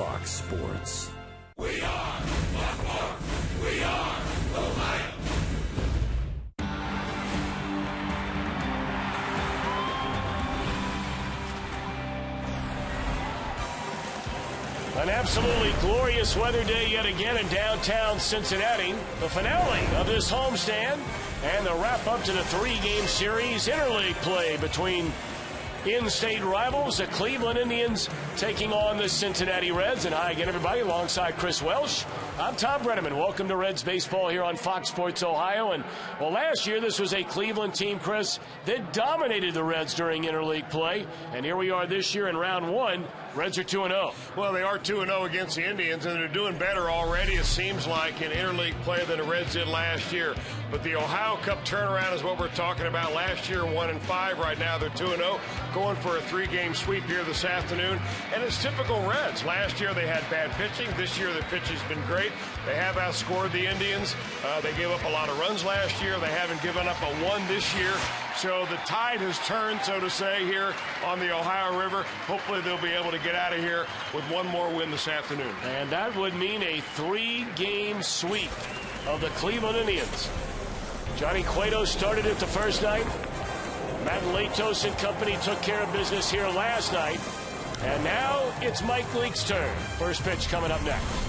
Fox Sports. We are Buffalo. We are Ohio. An absolutely glorious weather day yet again in downtown Cincinnati. The finale of this homestand and the wrap-up to the three-game series interleague play between in-state rivals, the Cleveland Indians taking on the Cincinnati Reds. And hi again, everybody, alongside Chris Welsh. I'm Tom Brenneman. Welcome to Reds Baseball here on Fox Sports Ohio. And, well, last year this was a Cleveland team, Chris, that dominated the Reds during interleague play. And here we are this year in round one. Reds are 2-0. Well, they are 2-0 against the Indians, and they're doing better already, it seems like, in interleague play than the Reds did last year. But the Ohio Cup turnaround is what we're talking about. Last year, 1-5. Right now, they're 2-0, going for a three-game sweep here this afternoon. And it's typical Reds. Last year, they had bad pitching. This year, the pitching's been great. They have outscored the Indians. They gave up a lot of runs last year. They haven't given up a one this year. So the tide has turned, so to say, here on the Ohio River. Hopefully they'll be able to get out of here with one more win this afternoon. And that would mean a three-game sweep of the Cleveland Indians. Johnny Cueto started it the first night. Matt Latos and company took care of business here last night. And now it's Mike Leake's turn. First pitch coming up next.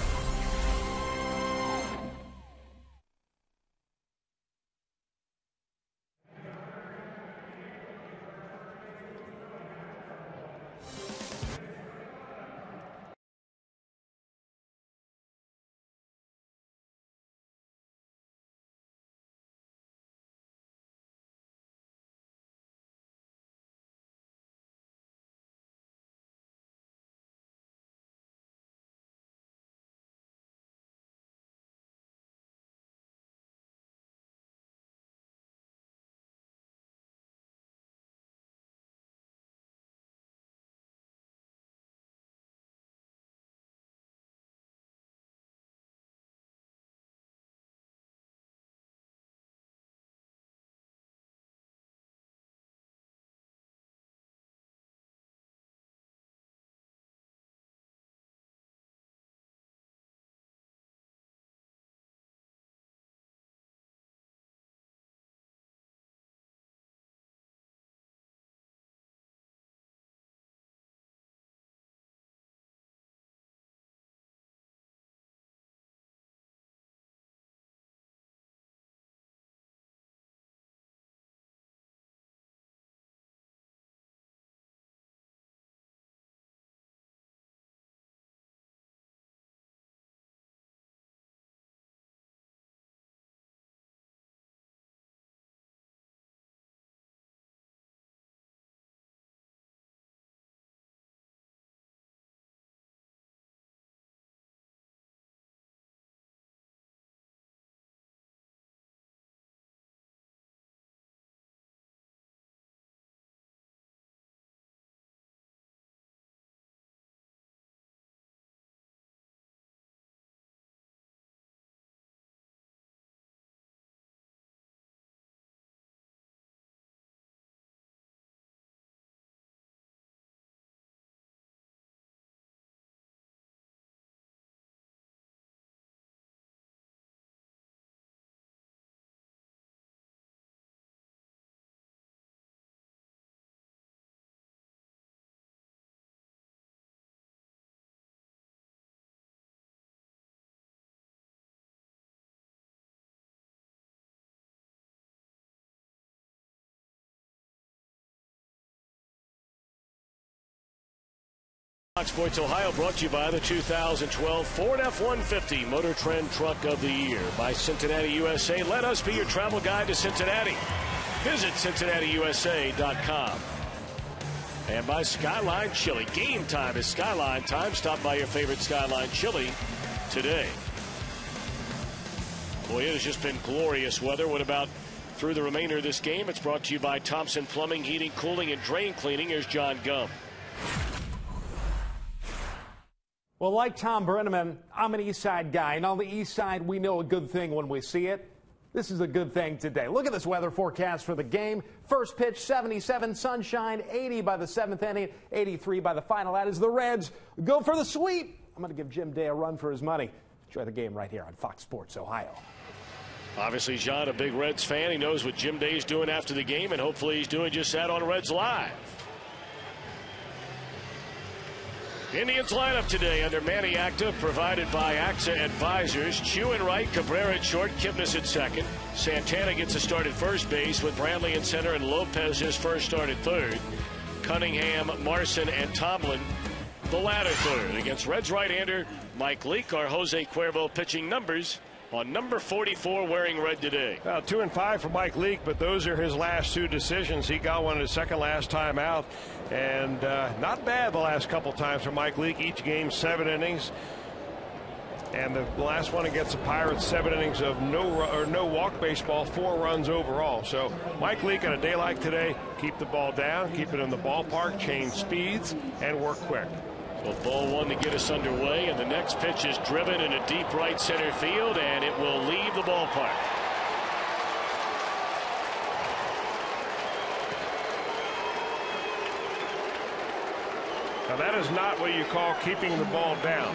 Fox Sports Ohio brought to you by the 2012 Ford F-150 Motor Trend Truck of the Year by Cincinnati USA. Let us be your travel guide to Cincinnati. Visit CincinnatiUSA.com. And by Skyline Chili. Game time is Skyline time. Stop by your favorite Skyline Chili today. Boy, it has just been glorious weather. What about through the remainder of this game? It's brought to you by Thompson Plumbing, Heating, Cooling, and Drain Cleaning. Here's John Gum. Well, like Tom Brenneman, I'm an East Side guy, and on the East Side, we know a good thing when we see it. This is a good thing today. Look at this weather forecast for the game. First pitch, 77, sunshine, 80 by the seventh inning, 83 by the final. That is the Reds go for the sweep I'm going to give Jim Day a run for his money. Enjoy the game right here on Fox Sports Ohio. Obviously, John, a big Reds fan. He knows what Jim Day's doing after the game, and hopefully he's doing just that on Reds Live. Indians lineup today under Manny Acta, provided by AXA Advisors. Chu in right, Cabrera at short, Kipnis at second. Santana gets a start at first base with Brantley in center and Lopez his first start at third. Cunningham, Marson, and Tomlin the latter third. Against Reds right-hander Mike Leake, our Jose Cuervo pitching numbers on number 44 wearing red today. 2 and 5 for Mike Leake, but those are his last 2 decisions. He got one his second last time out, and not bad the last couple times for Mike Leake. Each game 7 innings, and the last one against the Pirates 7 innings of no walk baseball, 4 runs overall. So Mike Leake on a day like today, keep the ball down, keep it in the ballpark, change speeds, and work quick. So ball 1 to get us underway, and the next pitch is driven in a deep right center field, and it will leave the ballpark. Now that is not what you call keeping the ball down.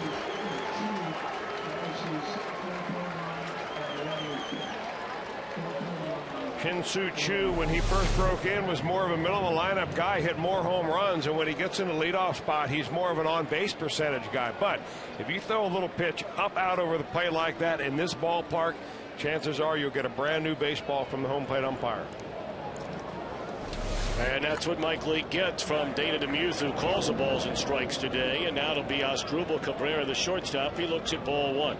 Shin-Soo Choo, when he first broke in, was more of a middle of the lineup guy, hit more home runs, and when he gets in the leadoff spot, he's more of an on-base percentage guy. But if you throw a little pitch up out over the plate like that in this ballpark, chances are you'll get a brand new baseball from the home plate umpire. And that's what Mike Leake gets from Dana DeMuth, who calls the balls and strikes today. And now it'll be Asdrubal Cabrera, the shortstop. He looks at ball 1.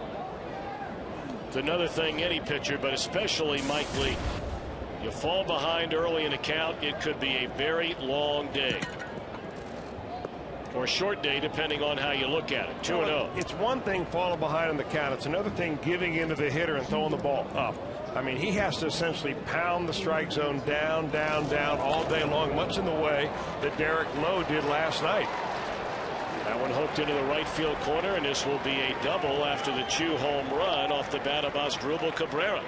It's another thing any pitcher, but especially Mike Leake. You fall behind early in a count, it could be a very long day. Or short day, depending on how you look at it. 2-0. It's one thing falling behind in the count. It's another thing giving into the hitter and throwing the ball up. I mean, he has to essentially pound the strike zone down, down, down all day long, much in the way that Derek Lowe did last night. That one hooked into the right field corner, and this will be a double after the Chu home run off the bat of Asdrubal Cabrera.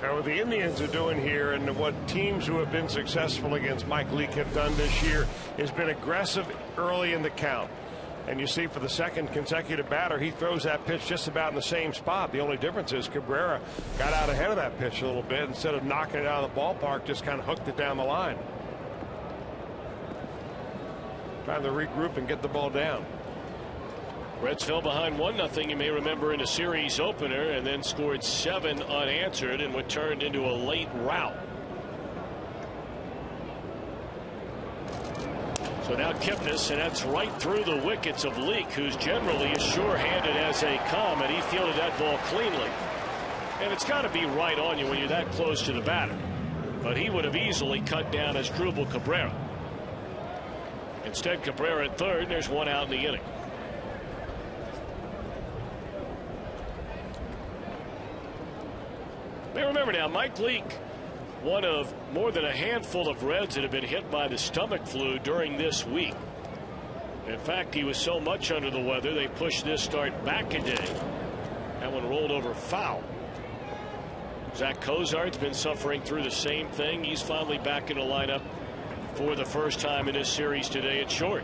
Now, what the Indians are doing here, and what teams who have been successful against Mike Leake have done this year, has been aggressive early in the count. And you see, for the second consecutive batter, he throws that pitch just about in the same spot. The only difference is Cabrera got out ahead of that pitch a little bit. Instead of knocking it out of the ballpark, just kind of hooked it down the line. Trying to regroup and get the ball down. Reds fell behind 1-0, you may remember, in a series opener, and then scored 7 unanswered in what turned into a late rout. So now Kipnis, and that's right through the wickets of Leake, who's generally as sure-handed as they come, and he fielded that ball cleanly. And it's got to be right on you when you're that close to the batter. But he would have easily cut down Asdrubal Cabrera. Instead, Cabrera at third, and there's 1 out in the inning. Now remember now, Mike Leake, one of more than a handful of Reds that have been hit by the stomach flu during this week. In fact, he was so much under the weather, they pushed this start back a day. That one rolled over foul. Zach Cozart's been suffering through the same thing. He's finally back in the lineup for the first time in this series today at short.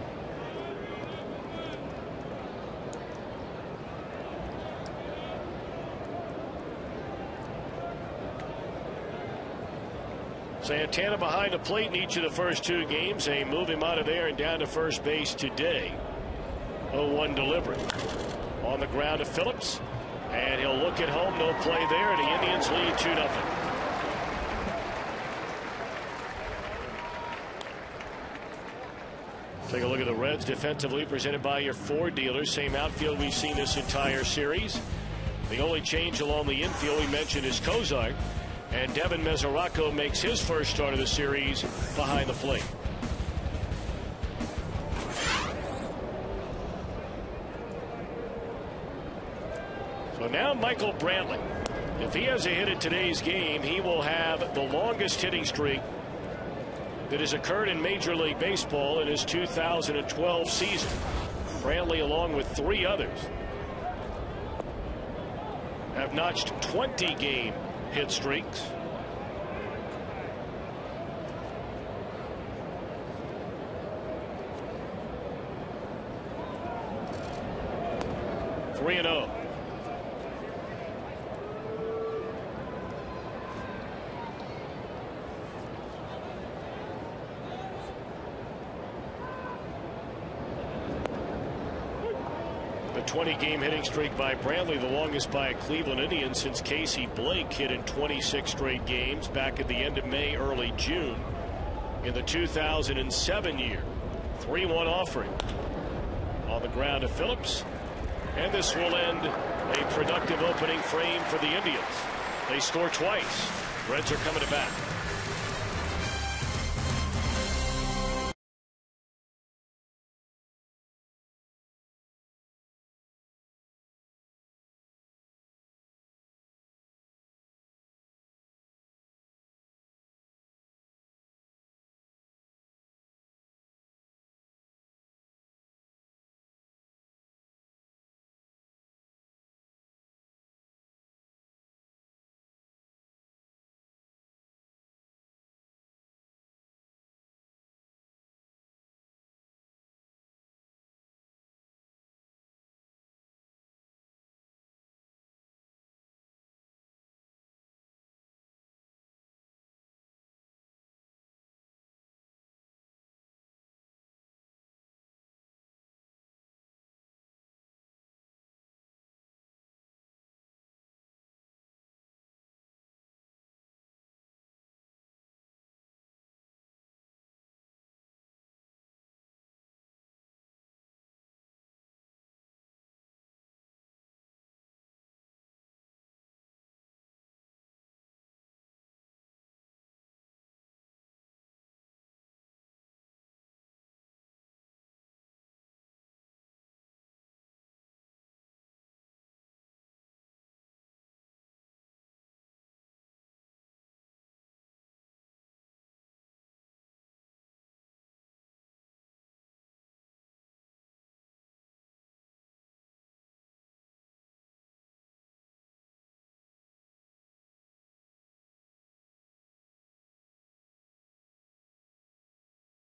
Santana behind the plate in each of the first 2 games. They move him out of there and down to first base today. 0-1 delivery. On the ground to Phillips. And he'll look at home. No play there. And the Indians lead 2-0. Take a look at the Reds defensively, presented by your Ford dealers. Same outfield we've seen this entire series. The only change along the infield we mentioned is Cozart. And Devin Mesoraco makes his first start of the series behind the plate. So now Michael Brantley. If he has a hit in today's game, he will have the longest hitting streak that has occurred in Major League Baseball in his 2012 season. Brantley, along with 3 others, have notched 20-game hit streaks. 3-0. The 20-game hitting streak by Brantley, the longest by a Cleveland Indian since Casey Blake hit in 26 straight games back at the end of May, early June in the 2007 year. 3-1 offering on the ground to Phillips, and this will end a productive opening frame for the Indians. They score twice. Reds are coming to bat.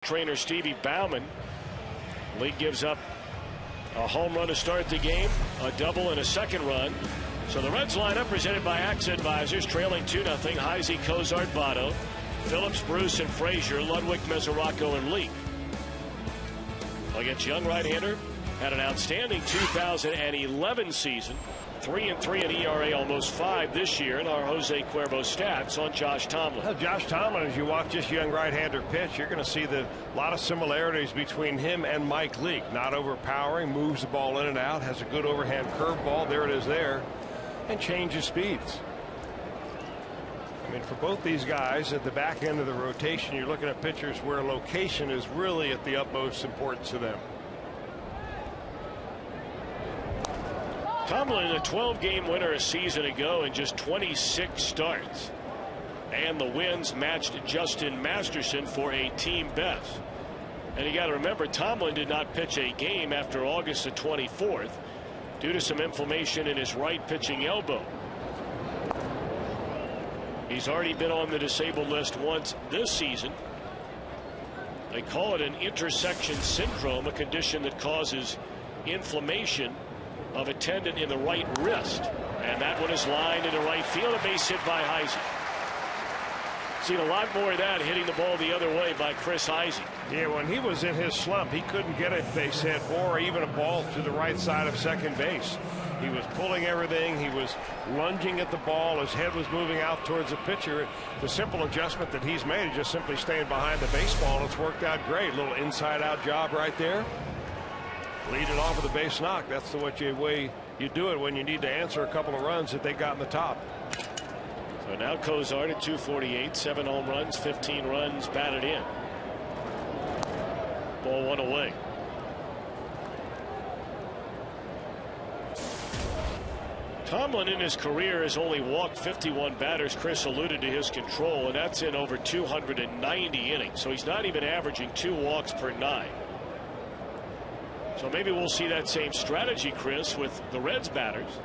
Trainer Stevie Bauman. League gives up a home run to start the game, a double and a second run. So the Reds lineup presented by Axe Advisors, trailing 2-0. Heisey, Cozart, Votto, Phillips, Bruce, and Frazier, Ludwig, Mesoraco, and Leak. Against young right-hander, had an outstanding 2011 season. 3-3 in ERA, almost 5 this year, and our Jose Cuervo stats on Josh Tomlin. Well, Josh Tomlin, as you watch this young right-hander pitch, you're going to see a lot of similarities between him and Mike Leake. Not overpowering, moves the ball in and out, has a good overhand curveball. There it is there, and changes speeds. I mean, for both these guys at the back end of the rotation, you're looking at pitchers where location is really at the utmost importance to them. Tomlin, a 12-game winner a season ago in just 26 starts. And the wins matched Justin Masterson for a team best. And you got to remember, Tomlin did not pitch a game after August the 24th due to some inflammation in his right pitching elbow. He's already been on the disabled list once this season. They call it an intersection syndrome, a condition that causes inflammation of a tendon in the right wrist, and that one is lined into right field. A base hit by Heisey. Seen a lot more of that hitting the ball the other way by Chris Heisey. Yeah, when he was in his slump, he couldn't get a base hit or even a ball to the right side of second base. He was pulling everything. He was lunging at the ball. His head was moving out towards the pitcher. The simple adjustment that he's made is just simply staying behind the baseball, and it's worked out great. Little inside-out job right there. Lead it off with a base knock. That's the way you do it when you need to answer a couple of runs that they got in the top. So now Cozart at 248, 7 home runs, 15 runs batted in. Ball one away. Tomlin in his career has only walked 51 batters. Chris alluded to his control, and that's in over 290 innings. So he's not even averaging 2 walks per 9. So maybe we'll see that same strategy, Chris, with the Reds batters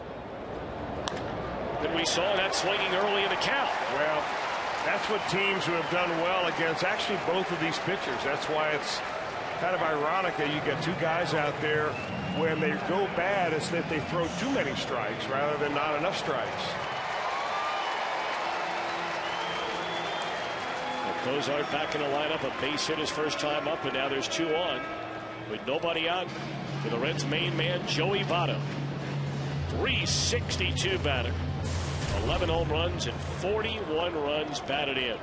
that we saw that swinging early in the count. Well, that's what teams who have done well against actually both of these pitchers. That's why it's kind of ironic that you get 2 guys out there when they go bad is that they throw too many strikes rather than not enough strikes. Cozart back in the lineup. A base hit his first time up, and now there's 2 on with nobody out for the Reds' main man, Joey Votto. 362 batter, 11 home runs and 41 runs batted in.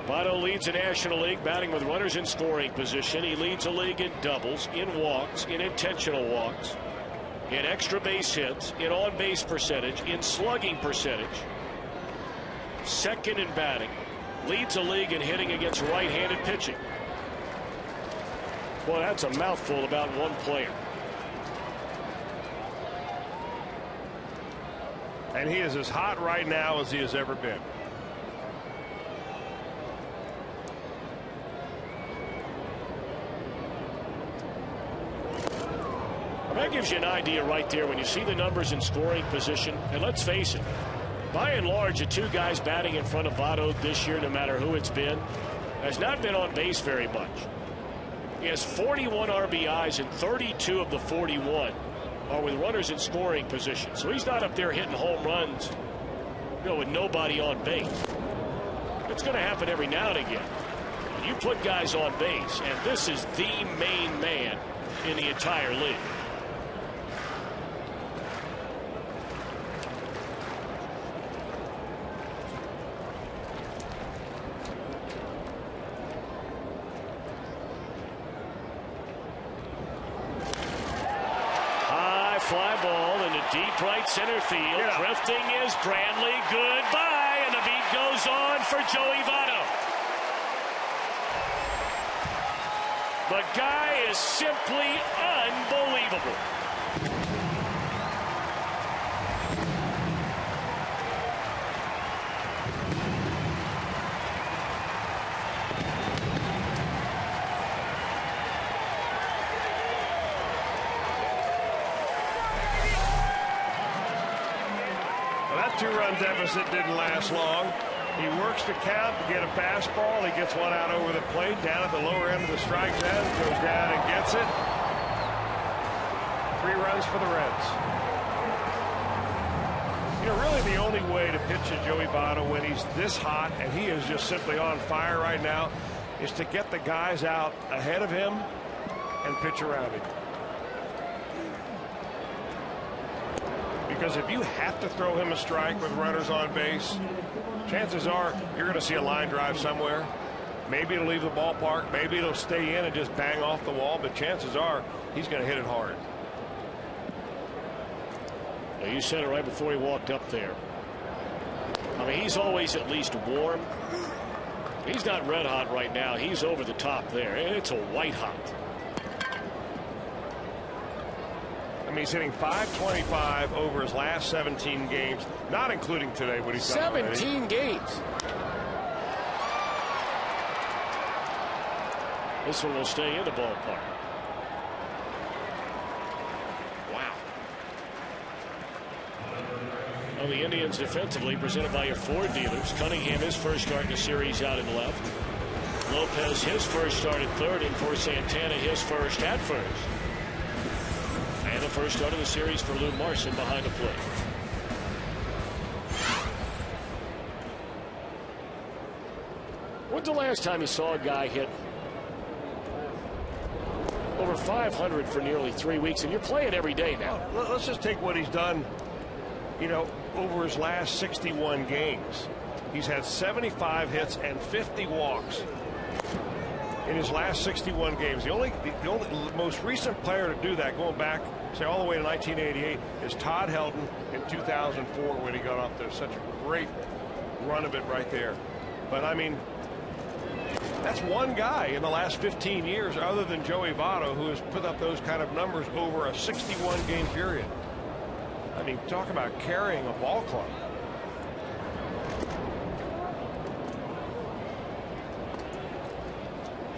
Votto leads the National League batting with runners in scoring position. He leads the league in doubles, in walks, in intentional walks, in extra base hits, in on-base percentage, in slugging percentage. Second in batting. Leads the league in hitting against right-handed pitching. Boy, that's a mouthful about one player. And he is as hot right now as he has ever been. That gives you an idea right there when you see the numbers in scoring position. And let's face it, by and large, the 2 guys batting in front of Votto this year, no matter who it's been, has not been on base very much. He has 41 RBIs, and 32 of the 41 are with runners in scoring position. So he's not up there hitting home runs, with nobody on base. It's going to happen every now and again. You put guys on base, and this is the main man in the entire league. Fly ball into deep right center field. Drifting is Brantley. Goodbye. And the beat goes on for Joey Votto. The guy is simply unbelievable. That 2-run deficit didn't last long. He works the count to get a fastball. He gets one out over the plate, down at the lower end of the strike zone, goes down and gets it. 3 runs for the Reds. Really the only way to pitch to Joey Votto when he's this hot, and he is just simply on fire right now, is to get the guys out ahead of him and pitch around him. Because if you have to throw him a strike with runners on base, chances are you're going to see a line drive somewhere. Maybe it'll leave the ballpark. Maybe it'll stay in and just bang off the wall. But chances are he's going to hit it hard. Well, you said it right before he walked up there. I mean, he's always at least warm. He's not red hot right now. He's over the top there. And it's a white hot. I mean, he's hitting .525 over his last 17 games, not including today what he's done already. 17 games. This one will stay in the ballpark. Wow. Well, the Indians defensively presented by your Ford dealers. Cunningham, his first start in the series out in left. Lopez, his first start at third, and for Santana, his first at first. And the first start of the series for Lou Marson behind the plate. When's the last time you saw a guy hit over 500 for nearly 3 weeks? And you're playing every day now. Let's just take what he's done, over his last 61 games. He's had 75 hits and 50 walks in his last 61 games. The only most recent player to do that, going back, say, all the way to 1988, is Todd Helton in 2004 when he got off to such a great run of it right there. But, I mean, that's one guy in the last 15 years other than Joey Votto who has put up those kind of numbers over a 61-game period. I mean, talk about carrying a ball club.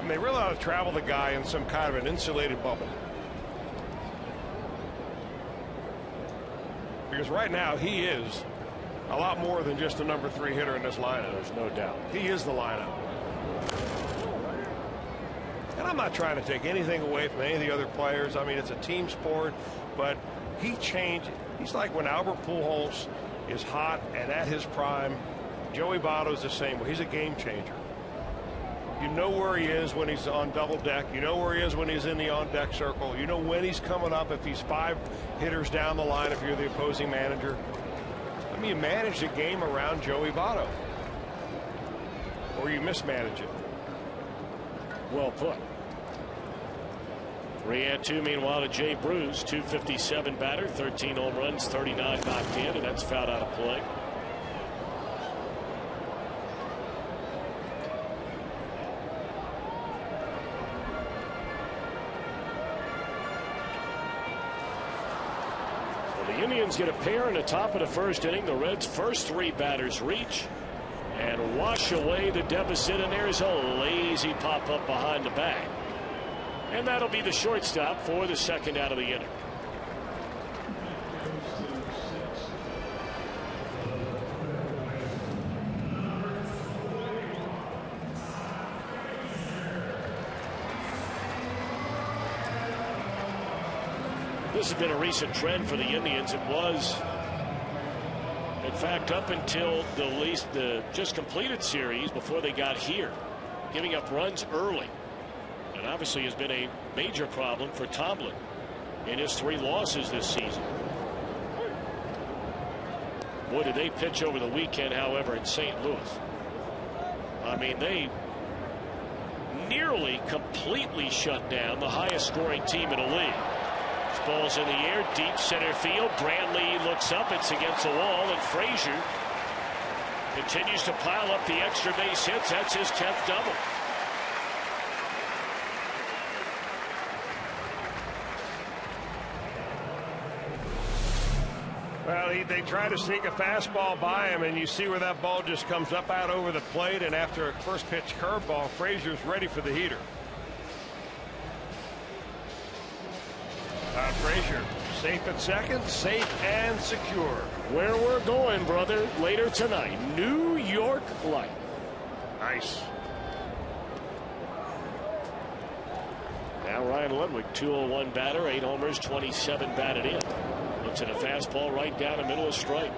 And they really ought to travel the guy in some kind of an insulated bubble. because right now he is a lot more than just a number 3 hitter in this lineup. There's no doubt. He is the lineup. And I'm not trying to take anything away from any of the other players. I mean, it's a team sport, but he changed. He's like when Albert Pujols is hot and at his prime. Joey Votto's the same way. He's a game changer. You know where he is when he's on double deck. You know where he is when he's in the on deck circle. You know when he's coming up if he's 5 hitters down the line if you're the opposing manager. I mean, you manage the game around Joey Votto, or you mismanage it. Well put. 3-2 meanwhile to Jay Bruce, 257 batter, 13 home runs, 39 knocked in, and that's fouled out of play. The Indians get a pair in the top of the first inning. The Reds' first 3 batters reach and wash away the deficit, and there's a lazy pop up behind the bag. And that'll be the shortstop for the second out of the inning. This has been a recent trend for the Indians. It was, in fact, up until the just completed series before they got here, giving up runs early. And obviously has been a major problem for Tomlin in his 3 losses this season. Boy, did they pitch over the weekend, however, in St. Louis. I mean, they nearly completely shut down the highest scoring team in the league. Ball's in the air, deep center field. Brantley looks up, it's against the wall, and Frazier continues to pile up the extra base hits. That's his 10th double. Well, they try to sneak a fastball by him, and you see where that ball just comes up out over the plate, and after a first pitch curveball, Frazier's ready for the heater. Frazier safe at second, safe and secure. Where we're going, brother, later tonight, New York Life. Nice. Now Ryan Ludwig, 201 batter, 8 homers, 27 batted in. Looks at a fastball right down the middle of strike.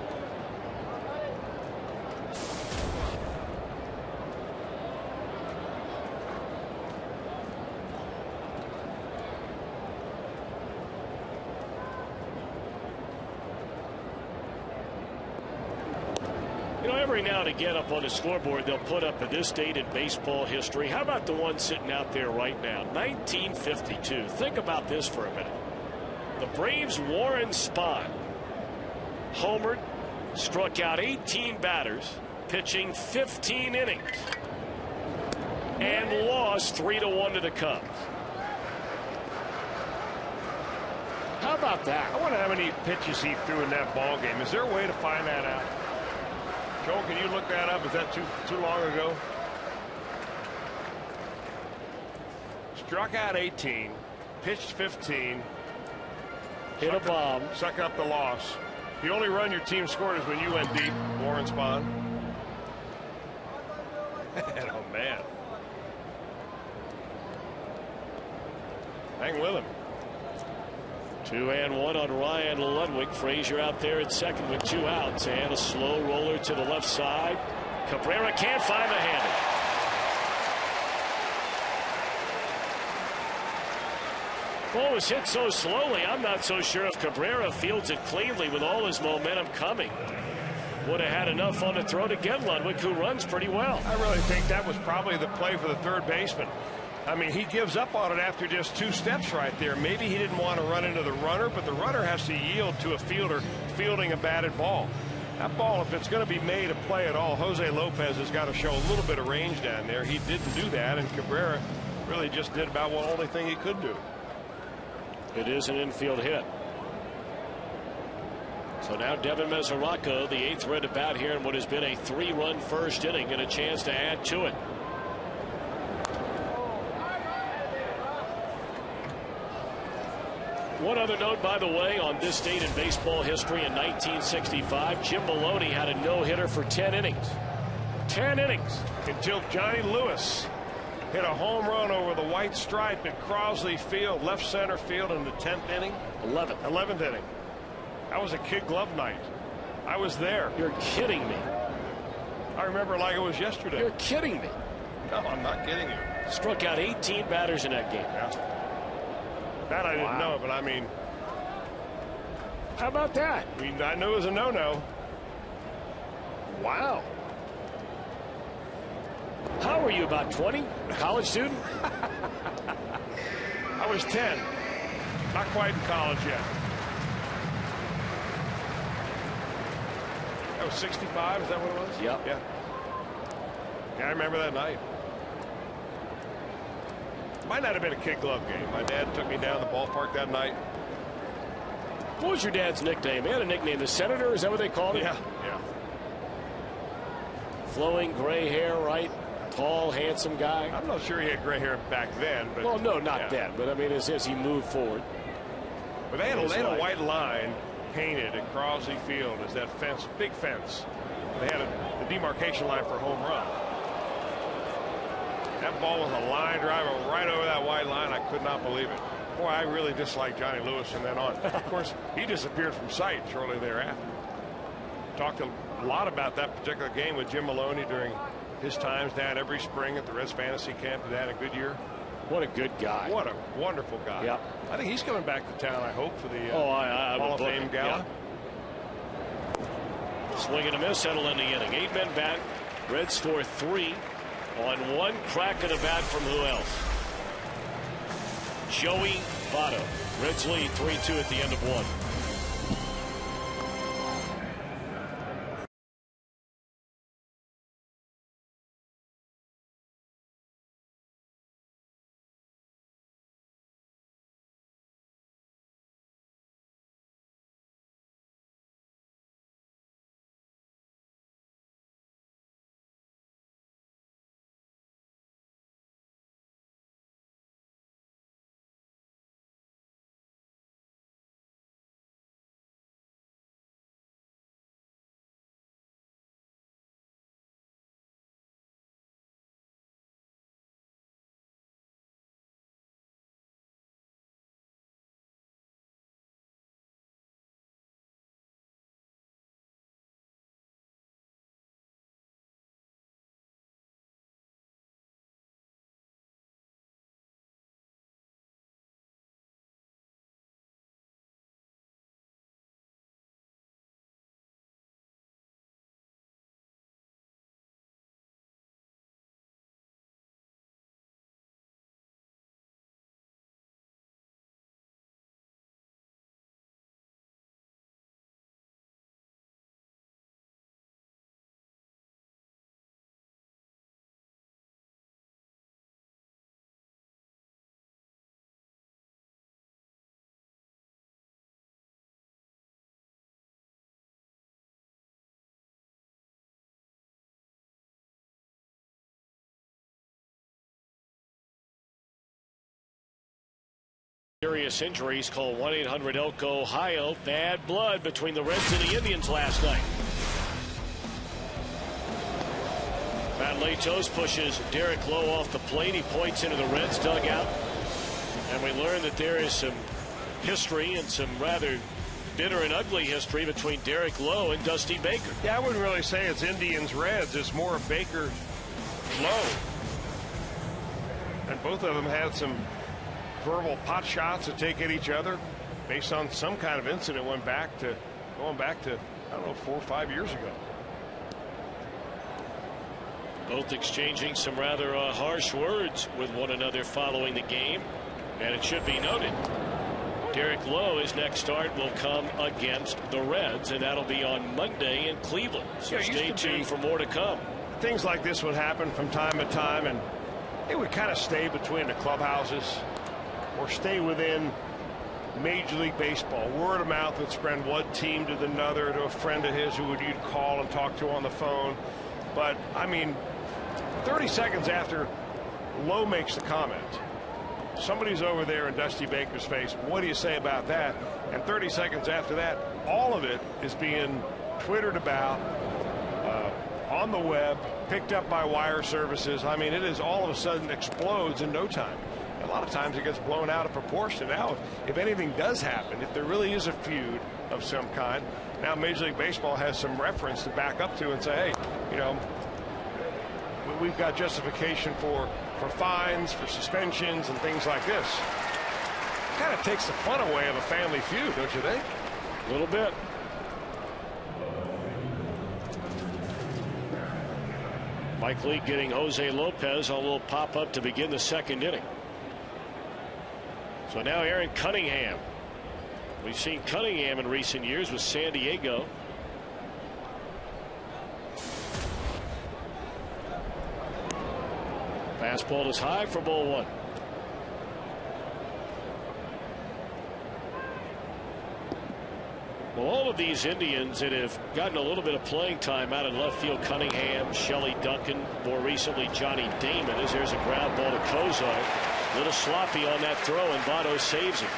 Every now and again up on the scoreboard they'll put up at this date in baseball history. How about the one sitting out there right now, 1952. Think about this for a minute. The Braves' Warren Spahn homered, struck out 18 batters, pitching 15 innings, and lost 3-1 to the Cubs. How about that? I wonder how many pitches he threw in that ball game. Is there a way to find that out? Joel, can you look that up? Is that too long ago? Struck out 18, pitched 15, hit a bomb, suck up the loss. The only run your team scored is when you went deep, Warren Spahn. Oh man, hang with him. 2-1 on Ryan Ludwig. Frazier out there at second with 2 outs, and a slow roller to the left side. Cabrera can't find the handle. Ball was hit so slowly, I'm not so sure if Cabrera fields it cleanly with all his momentum coming. Would have had enough on the throw to get Ludwig, who runs pretty well. I really think that was probably the play for the third baseman. I mean, he gives up on it after just 2 steps right there. Maybe he didn't want to run into the runner, but the runner has to yield to a fielder fielding a batted ball. That ball, if it's going to be made a play at all, Jose Lopez has got to show a little bit of range down there. He didn't do that, and Cabrera really just did about the only thing he could do. It is an infield hit. So now Devin Mesoraco, the 8th run to bat here in what has been a 3-run first inning, and a chance to add to it. One other note, by the way, on this date in baseball history in 1965, Jim Maloney had a no-hitter for 10 innings. 10 innings. Until Johnny Lewis hit a home run over the white stripe at Crosley Field, left center field in the 10th inning. 11th inning. That was a kid glove night. I was there. You're kidding me. I remember like it was yesterday. You're kidding me. No, I'm not kidding you. Struck out 18 batters in that game. Yeah. That I didn't know, but I mean. How about that? I knew it was a no-no. Wow. How were you, about 20? College student? I was 10. Not quite in college yet. That was 65, is that what it was? Yep. Yeah. Yeah, I remember that night. Might not have been a kid glove game. My dad took me down to the ballpark that night. What was your dad's nickname? He had a nickname, the Senator, is that what they called him? Yeah, yeah. Flowing gray hair, right? Tall, handsome guy. I'm not sure he had gray hair back then. But well, no, not then. But, I mean, as he moved forward. But they had a white line painted at Crosley Field as that fence, big fence. They had the demarcation line for home run. That ball was a line driver right over that white line. I could not believe it. Boy, I really disliked Johnny Lewis from then on. Of course, he disappeared from sight shortly thereafter. Talked a lot about that particular game with Jim Maloney during his times down every spring at the Reds Fantasy Camp. They had a good year. What a good guy. What a wonderful guy. Yep. I think he's coming back to town, I hope, for the Hall of Fame Gala. Yep. Swing and a miss, settle in the inning. 8 men back. Reds score 3 on 1 crack of the bat from who else? Joey Votto. Reds lead 3-2 at the end of 1. Serious injuries. Call 1-800-ELK-OHIO. Bad blood between the Reds and the Indians last night. Matt Latos pushes Derek Lowe off the plate. He points into the Reds dugout. And we learn that there is some history and some rather bitter and ugly history between Derek Lowe and Dusty Baker. Yeah, I wouldn't really say it's Indians Reds. It's more Baker Lowe. And both of them had some verbal pot shots to take at each other based on some kind of incident going back to I don't know, 4 or 5 years ago. Both exchanging some rather harsh words with one another following the game. And it should be noted, Derek Lowe, his next start will come against the Reds, and that'll be on Monday in Cleveland. So stay tuned for more to come. Things like this would happen from time to time, and it would kind of stay between the clubhouses or stay within Major League Baseball. Word of mouth would spread one team to another, to a friend of his who you'd call and talk to on the phone. But, I mean, 30 seconds after Lowe makes the comment, somebody's over there in Dusty Baker's face. What do you say about that? And 30 seconds after that, all of it is being twittered about, on the web, picked up by wire services. I mean, it is all of a sudden explodes in no time. A lot of times it gets blown out of proportion. Now, if anything does happen, if there really is a feud of some kind, now Major League Baseball has some reference to back up to and say, hey, you know, we've got justification for fines, for suspensions, and things like this. Kind of takes the fun away of a family feud, don't you think? A little bit. Mike Leake getting Jose Lopez on a little pop-up to begin the second inning. So now Aaron Cunningham. We've seen Cunningham in recent years with San Diego. Fastball is high for ball one. Well, all of these Indians that have gotten a little bit of playing time out in left field, Cunningham, Shelley Duncan, more recently Johnny Damon, as there's a ground ball to Kozo. A little sloppy on that throw, and Votto saves it.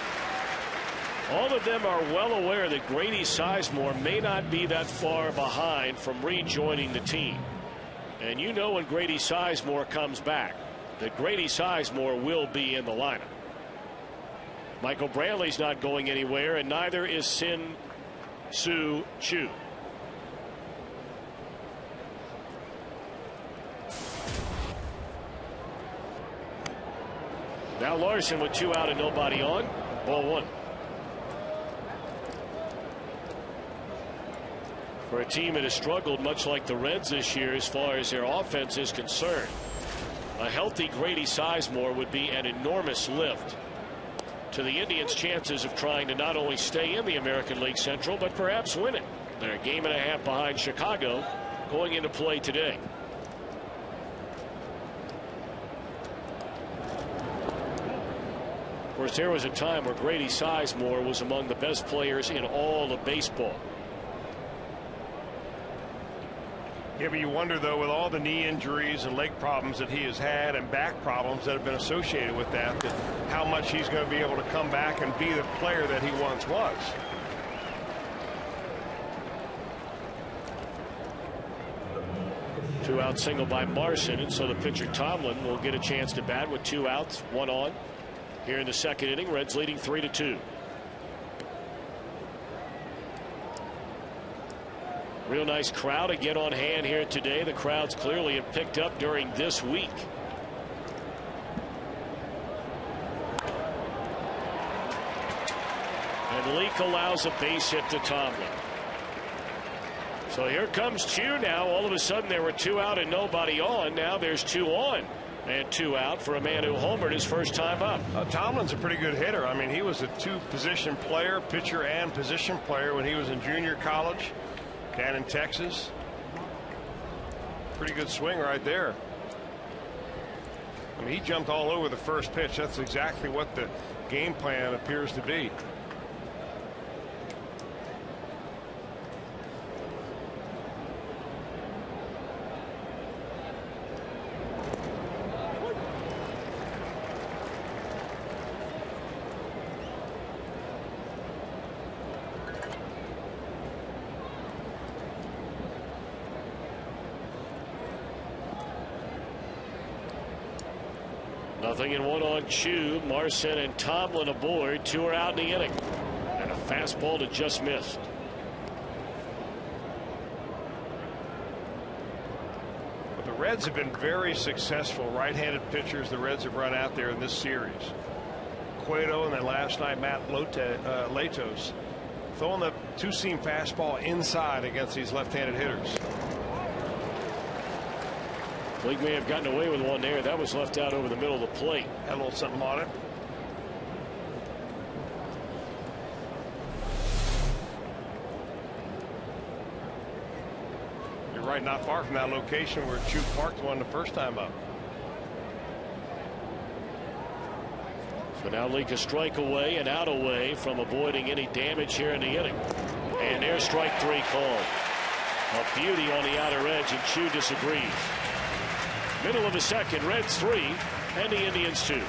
All of them are well aware that Grady Sizemore may not be that far behind from rejoining the team. And you know when Grady Sizemore comes back, that Grady Sizemore will be in the lineup. Michael Brantley's not going anywhere, and neither is Sin Soo Choo. Now Larson with 2 out and nobody on. Ball one. For a team that has struggled much like the Reds this year as far as their offense is concerned, a healthy Grady Sizemore would be an enormous lift to the Indians' chances of trying to not only stay in the American League Central but perhaps win it. They're a game and a half behind Chicago going into play today. Of course, there was a time where Grady Sizemore was among the best players in all of baseball. Yeah, but you wonder, though, with all the knee injuries and leg problems that he has had and back problems that have been associated with that, how much he's going to be able to come back and be the player that he once was. Two-out single by Marson, and so the pitcher Tomlin will get a chance to bat with 2 outs, 1 on. Here in the second inning, Reds leading 3-2. Real nice crowd again on hand here today. The crowds clearly have picked up during this week. And Leake allows a base hit to Tomlin. So here comes Choo now. All of a sudden there were 2 out and nobody on. Now there's 2 on and 2 out for a man who homered his first time up. Tomlin's a pretty good hitter. I mean, he was a 2-position player, pitcher and position player, when he was in junior college down in Texas. Pretty good swing right there. I mean, he jumped all over the first pitch. That's exactly what the game plan appears to be. Nothing in 1 on Choo. Marson and Tomlin aboard. 2 are out in the inning. And a fastball that just missed. But the Reds have been very successful right-handed pitchers the Reds have run out there in this series. Cueto and then last night Matt Latos throwing the 2-seam fastball inside against these left-handed hitters. League may have gotten away with one there. That was left out over the middle of the plate. Had a little something on it. You're right, not far from that location where Choo parked one the first time up. So now Leake a strike away and out away from avoiding any damage here in the inning. And there's strike 3 called. A beauty on the outer edge, and Choo disagrees. Middle of the second, Reds 3 and the Indians 2.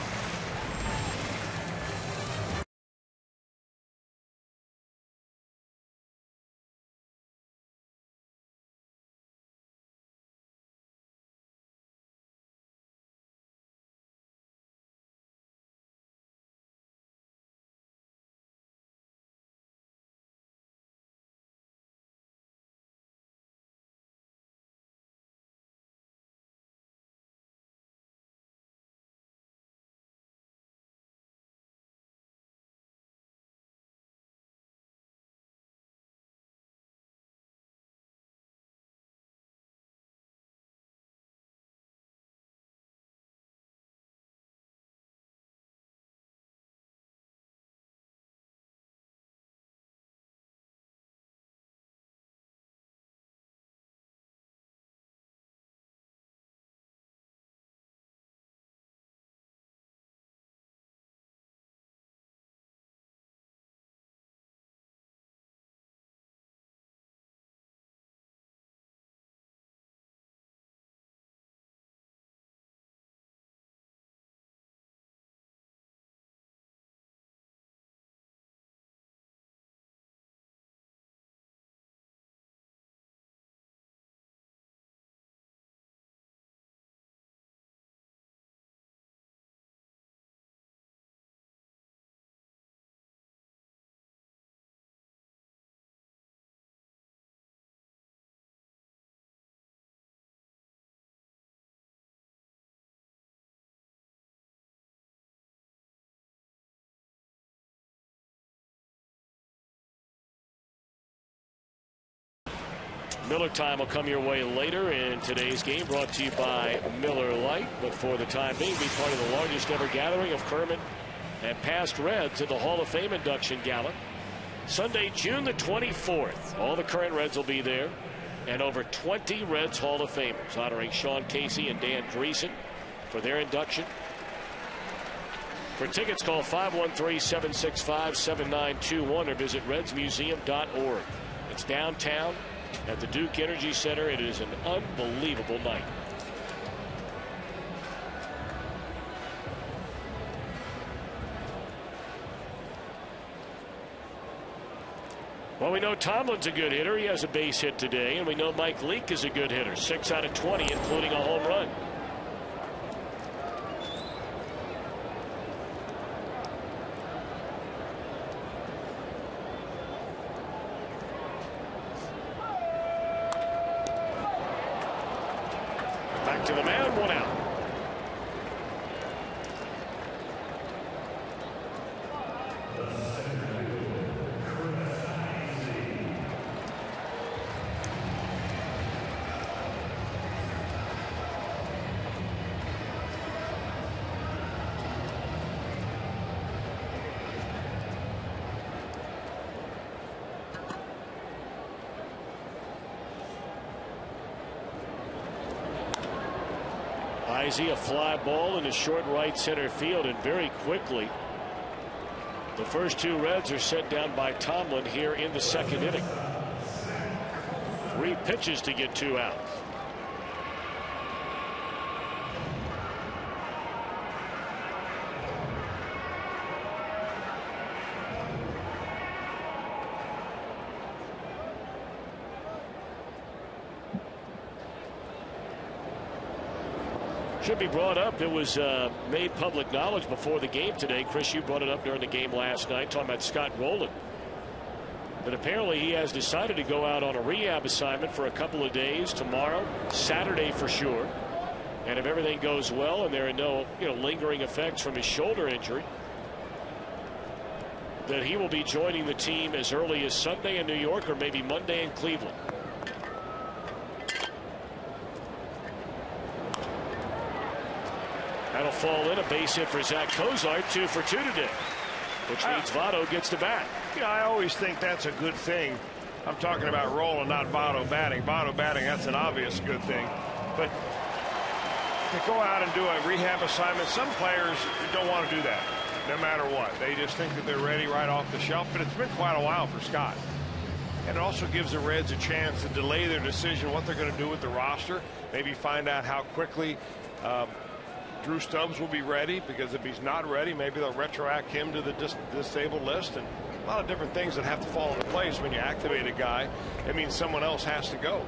Miller time will come your way later in today's game, brought to you by Miller Lite. But for the time being, be part of the largest ever gathering of current and past Reds at the Hall of Fame induction gala. Sunday, June the 24th. All the current Reds will be there, and over 20 Reds Hall of Famers honoring Sean Casey and Dan Dreesen for their induction. For tickets, call 513-765-7921 or visit redsmuseum.org. It's downtown at the Duke Energy Center. It is an unbelievable night. Well, we know Tomlin's a good hitter. He has a base hit today. And we know Mike Leake is a good hitter. 6 out of 20, including a home run. Back to the mound, 1 out. A fly ball into short right center field, and very quickly the first 2 Reds are set down by Tomlin here in the 2nd inning. 3 pitches to get 2 outs. Should be brought up. It was made public knowledge before the game today. Chris, you brought it up during the game last night, talking about Scott Rowland. But apparently he has decided to go out on a rehab assignment for a couple of days, tomorrow, Saturday for sure. And if everything goes well and there are no lingering effects from his shoulder injury, that he will be joining the team as early as Sunday in New York or maybe Monday in Cleveland. That'll fall in. A base hit for Zach Cozart. 2 for 2 today, which means Votto gets to bat. I always think that's a good thing. I'm talking about Rowland, not Votto batting. Votto batting, that's an obvious good thing. But to go out and do a rehab assignment, some players don't want to do that, no matter what. They just think that they're ready right off the shelf. But it's been quite a while for Scott. And it also gives the Reds a chance to delay their decision what they're going to do with the roster. Maybe find out how quickly Drew Stubbs will be ready, because if he's not ready, maybe they'll retroact him to the disabled list. And a lot of different things that have to fall into place when you activate a guy. It means someone else has to go.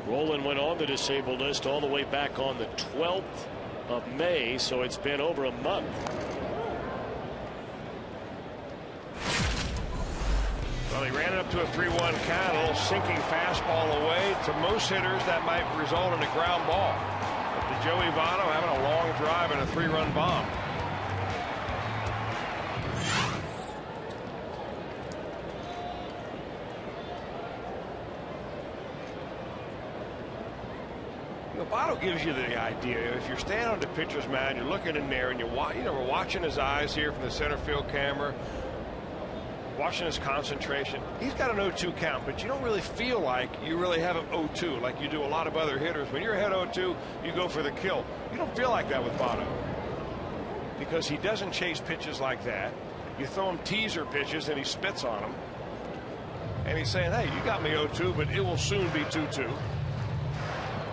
Rowland went on the disabled list all the way back on the 12th of May, so it's been over a month. Well, he ran it up to a 3-1 count, a little sinking fastball away. To most hitters, that might result in a ground ball. But to Joey Votto, having a long drive and a 3-run bomb. Votto gives you the idea. If you're standing on the pitcher's mound, you're looking in there, and we're watching his eyes here from the center field camera, watching his concentration. He's got an 0-2 count, but you don't really feel like you really have an 0-2 like you do a lot of other hitters. When you're ahead 0-2, you go for the kill. You don't feel like that with Votto, because he doesn't chase pitches like that. You throw him teaser pitches and he spits on them, and he's saying, hey, you got me 0-2, but it will soon be 2-2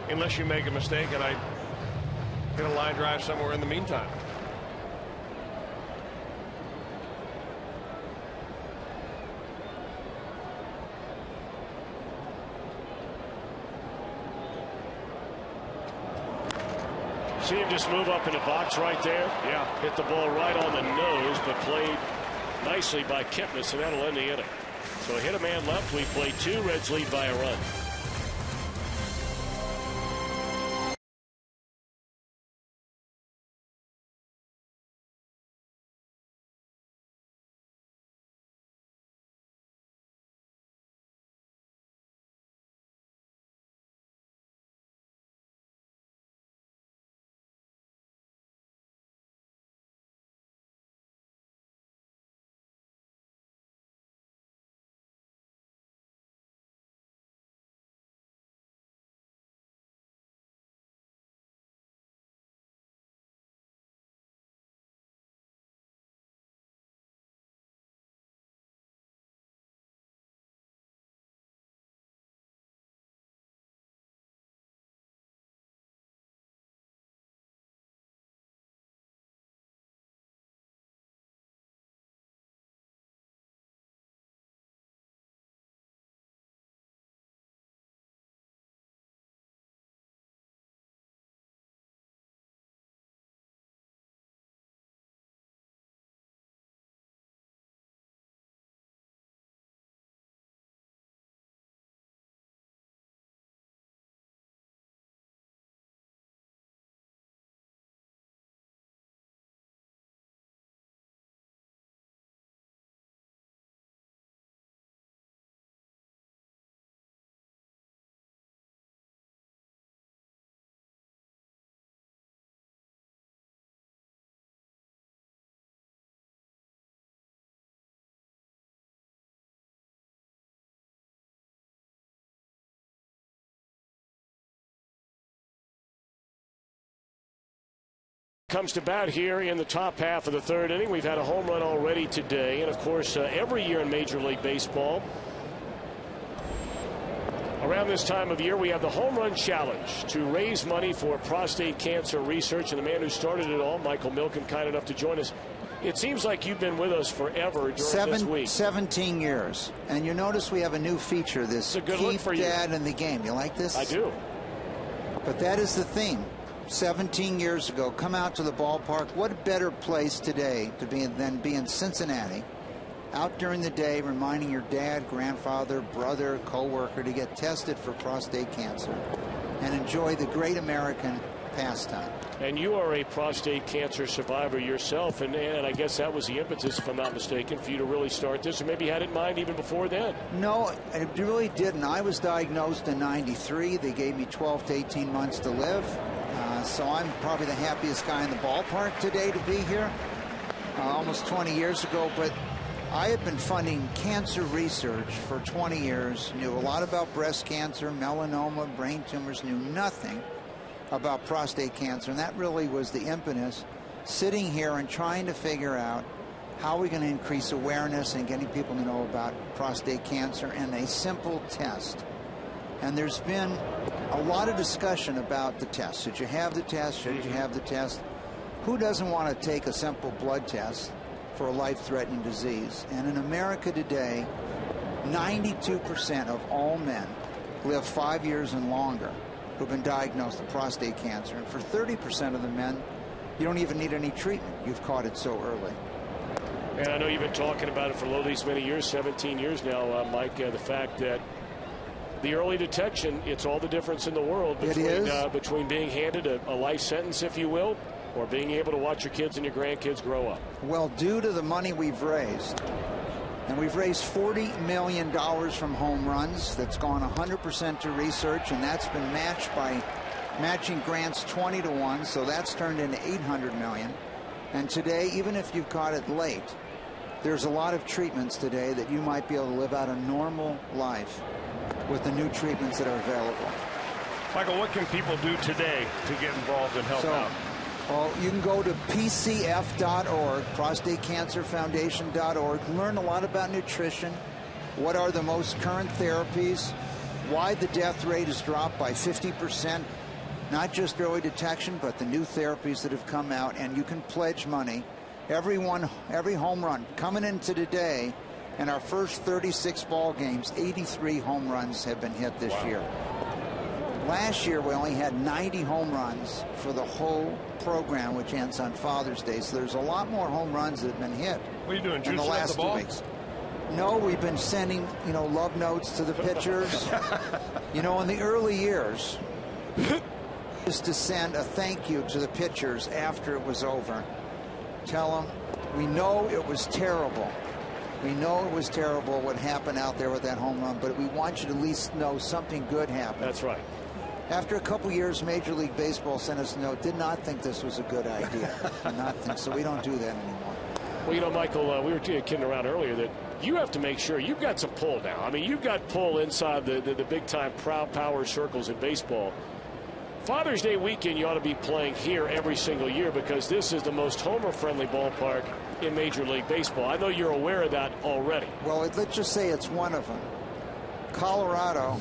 unless you make a mistake and I hit a line drive somewhere in the meantime. See him just move up in the box right there. Yeah. Hit the ball right on the nose, but played nicely by Kipnis, and that'll end the inning. So hit a man left. We play 2. Reds lead by a run. comes to bat here in the top half of the third inning. We've had a home run already today. And, of course, every year in Major League Baseball, around this time of year, we have the Home Run Challenge to raise money for prostate cancer research. And the man who started it all, Michael Milken, kind enough to join us. It seems like you've been with us forever during this week. 17 years. And you notice we have a new feature, this Keep Dad in the Game. You like this? I do. But that is the theme. 17 years ago, come out to the ballpark. What better place today to be than be in Cincinnati, out during the day, reminding your dad, grandfather, brother, co-worker to get tested for prostate cancer and enjoy the great American pastime. And you are a prostate cancer survivor yourself, and I guess that was the impetus, if I'm not mistaken, for you to really start this, or maybe you had it in mind even before then. No, it really didn't. I was diagnosed in '93. They gave me 12 to 18 months to live. So I'm probably the happiest guy in the ballpark today to be here, almost 20 years ago. But I have been funding cancer research for 20 years, knew a lot about breast cancer, melanoma, brain tumors, knew nothing about prostate cancer. And that really was the impetus, sitting here and trying to figure out how we're going to increase awareness and getting people to know about prostate cancer and a simple test. And there's been a lot of discussion about the test. Should you have the test? Should you have the test? Who doesn't want to take a simple blood test for a life-threatening disease? And in America today, 92% of all men live 5 years and longer who've been diagnosed with prostate cancer. And for 30% of the men, you don't even need any treatment. You've caught it so early. And I know you've been talking about it for these many years, 17 years now, Mike, the fact that the early detection, it's all the difference in the world between being handed a life sentence, if you will, or being able to watch your kids and your grandkids grow up. Well, due to the money we've raised, and we've raised $40 million from home runs, that's gone 100% to research, and that's been matched by matching grants 20 to 1, so that's turned into $800 million. And today, even if you've caught it late, there's a lot of treatments today that you might be able to live out a normal life with the new treatments that are available. Michael, what can people do today to get involved and help out? Well, you can go to PCF.org, ProstateCancerFoundation.org, learn a lot about nutrition, what are the most current therapies, why the death rate has dropped by 50%, not just early detection, but the new therapies that have come out, and you can pledge money. Every home run coming into today, in our first 36 ball games, 83 home runs have been hit this year. Last year, we only had 90 home runs for the whole program, which ends on Father's Day. So there's a lot more home runs that have been hit. What are you doing, in the last 2 weeks? No, we've been sending, love notes to the pitchers. In the early years, is to send a thank you to the pitchers after it was over. Tell them, we know it was terrible. We know it was terrible what happened out there with that home run, but we want you to at least know something good happened. That's right. After a couple years, Major League Baseball sent us a note, did not think this was a good idea. Did not think so. We don't do that anymore. Well, Michael, we were kidding around earlier that you have to make sure you've got some pull now. I mean, you've got pull inside the big-time proud power circles in baseball. Father's Day weekend, you ought to be playing here every single year because this is the most homer-friendly ballpark in Major League Baseball. I know you're aware of that already. Well, let's just say it's one of them. Colorado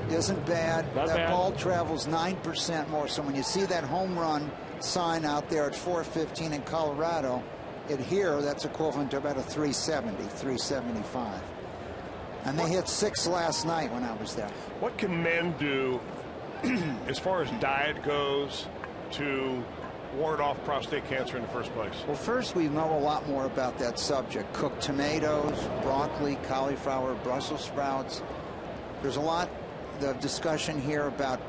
isn't bad. That ball travels 9% more. So when you see that home run sign out there at 415 in Colorado, here that's equivalent to about a 370, 375. And they hit 6 last night when I was there. What can men do as far as diet goes to ward off prostate cancer in the first place? Well, first, we know a lot more about that subject. Cooked tomatoes, broccoli, cauliflower, Brussels sprouts. There's a lot of discussion here about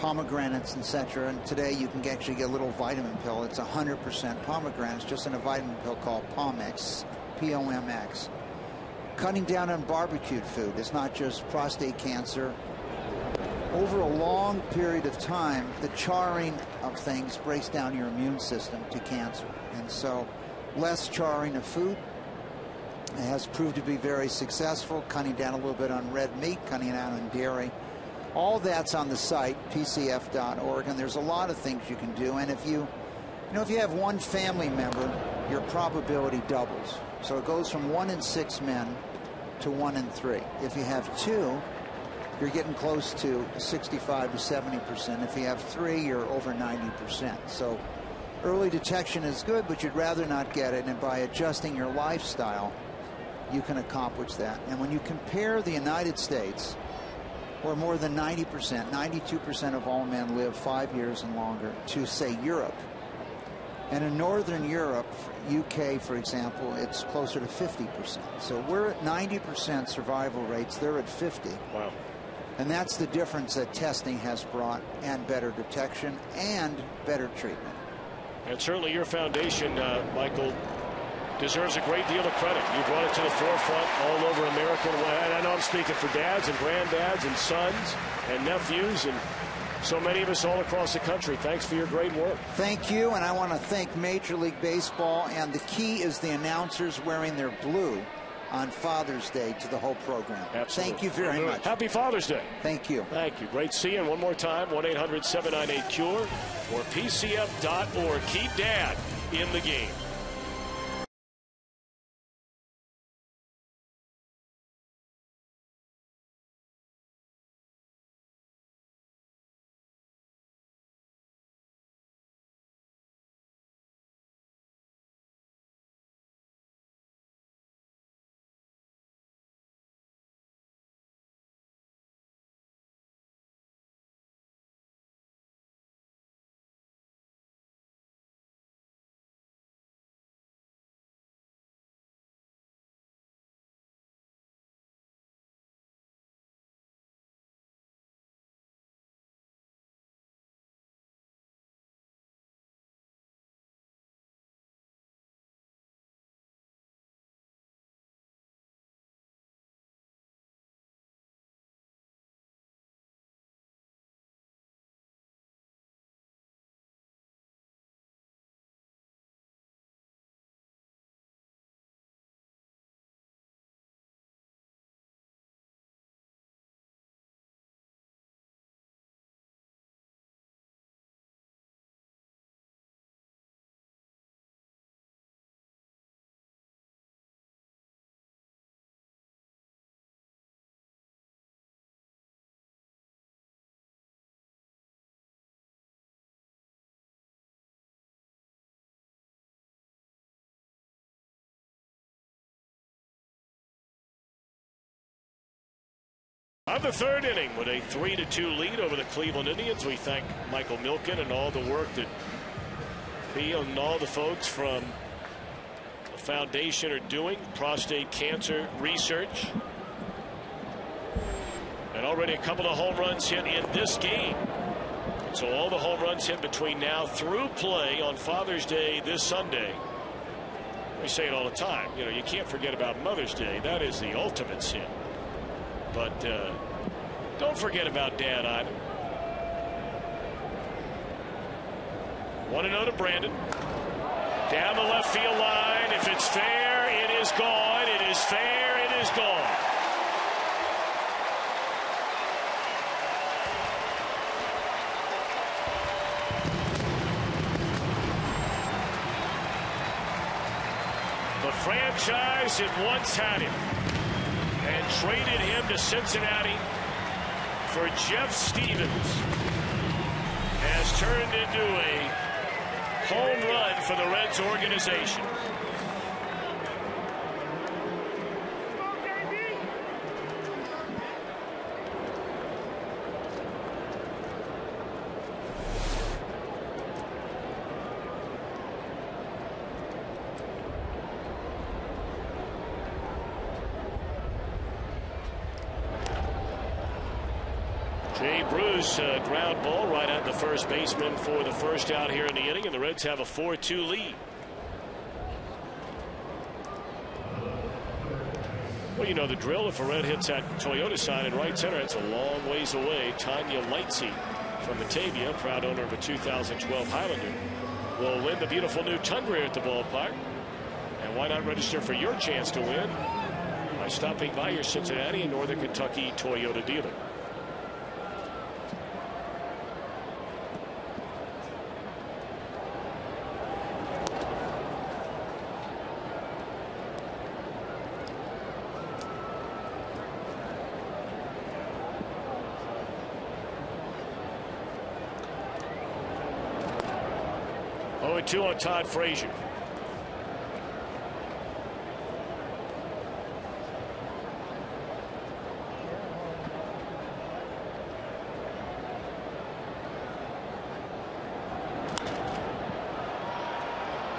pomegranates, etc. And today you can actually get a little vitamin pill. It's 100% pomegranates, just in a vitamin pill called Pomx, P-O-M-X. Cutting down on barbecued food. It's not just prostate cancer. Over a long period of time, the charring of things breaks down your immune system to cancer. And so less charring of food has proved to be very successful, cutting down a little bit on red meat, cutting down on dairy. All that's on the site, PCF.org, and there's a lot of things you can do. And if you You know, if you have one family member, your probability doubles. So it goes from 1 in 6 men to 1 in 3. If you have 2, you're getting close to 65 to 70%. If you have 3, you're over 90%. So early detection is good, but you'd rather not get it. And by adjusting your lifestyle, you can accomplish that. And when you compare the United States, where more than 90%, 92% of all men live 5 years and longer, to, say, Europe. And in Northern Europe, UK, for example, it's closer to 50%. So we're at 90% survival rates. They're at 50. Wow. And that's the difference that testing has brought, and better detection and better treatment. And certainly your foundation, Michael, deserves a great deal of credit. You brought it to the forefront all over America. And I know I'm speaking for dads and granddads and sons and nephews and so many of us all across the country. Thanks for your great work. Thank you, and I want to thank Major League Baseball. And the key is the announcers wearing their blue on Father's Day to the whole program. Absolutely. Thank you very much. Happy Father's Day. Thank you. Thank you. Great seeing you. One more time, 1-800-798-CURE or PCF.org. Keep Dad in the game. On the third inning with a 3-2 lead over the Cleveland Indians, we thank Michael Milken and all the work that he and all the folks from the foundation are doing, prostate cancer research. And already a couple of home runs hit in this game. So all the home runs hit between now through play on Father's Day this Sunday. We say it all the time. You know, you can't forget about Mother's Day. That is the ultimate sin. But don't forget about Dad either. 1-0 to Brandon. Down the left field line. If it's fair, it is gone. It is fair. It is gone. The franchise that once had him and traded him to Cincinnati for Jeff Stevens has turned into a home run for the Reds organization. Jay Bruce, ground ball right at the first baseman for the first out here in the inning, and the Reds have a 4-2 lead. Well, you know the drill. If a Red hits that Toyota sign in right center, it's a long ways away. Tanya Lightsey from Batavia, proud owner of a 2012 Highlander, will win the beautiful new Tundra at the ballpark. And why not register for your chance to win by stopping by your Cincinnati and Northern Kentucky Toyota dealer. 0-2 on Todd Frazier.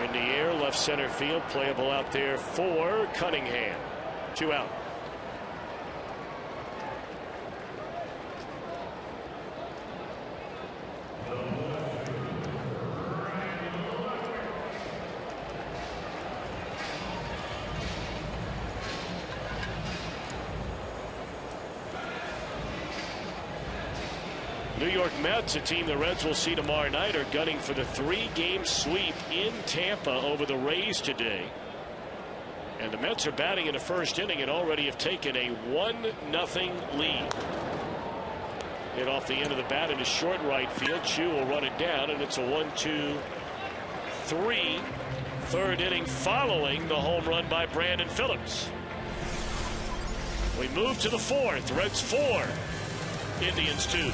In the air, left center field, playable out there for Cunningham. 2 out. New York Mets, a team the Reds will see tomorrow night, are gunning for the 3-game sweep in Tampa over the Rays today. And the Mets are batting in the first inning and already have taken a 1-0 lead. Hit off the end of the bat into short right field. Chu will run it down, and it's a 1-2-3 third inning following the home run by Brandon Phillips. We move to the 4th. Reds 4, Indians 2.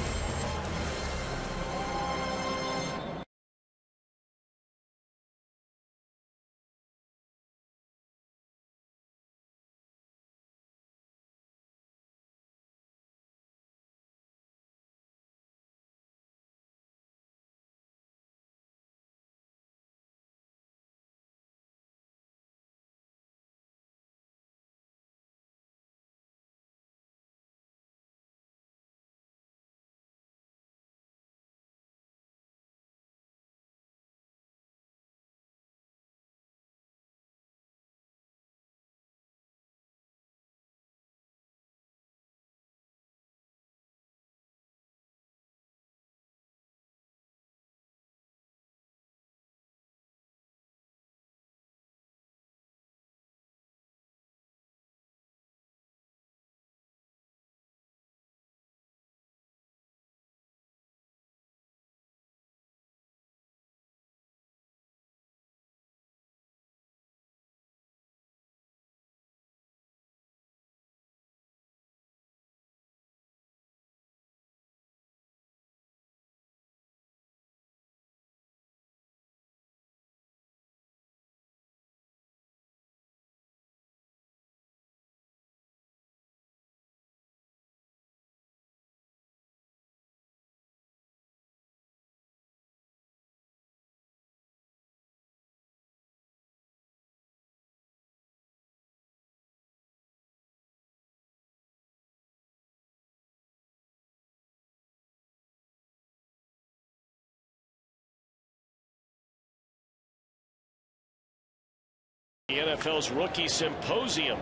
The NFL's Rookie Symposium.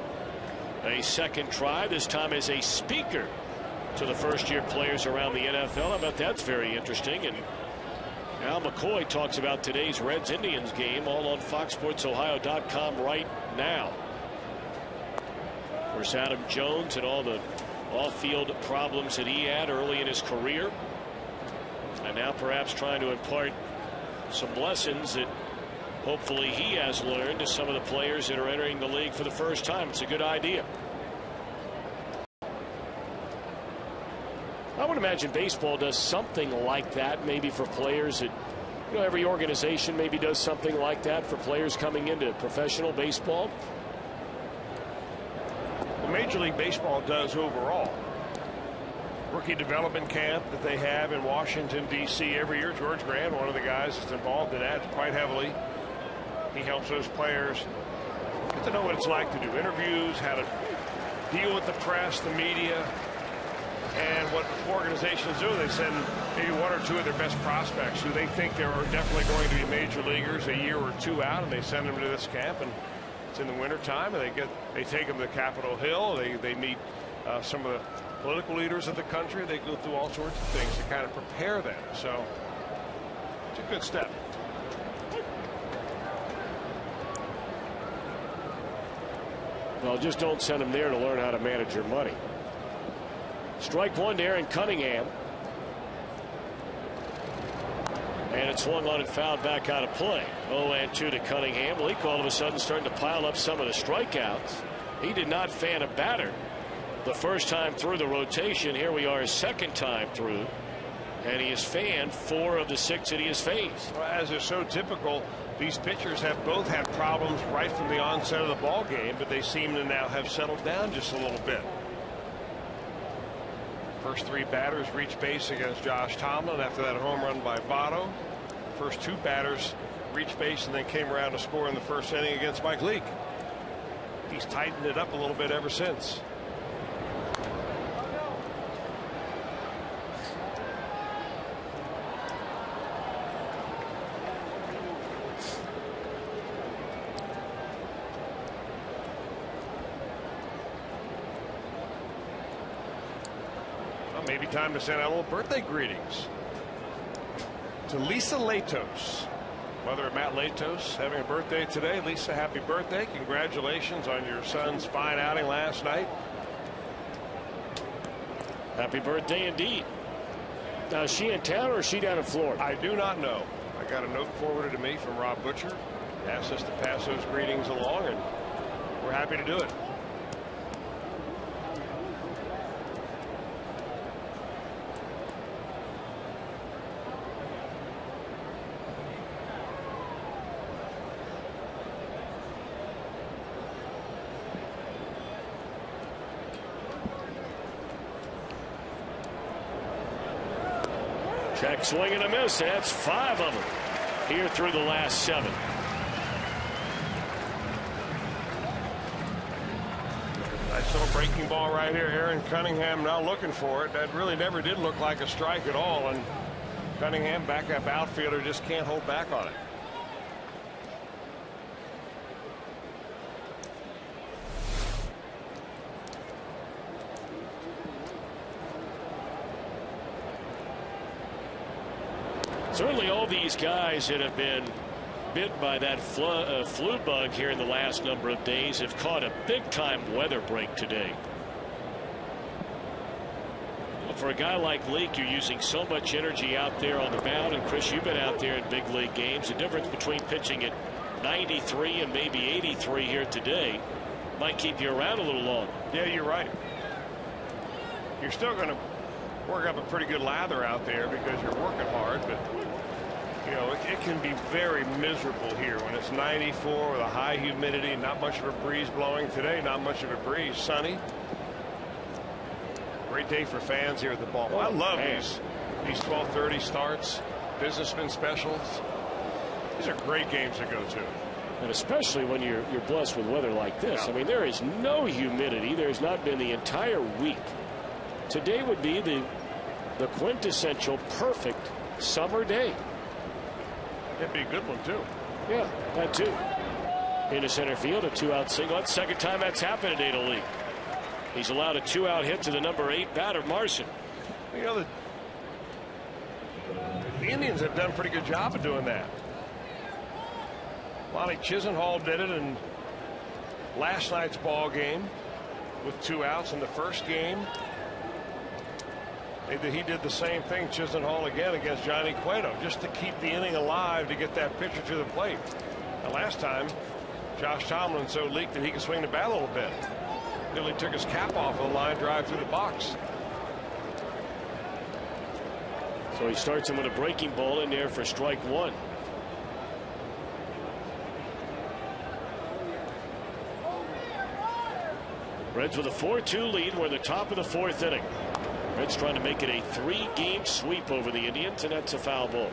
A second try, this time as a speaker to the first-year players around the NFL. I bet that's very interesting. And Al McCoy talks about today's Reds-Indians game, all on FoxSportsOhio.com right now. Of course, Adam Jones and all the off-field problems that he had early in his career. And now perhaps trying to impart some lessons that hopefully he has learned to some of the players that are entering the league for the first time. It's a good idea. I would imagine baseball does something like that, maybe for players that, you know, every organization maybe does something like that for players coming into professional baseball. Well, Major League Baseball does overall. Rookie development camp that they have in Washington, D.C. every year. George Grant, one of the guys that's involved in that quite heavily. He helps those players get to know what it's like to do interviews, how to deal with the press, the media, and what organizations do. They send maybe 1 or 2 of their best prospects who they think they are definitely going to be major leaguers a year or 2 out, and they send them to this camp. And it's in the wintertime, and they take them to Capitol Hill. They meet some of the political leaders of the country. They go through all sorts of things to kind of prepare them. So it's a good step. Well, just don't send them there to learn how to manage your money. Strike 1 to Aaron Cunningham. And it's swung on and fouled back out of play. 0-2 to Cunningham. Leake all of a sudden starting to pile up some of the strikeouts. He did not fan a batter the first time through the rotation. Here we are, his second time through. and he has fanned 4 of the 6 that he has faced. Well, as is so typical, these pitchers have both had problems right from the onset of the ball game, but they seem to now have settled down just a little bit. First 3 batters reached base against Josh Tomlin after that home run by Votto. First 2 batters reached base and then came around to score in the first inning against Mike Leake. He's tightened it up a little bit ever since. Maybe time to send out a little birthday greetings to Lisa Latos. Mother of Matt Latos having a birthday today. Lisa, happy birthday. Congratulations on your son's fine outing last night. Happy birthday indeed. Now, is she in town or is she down in Florida? I do not know. I got a note forwarded to me from Rob Butcher. Asked us to pass those greetings along, and we're happy to do it. Check swing and a miss. That's 5 of them here through the last 7. Nice little breaking ball right here. Aaron Cunningham now looking for it. That really never did look like a strike at all. And Cunningham, backup outfielder, just can't hold back on it. Certainly all these guys that have been bit by that flu bug here in the last number of days have caught a big time weather break today. For a guy like Leake, you're using so much energy out there on the mound, and Chris, you've been out there in big league games. The difference between pitching at 93 and maybe 83 here today might keep you around a little longer. Yeah, you're right. You're still going to work up a pretty good lather out there because you're working hard, but you know it can be very miserable here when it's 94 with a high humidity, not much of a breeze blowing. Today, not much of a breeze, sunny. Great day for fans here at the ballpark. I love these 12:30 starts, businessman specials. These are great games to go to. And especially when you're blessed with weather like this. I mean, there is no humidity. There's not been the entire week. Today would be the quintessential perfect summer day. It'd be a good one too. Yeah, that too. Into center field, a 2-out single. That's the second time that's happened today to Leake. He's allowed a 2-out hit to the number 8 batter, Marson. You know, the Indians have done a pretty good job of doing that. Lonnie Chisenhall did it in last night's ball game with 2 outs in the first game. He did the same thing, Chisenhall, again against Johnny Cueto, just to keep the inning alive to get that pitcher to the plate. Now, last time, Josh Tomlin so leaked that he could swing the bat a little bit. Nearly took his cap off of the line drive through the box. So he starts him with a breaking ball in there for strike 1. Reds with a 4-2 lead. We're in the top of the 4th inning. Reds trying to make it a 3-game sweep over the Indians, and that's a foul ball.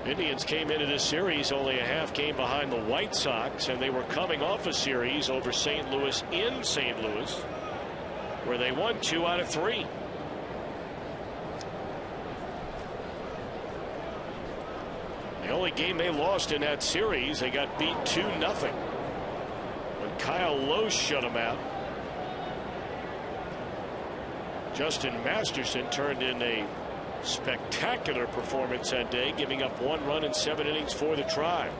Indians came into this series only a half game behind the White Sox, and they were coming off a series over St. Louis in St. Louis, where they won 2 out of 3. The only game they lost in that series, they got beat 2-0 when Kyle Lowe shut them out. Justin Masterson turned in a spectacular performance that day, giving up 1 run in 7 innings for the Tribe.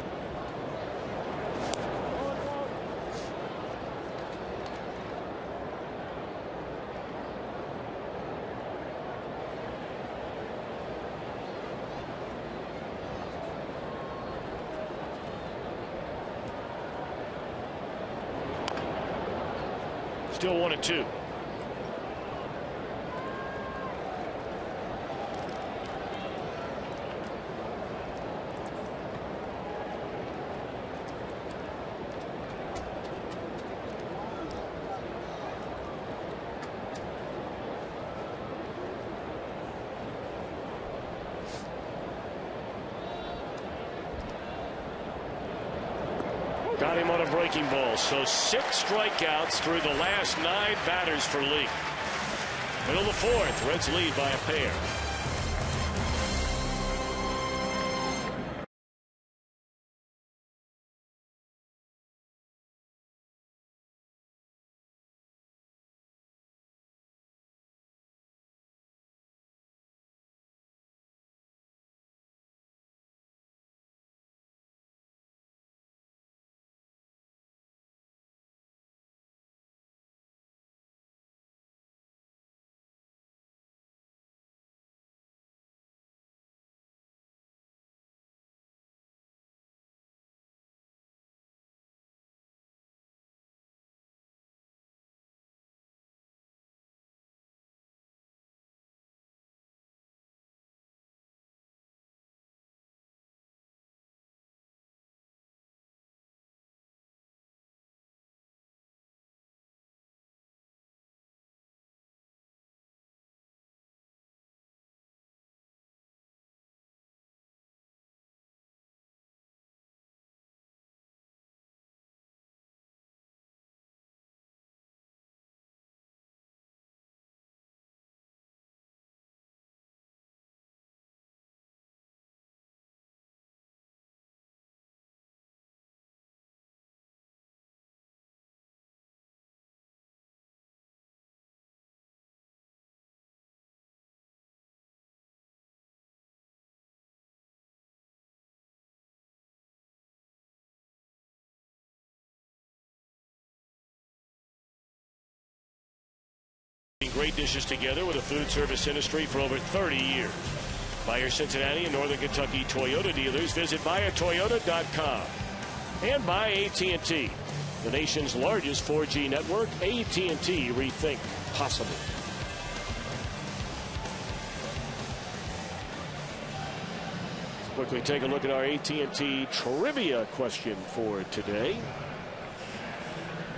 Still 1-2. Got him on a breaking ball. So 6 strikeouts through the last 9 batters for Lee. Middle of the 4th. Reds lead by a pair. Great dishes together with the food service industry for over 30 years. By your Cincinnati and Northern Kentucky Toyota dealers, visit buyatoyota.com. And by AT&T, the nation's largest 4G network. AT&T, rethink possible. Let's quickly take a look at our AT&T trivia question for today.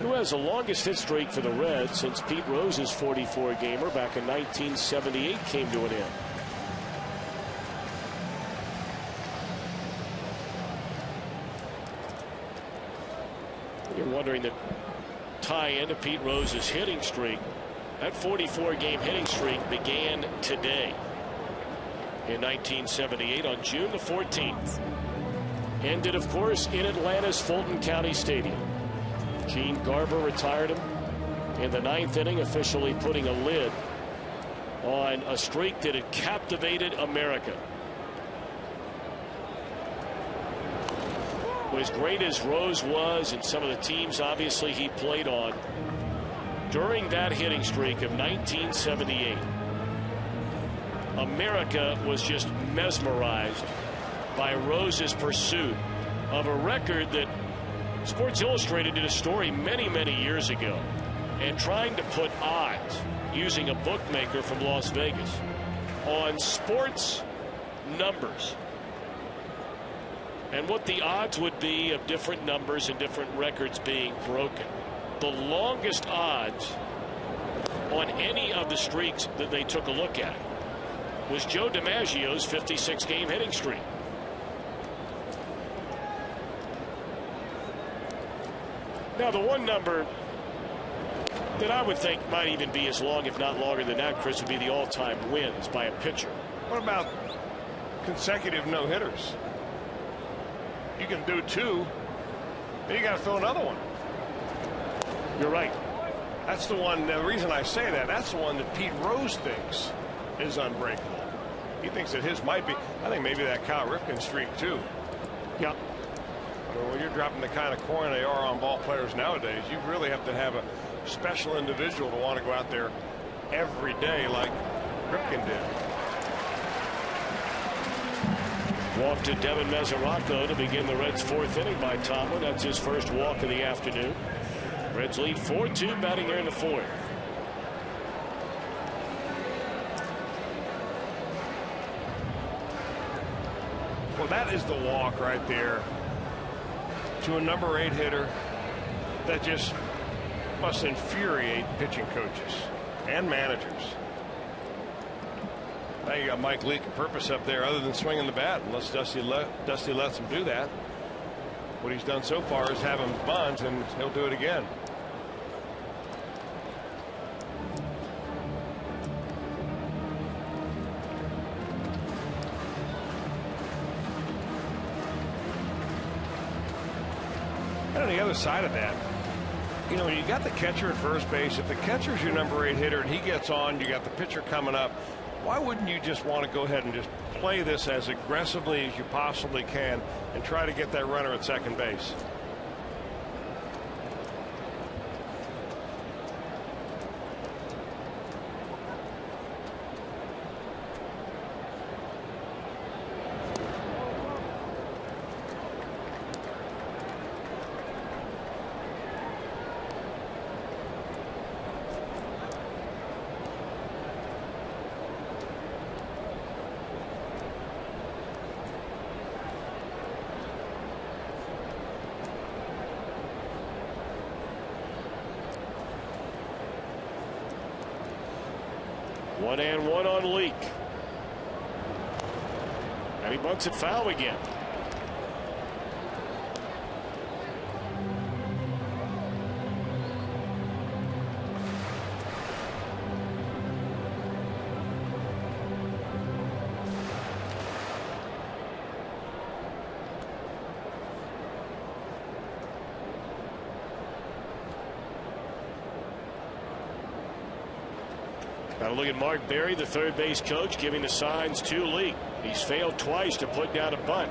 Who has the longest hit streak for the Reds since Pete Rose's 44-gamer back in 1978 came to an end? You're wondering that tie into Pete Rose's hitting streak. That 44-game hitting streak began today in 1978 on June the 14th. Ended, of course, in Atlanta's Fulton County Stadium. Gene Garber retired him in the 9th inning, officially putting a lid on a streak that had captivated America. As great as Rose was and some of the teams obviously he played on during that hitting streak of 1978, America was just mesmerized by Rose's pursuit of a record that Sports Illustrated did a story many years ago, and trying to put odds using a bookmaker from Las Vegas on sports numbers and what the odds would be of different numbers and different records being broken. The longest odds on any of the streaks that they took a look at was Joe DiMaggio's 56-game hitting streak. Now, the one number that I would think might even be as long, if not longer than that, Chris, would be the all-time wins by a pitcher. What about consecutive no-hitters? You can do 2, then you got to throw another one. You're right. That's the one. The reason I say that, that's the one that Pete Rose thinks is unbreakable. He thinks that his might be. I think maybe that Cal Ripken streak too. Yep. When you're dropping the kind of coin they are on ball players nowadays, you really have to have a special individual to want to go out there every day like Ripken did. Walk to Devin Mesoraco to begin the Reds' 4th inning by Tomlin. That's his first walk of the afternoon. Reds lead 4-2, batting here in the 4th. Well, that is the walk right there to a number 8 hitter that just must infuriate pitching coaches and managers. Now you got Mike Leake and purpose up there other than swinging the bat, unless Dusty lets him do that. What he's done so far is have him bunt, and he'll do it again. And on the other side of that, you know, you got the catcher at first base. If the catcher's your number 8 hitter and he gets on, you got the pitcher coming up. Why wouldn't you just want to go ahead and just play this as aggressively as you possibly can and try to get that runner at second base? One and one on Leak. And he bunts it foul again. Got to look at Mark Berry, the third base coach, giving the signs to Leak. He's failed twice to put down a bunt.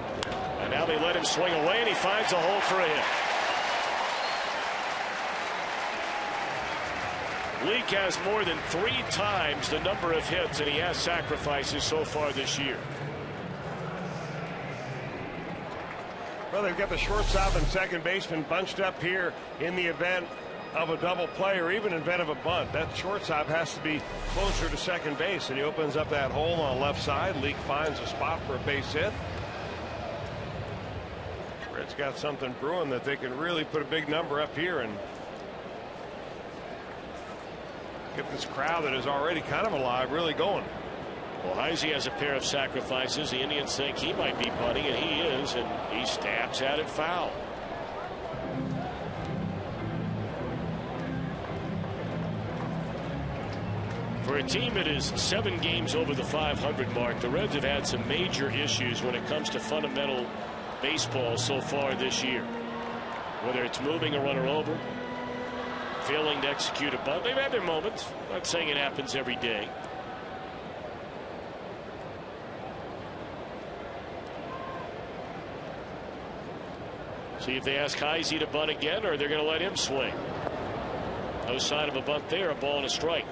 And now they let him swing away, and he finds a hole for a hit. Leak has more than 3 times the number of hits, and he has sacrifices so far this year. Well, they've got the shortstop and second baseman bunched up here in the event of a double play or even in event of a bunt. That shortstop has to be closer to second base, and he opens up that hole on the left side. Leak finds a spot for a base hit. Red's got something brewing that they can really put a big number up here and get this crowd that is already kind of alive really going. Well, Heisey has a pair of sacrifices. The Indians think he might be bunting, and he is, and he stabs at it foul. For a team that is 7 games over the 500 mark, the Reds have had some major issues when it comes to fundamental baseball so far this year. Whether it's moving a runner over, failing to execute a bunt. They've had their moments. I'm not saying it happens every day. See if they ask Heisey to bunt again, or they're going to let him swing. No sign of a bunt there. A ball and a strike.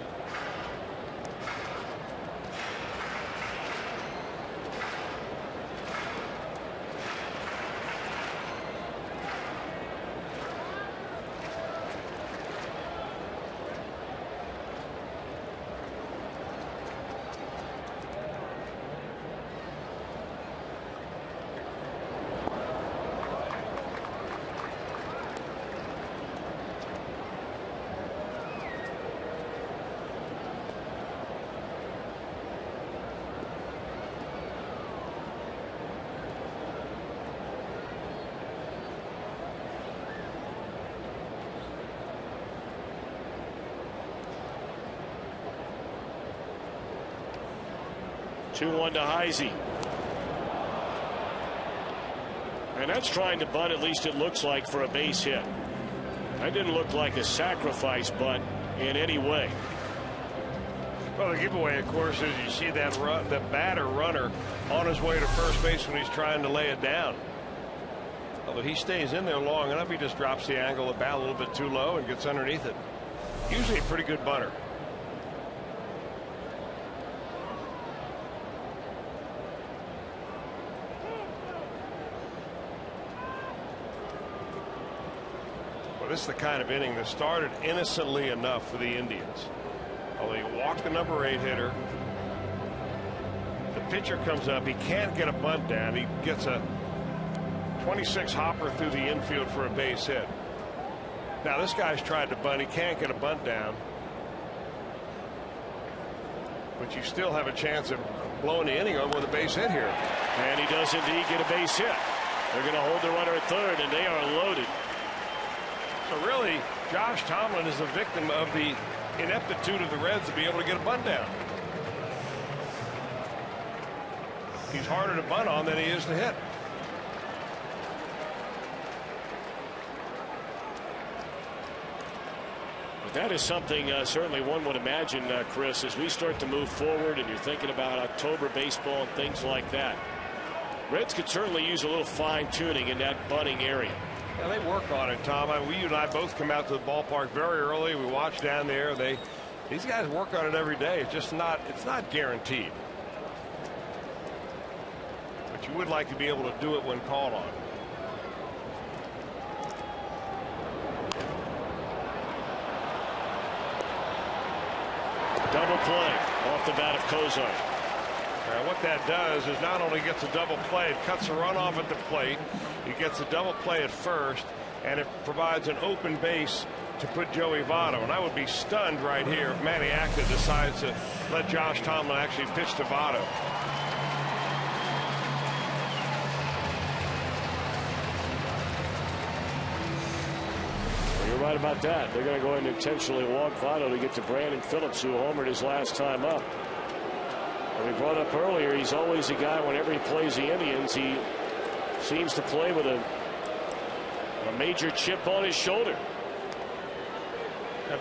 Two-1 to Heisey. And that's trying to bunt, at least it looks like, for a base hit. That didn't look like a sacrifice bunt in any way. Well, the giveaway, of course, is you see that the batter runner on his way to first base when he's trying to lay it down. Although he stays in there long enough, he just drops the angle of the bat a little bit too low and gets underneath it. Usually a pretty good bunter. This is the kind of inning that started innocently enough for the Indians. Although he walked the number 8 hitter. The pitcher comes up. He can't get a bunt down. He gets a 26 hopper through the infield for a base hit. Now this guy's tried to bunt. He can't get a bunt down. But you still have a chance of blowing the inning on with a base hit here. And he does indeed get a base hit. They're going to hold the runner at third, and they are loaded. So really, Josh Tomlin is a victim of the ineptitude of the Reds to be able to get a bunt down. He's harder to bunt on than he is to hit. But that is something certainly one would imagine, Chris, as we start to move forward and you're thinking about October baseball and things like that. Reds could certainly use a little fine-tuning in that bunting area. Yeah, they work on it, Tom. You and I both come out to the ballpark very early. We watch down there. These guys work on it every day. It's not guaranteed. But you would like to be able to do it when called on. Double play off the bat of Kozar. Now what that does is not only gets a double play, it cuts a run off at the plate. It gets a double play at first, and it provides an open base to put Joey Votto. And I would be stunned right here if Manny Acta decides to let Josh Tomlin actually pitch to Votto. You're right about that. They're going to go ahead and intentionally walk Votto to get to Brandon Phillips, who homered his last time up. And we brought up earlier, he's always a guy, whenever he plays the Indians, he seems to play with a major chip on his shoulder.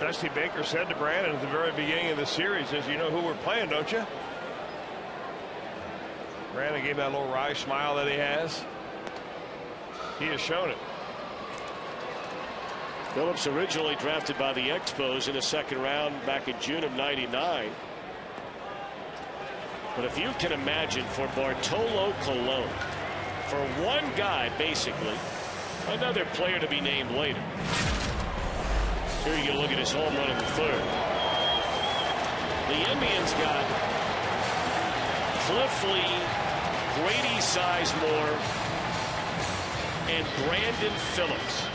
Dusty Baker said to Brandon at the very beginning of the series, "You know who we're playing, don't you?" Brandon gave that little wry smile that he has. He has shown it. Phillips originally drafted by the Expos in the second round back in June of '99. But if you can imagine, for Bartolo Colon, for one guy basically, another player to be named later. Here you can look at his home run in the third. The Indians got Cliff Lee, Grady Sizemore, and Brandon Phillips.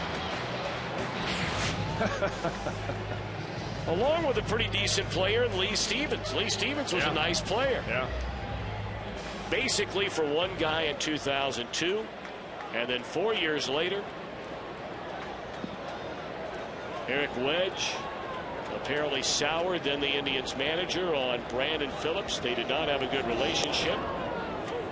Along with a pretty decent player in Lee Stevens. Lee Stevens was a nice player. Yeah. Basically for one guy in 2002, and then 4 years later, Eric Wedge apparently soured then the Indians manager on Brandon Phillips. They did not have a good relationship.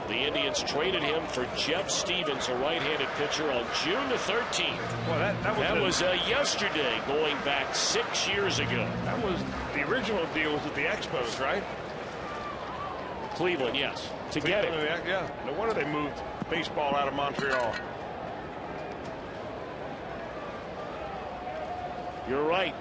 The Indians traded him for Jeff Stevens, a right-handed pitcher, on June the 13th. Well, that was yesterday, going back 6 years ago. That was the original deal, was with the Expos, right? Cleveland, yes. To get it. Yeah. No wonder they moved baseball out of Montreal. You're right.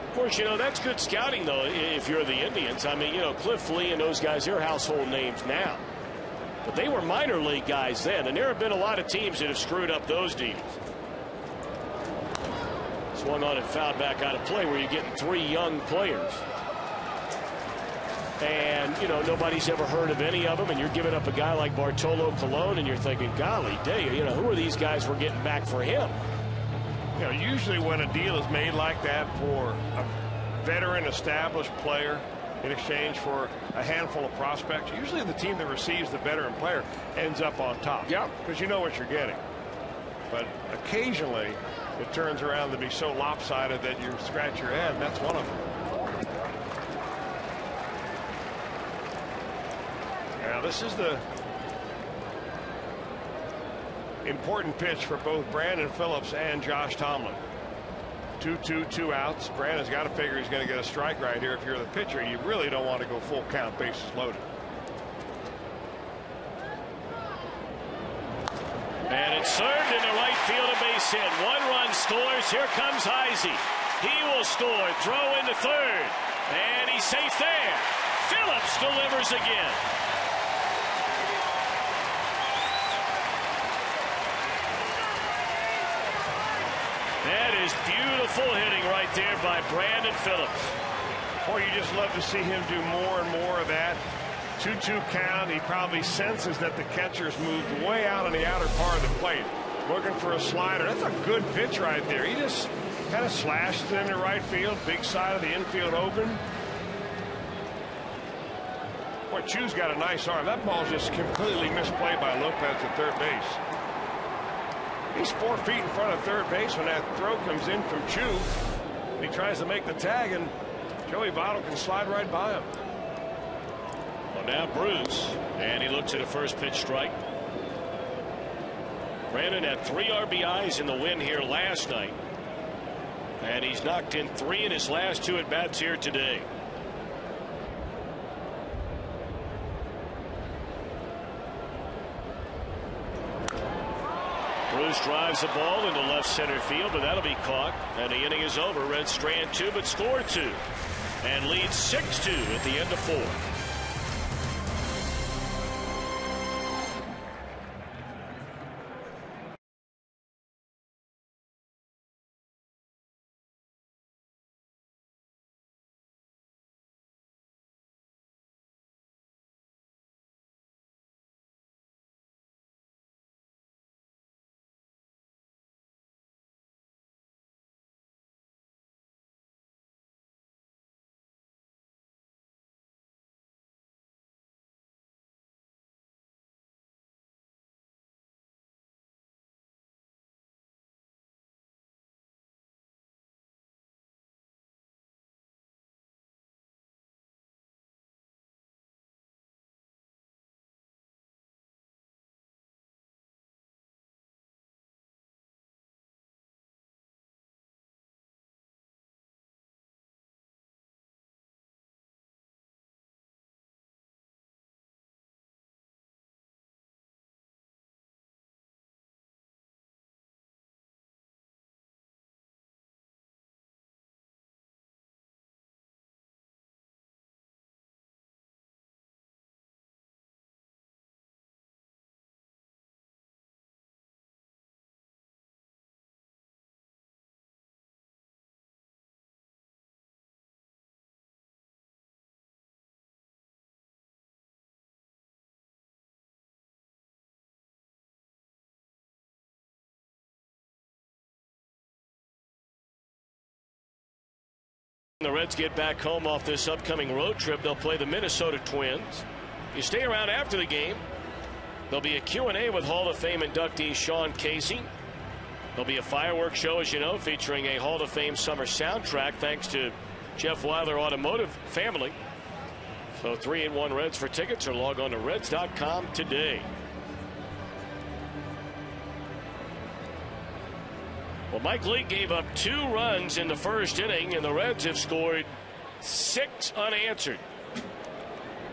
Of course, you know, that's good scouting, though, if you're the Indians. I mean, you know, Cliff Lee and those guys, they're household names now. But they were minor league guys then, and there have been a lot of teams that have screwed up those deals. Swung on and fouled back out of play, where you're getting three young players. And, you know, nobody's ever heard of any of them, and you're giving up a guy like Bartolo Colon, and you're thinking, golly day, you know, who are these guys we're getting back for him? You know, usually when a deal is made like that for a veteran established player in exchange for a handful of prospects, usually the team that receives the veteran player ends up on top. Yeah. Because you know what you're getting. But occasionally it turns around to be so lopsided that you scratch your head, and that's one of them. Now this is the important pitch for both Brandon Phillips and Josh Tomlin. 2-2, 2 outs. Brandon's got to figure he's going to get a strike right here. If you're the pitcher, you really don't want to go full count, bases loaded. And it's served into right field, a base hit. One run scores. Here comes Heisey. He will score. Throw into third. And he's safe there. Phillips delivers again. That is beautiful hitting right there by Brandon Phillips. Boy, you just love to see him do more and more of that. 2-2 count. He probably senses that the catcher's moved way out on the outer part of the plate. looking for a slider. That's a good pitch right there. He just kind of slashed it into right field. Big side of the infield open. Boy, Chu's got a nice arm. That ball's just completely misplayed by Lopez at third base. He's 4 feet in front of third base when that throw comes in from Chu. He tries to make the tag, and Joey Votto can slide right by him. Well, now Bruce, and he looks at a first pitch strike. Brandon had 3 RBIs in the win here last night, and he's knocked in 3 in his last 2 at bats here today. Bruce drives the ball into left center field, but that'll be caught, and the inning is over. Reds strand 2 but score 2 and lead 6-2 at the end of 4. The Reds get back home off this upcoming road trip. They'll play the Minnesota Twins. You stay around after the game. There'll be a Q&A with Hall of Fame inductee Sean Casey. There'll be a fireworks show, as you know, featuring a Hall of Fame summer soundtrack thanks to Jeff Weiler Automotive family. So 3-1 Reds for tickets, or log on to Reds.com today. Well, Mike Leake gave up 2 runs in the first inning, and the Reds have scored 6 unanswered.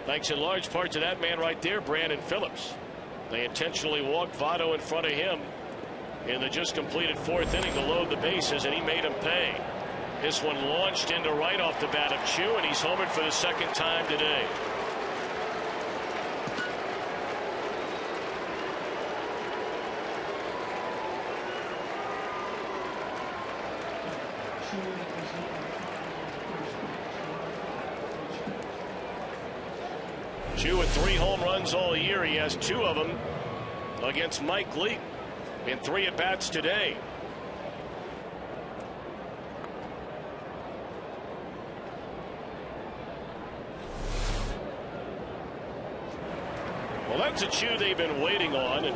Thanks in large part to that man right there, Brandon Phillips. They intentionally walked Votto in front of him in the just completed 4th inning to load the bases, and he made him pay. This one launched into right off the bat of Chu, and he's homered for the 2nd time today. Chu with 3 home runs all year. He has 2 of them against Mike Leake in 3 at-bats today. Well, that's a Chu they've been waiting on, and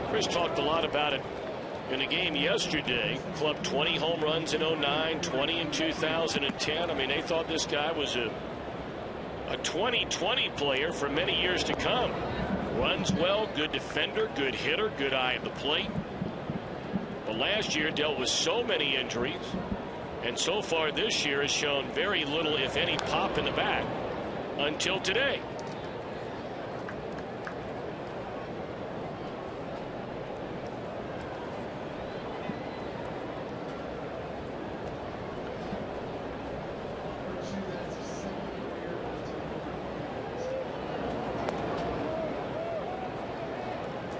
Chris talked a lot about it in the game yesterday. Clubbed 20 home runs in 09, 20 in 2010. I mean, they thought this guy was a 2020 player for many years to come. Runs well, good defender, good hitter, good eye at the plate. But last year dealt with so many injuries, and so far this year has shown very little, if any, pop in the bat until today.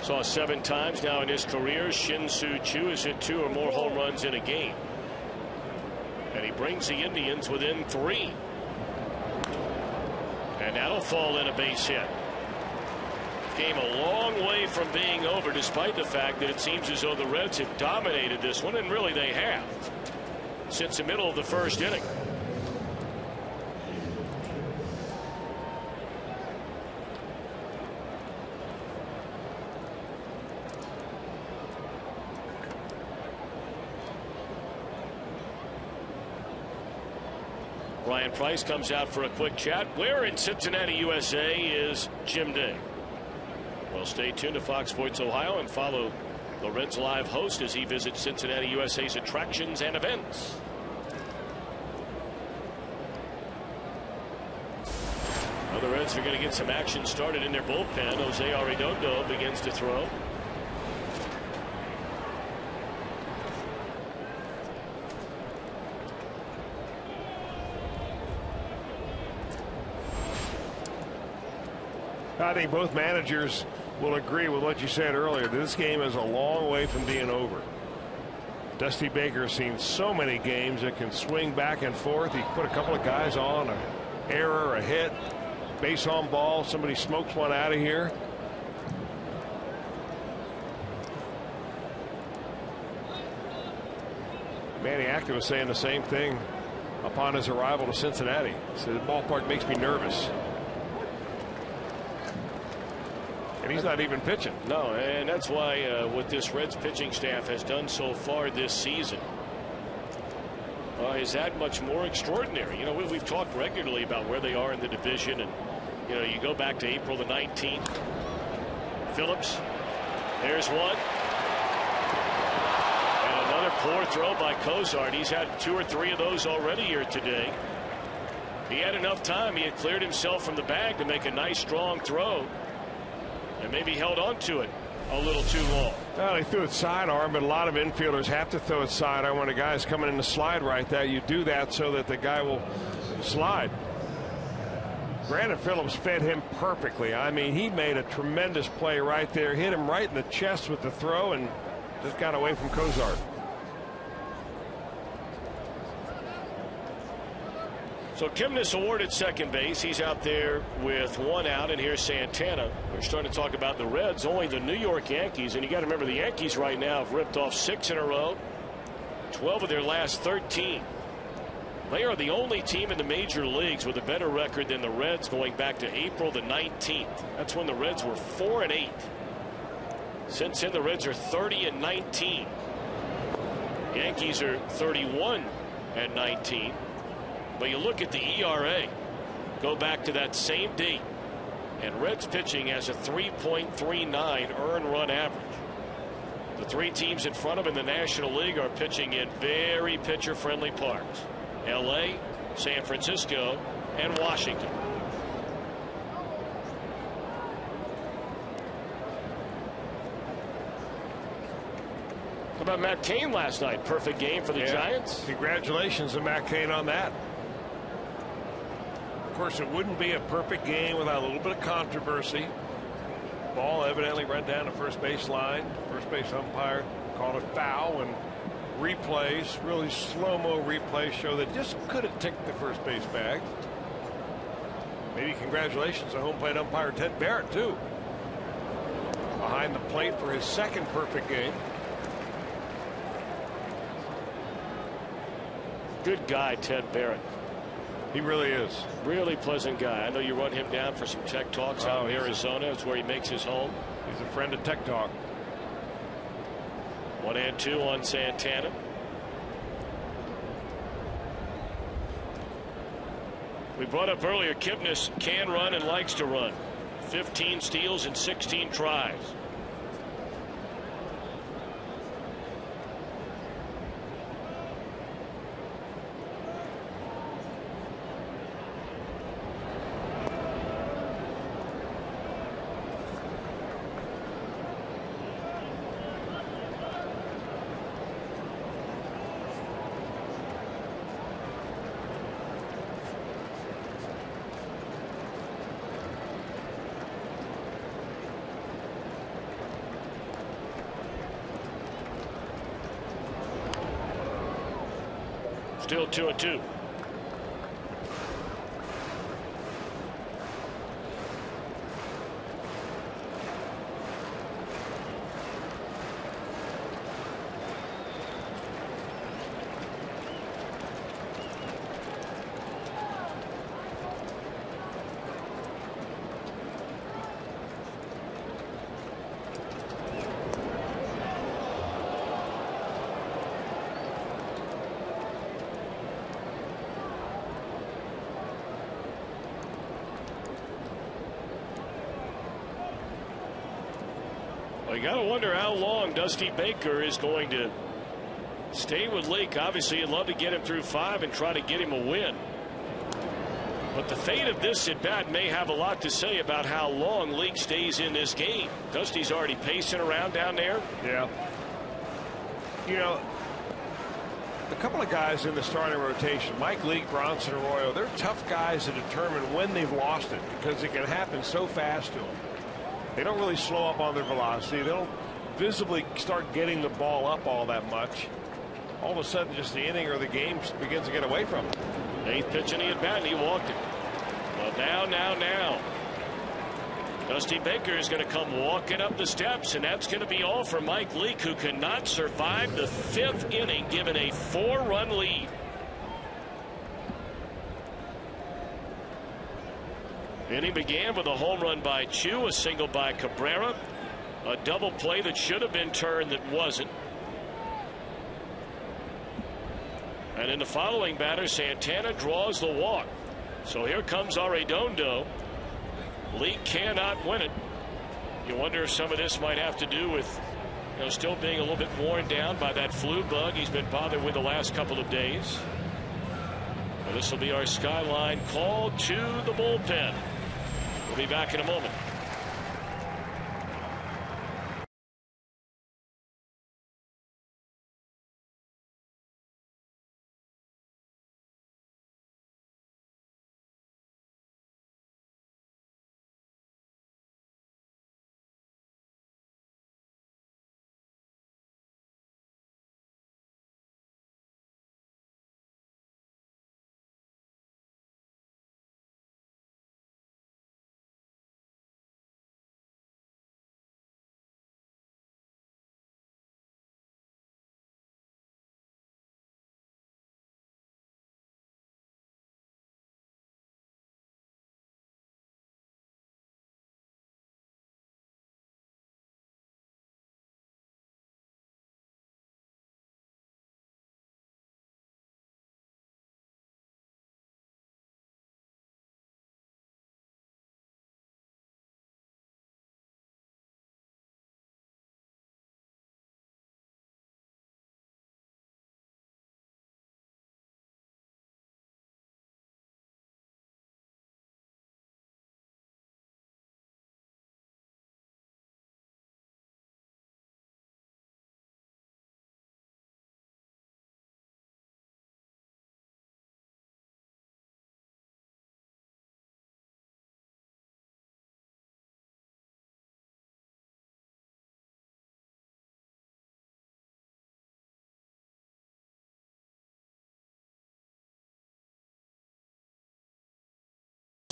Saw 7 times now in his career. Shin-Soo Choo has hit 2 or more home runs in a game, and he brings the Indians within 3. And that'll fall in a base hit. Game a long way from being over, despite the fact that it seems as though the Reds have dominated this one, and really they have since the middle of the first inning. Ryan Price comes out for a quick chat. Where in Cincinnati, USA is Jim Day? Well, stay tuned to Fox Sports Ohio and follow the Reds live host as he visits Cincinnati, USA's attractions and events. Well, the Reds are going to get some action started in their bullpen. Jose Arredondo begins to throw. I think both managers will agree with what you said earlier. This game is a long way from being over. Dusty Baker has seen so many games that can swing back and forth. He put a couple of guys on, an error, a hit, base on ball, somebody smokes one out of here. Manny Acta was saying the same thing upon his arrival to Cincinnati. He said, the ballpark makes me nervous. And he's not even pitching. No, and that's why what this Reds pitching staff has done so far this season is that much more extraordinary. You know, we've talked regularly about where they are in the division, and you know, you go back to April the 19th. Phillips, there's one. And another poor throw by Cozart. He's had 2 or 3 of those already here today. He had enough time. He had cleared himself from the bag to make a nice strong throw, and maybe held on to it a little too long. Well, he threw it sidearm, but a lot of infielders have to throw it sidearm when a guy's coming in to slide right there. You do that so that the guy will slide. Brandon Phillips fed him perfectly. I mean, he made a tremendous play right there, hit him right in the chest with the throw, and just got away from Cozart. So Kipnis awarded second base. He's out there with 1 out, and here's Santana. We're starting to talk about the Reds, only the New York Yankees, and you got to remember the Yankees right now have ripped off 6 in a row, 12 of their last 13. They are the only team in the major leagues with a better record than the Reds going back to April the 19th. That's when the Reds were 4-8. Since then, the Reds are 30-19. Yankees are 31-19. But you look at the ERA, go back to that same date, and Reds pitching has a 3.39 earned run average. The 3 teams in front of them in the National League are pitching in very pitcher-friendly parks: LA, San Francisco, and Washington. How about Matt Cain last night? Perfect game for the Giants. Congratulations to Matt Cain on that. Of course, it wouldn't be a perfect game without a little bit of controversy. Ball evidently ran down the first base line. First base umpire called it foul, and replays, really slow-mo replays, show that just could have ticked the first base bag. Maybe congratulations to home plate umpire Ted Barrett, too. Behind the plate for his second perfect game. Good guy, Ted Barrett. He really is. Really pleasant guy. I know you run him down for some Tech Talks out in Arizona. It's where he makes his home. He's a friend of Tech Talk. 1-2 on Santana. We brought up earlier, Kipnis can run and likes to run. 15 steals and 16 tries. Still 2-2. I got to wonder how long Dusty Baker is going to stay with Leake. Obviously, you'd love to get him through 5 and try to get him a win. But the fate of this at bat may have a lot to say about how long Leake stays in this game. Dusty's already pacing around down there. Yeah. You know, a couple of guys in the starting rotation, Mike Leake, Bronson Arroyo, they're tough guys to determine when they've lost it because it can happen so fast to them. They don't really slow up on their velocity. They don't visibly start getting the ball up all that much. All of a sudden, just the inning or the game begins to get away from them. 8th pitch in the at bat, and he walked it. Well, now. Dusty Baker is going to come walking up the steps, and that's going to be all for Mike Leake, who cannot survive the 5th inning, given a 4-run lead. Inning began with a home run by Chu, a single by Cabrera, a double play that should have been turned that wasn't. And in the following batter, Santana draws the walk. So here comes Arredondo. Leake cannot win it. You wonder if some of this might have to do with, still being a little bit worn down by that flu bug he's been bothered with the last couple of days. Well, this will be our skyline call to the bullpen. We'll be back in a moment.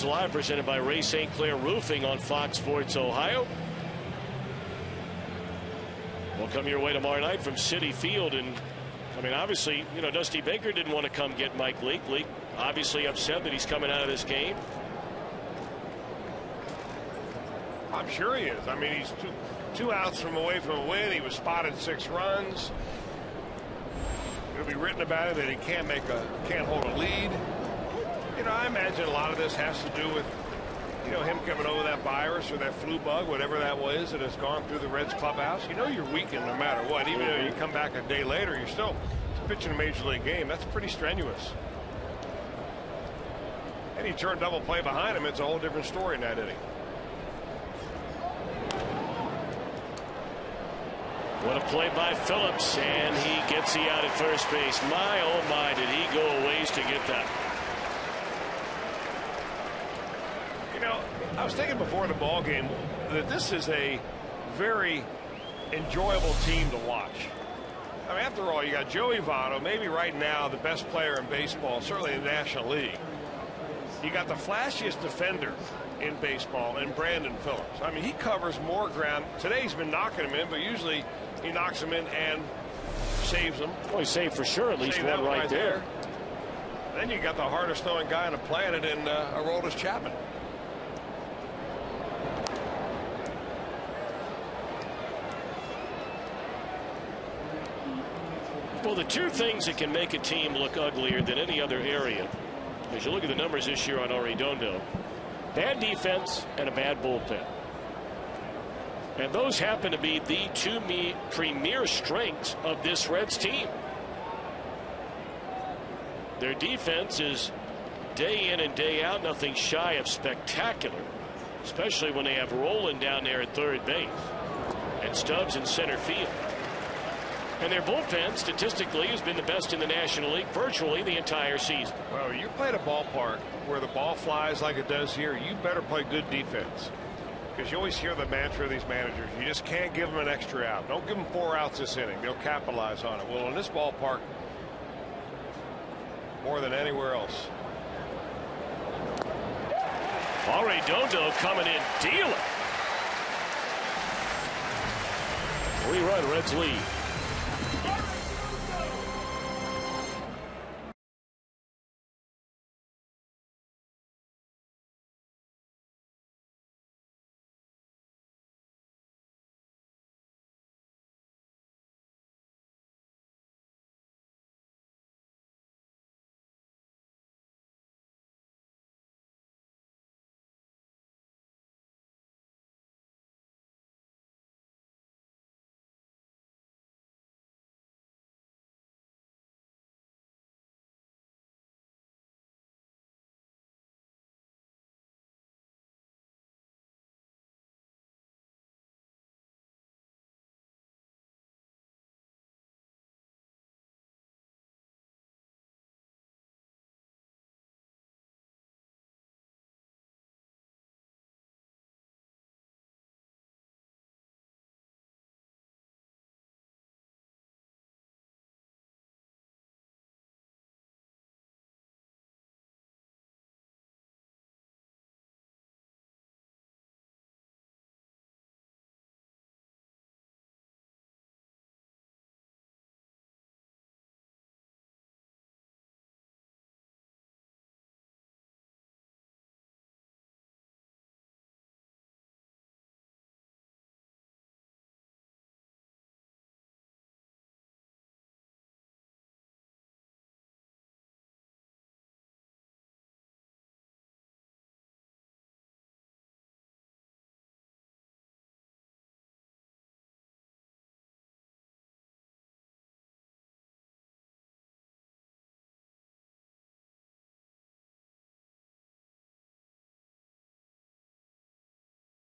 Live, presented by Ray St. Clair Roofing on Fox Sports Ohio. We'll come your way tomorrow night from Citi Field. And I mean, obviously, Dusty Baker didn't want to come get Mike Leake. Leake obviously upset that he's coming out of this game. I'm sure he is. I mean, he's two outs from away from a win. He was spotted 6 runs. It'll be written about it that he can't hold a lead. I imagine a lot of this has to do with, him coming over that virus or that flu bug, whatever that was, that has gone through the Reds clubhouse. You're weakened no matter what. Even though you come back a day later, you're still pitching a major league game. That's pretty strenuous. And he turned double play behind him. It's a whole different story in that inning. What a play by Phillips, and he gets the out at first base. My, oh my, did he go a ways to get that. I was thinking before the ball game that this is a very enjoyable team to watch. I mean, after all, you got Joey Votto, maybe right now the best player in baseball, certainly in the National League. You got the flashiest defender in baseball in Brandon Phillips. I mean, he covers more ground. Today he's been knocking them in, but usually he knocks them in and saves them. Well, he saved for sure at least one right there. Then you got the hardest throwing guy on the planet in Aroldis Chapman. Well, the two things that can make a team look uglier than any other area, as you look at the numbers this year on Arredondo, bad defense and a bad bullpen. And those happen to be the two premier strengths of this Reds team. Their defense is day in and day out nothing shy of spectacular, especially when they have Roland down there at third base and Stubbs in center field. And their bullpen statistically has been the best in the National League virtually the entire season. Well, you played a ballpark where the ball flies like it does here. You better play good defense, because you always hear the mantra of these managers. You just can't give them an extra out. Don't give them 4 outs this inning. They'll capitalize on it. Well, in this ballpark, more than anywhere else. Arredondo coming in dealing. 3-run Reds lead.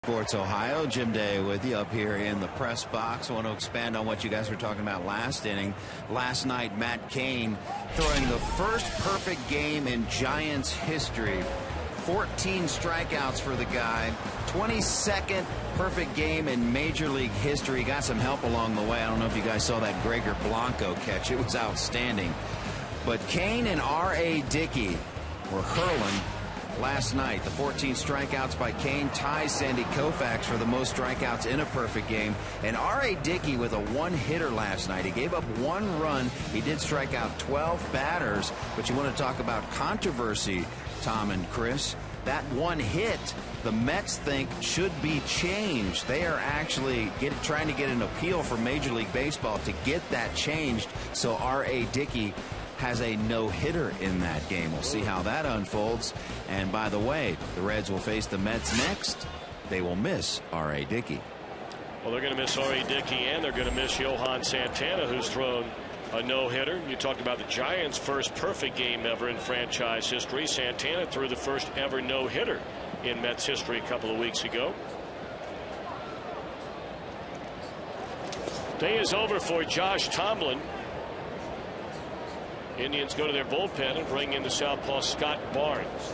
Sports Ohio, Jim Day with you up here in the press box. I want to expand on what you guys were talking about last inning. Last night, Matt Cain throwing the first perfect game in Giants history. 14 strikeouts for the guy. 22nd perfect game in Major League history. Got some help along the way. I don't know if you guys saw that Gregor Blanco catch. It was outstanding. But Cain and R.A. Dickey were hurling last night. The 14 strikeouts by Cain ties Sandy Koufax for the most strikeouts in a perfect game. And R.A. Dickey with a one-hitter last night. He gave up 1 run. He did strike out 12 batters. But you want to talk about controversy, Tom and Chris. That one hit, the Mets think should be changed. They are actually trying to get an appeal from Major League Baseball to get that changed so R.A. Dickey has a no-hitter in that game. We'll see how that unfolds. And by the way, the Reds will face the Mets next. They will miss R.A. Dickey. Well, they're going to miss R.A. Dickey, and they're going to miss Johan Santana, who's thrown a no-hitter. You talked about the Giants' first perfect game ever in franchise history. Santana threw the first ever no-hitter in Mets history a couple of weeks ago. Day is over for Josh Tomlin. Indians go to their bullpen and bring in the southpaw Scott Barnes.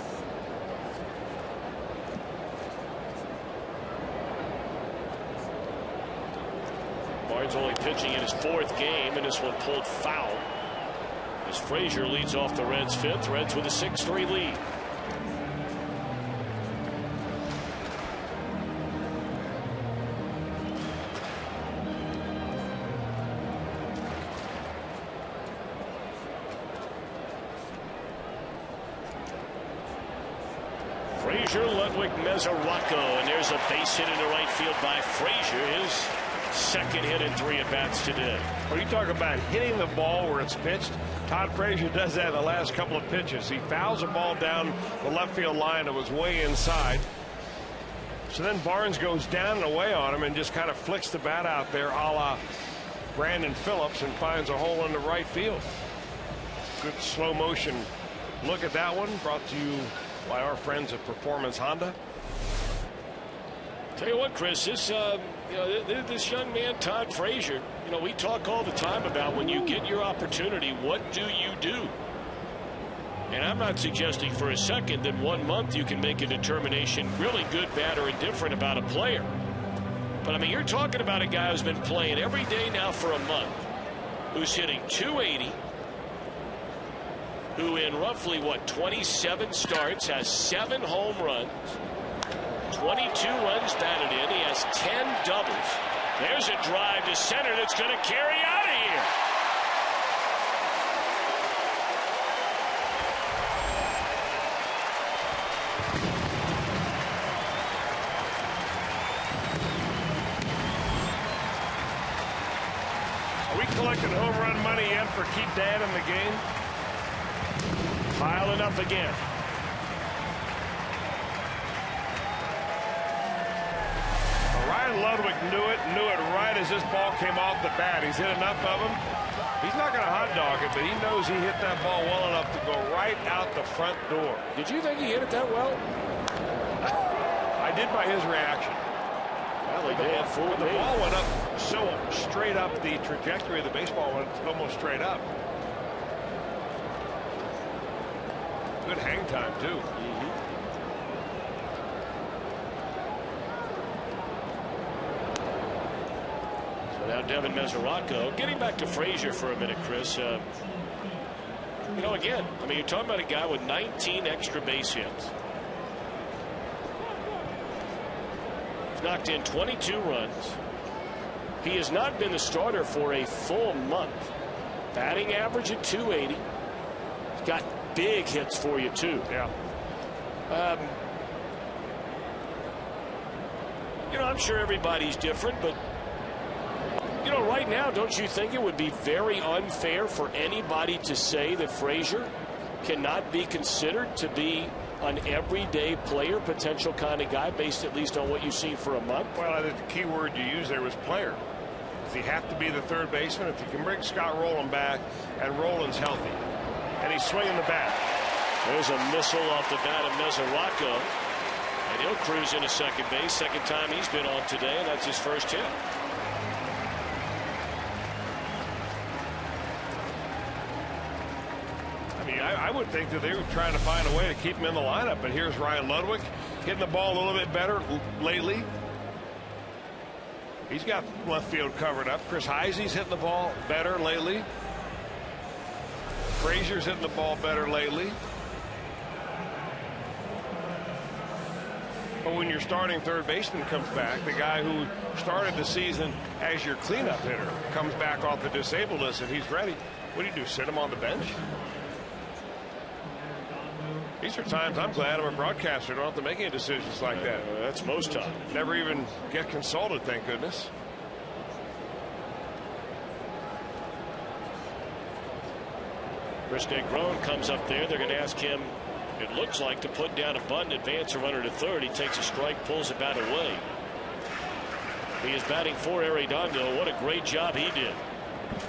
Barnes only pitching in his 4th game, and this one pulled foul as Frazier leads off the Reds' 5th. Reds with a 6-3 lead. Frazier, Ludwig, Mesoraco, and there's a base hit into right field by Frazier. His 2nd hit in 3 at-bats today. Well, you talk about hitting the ball where it's pitched. Todd Frazier does that in the last couple of pitches. He fouls a ball down the left field line that was way inside. So then Barnes goes down and away on him and just kind of flicks the bat out there a la Brandon Phillips and finds a hole in the right field. Good slow motion look at that one, brought to you by our friends at Performance Honda. Tell you what, Chris, this this young man, Todd Frazier, we talk all the time about when you get your opportunity, what do you do? And I'm not suggesting for a second that 1 month you can make a determination, really good, bad, or indifferent about a player. But I mean, you're talking about a guy who's been playing every day now for a month, who's hitting .280, who in roughly, 27 starts has 7 home runs, 22 runs batted in. He has 10 doubles. There's a drive to center that's going to carry out of here. Are we collecting home run money yet for Keep Dad in the game? Piling up again. Ryan Ludwig knew it right as this ball came off the bat. He's hit enough of them. He's not going to hot dog it, but he knows he hit that ball well enough to go right out the front door. Did you think he hit it that well? I did by his reaction. Well, he did. The ball went up so straight up, the trajectory of the baseball went almost straight up. Good hang time, too. Now Devin Mesoraco. Getting back to Frazier for a minute, Chris. Again, I mean, you're talking about a guy with 19 extra base hits. He's knocked in 22 runs. He has not been the starter for a full month. Batting average at .280. He's got big hits for you, too. Yeah. I'm sure everybody's different, but right now, don't you think it would be very unfair for anybody to say that Frazier cannot be considered to be an everyday player, potential kind of guy, based at least on what you've seen for a month? Well, I think the key word you used there was player. Does he have to be the third baseman? If you can bring Scott Rowland back, and Rowland's healthy, and he's swinging the bat. There's a missile off the bat of Mesoraco, and he'll cruise into second base. Second time he's been on today, and that's his first hit. I would think that they were trying to find a way to keep him in the lineup, but here's Ryan Ludwig hitting the ball a little bit better lately. He's got left field covered up. Chris Heisey's hitting the ball better lately. Frazier's hitting the ball better lately. But when your starting third baseman comes back, the guy who started the season as your cleanup hitter comes back off the disabled list and he's ready, what do you do, sit him on the bench? These are times I'm glad I'm a broadcaster. I don't have to make any decisions like that. That's most times. Never even get consulted, thank goodness. Chris Negron comes up there. They're going to ask him, it looks like, to put down a bunt, advance a runner to third. He takes a strike, pulls the bat away. He is batting for Arredondo. What a great job he did.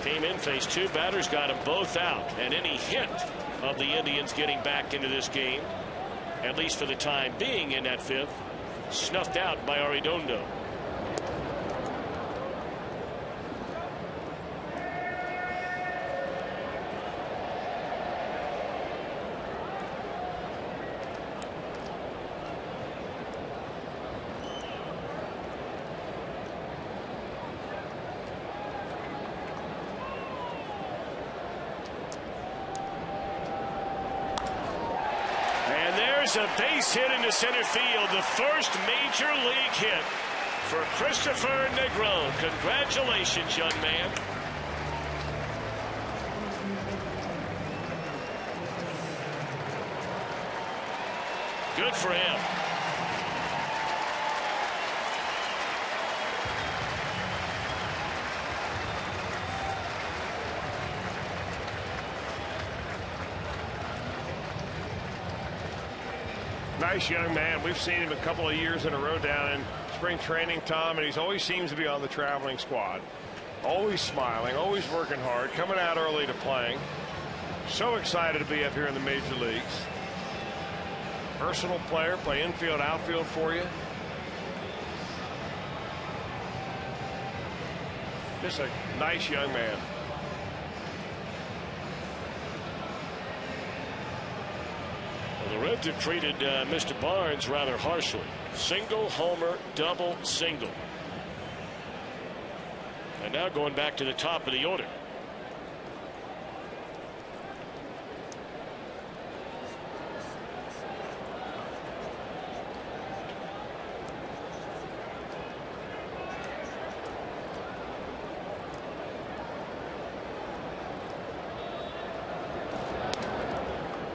Came in, faced 2 batters, got them both out. And any hint of the Indians getting back into this game, at least for the time being in that 5th, snuffed out by Arredondo. A base hit into center field, the first major league hit for Christopher Negron. Congratulations, young man. Good for him. nice young man. We've seen him a couple of years in a row down in spring training, Tom, and he always seems to be on the traveling squad. Always smiling, always working hard, coming out early to playing. So excited to be up here in the major leagues. Versatile player, play infield, outfield for you. Just a nice young man. Well, the Reds have treated Mr. Barnes rather harshly. Single, homer, double, single. And now going back to the top of the order.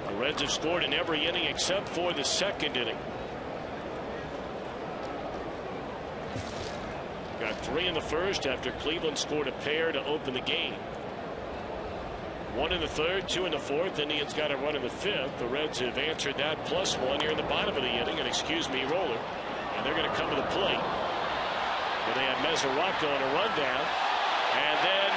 The Reds have scored in every inning except for the second inning. Got 3 in the first after Cleveland scored a pair to open the game. 1 in the third, 2 in the fourth. Indians got a run in the fifth. The Reds have answered that +1 here in the bottom of the inning. And excuse me, roller. And they're going to come to the plate. But they had Mesoraco on a rundown. And then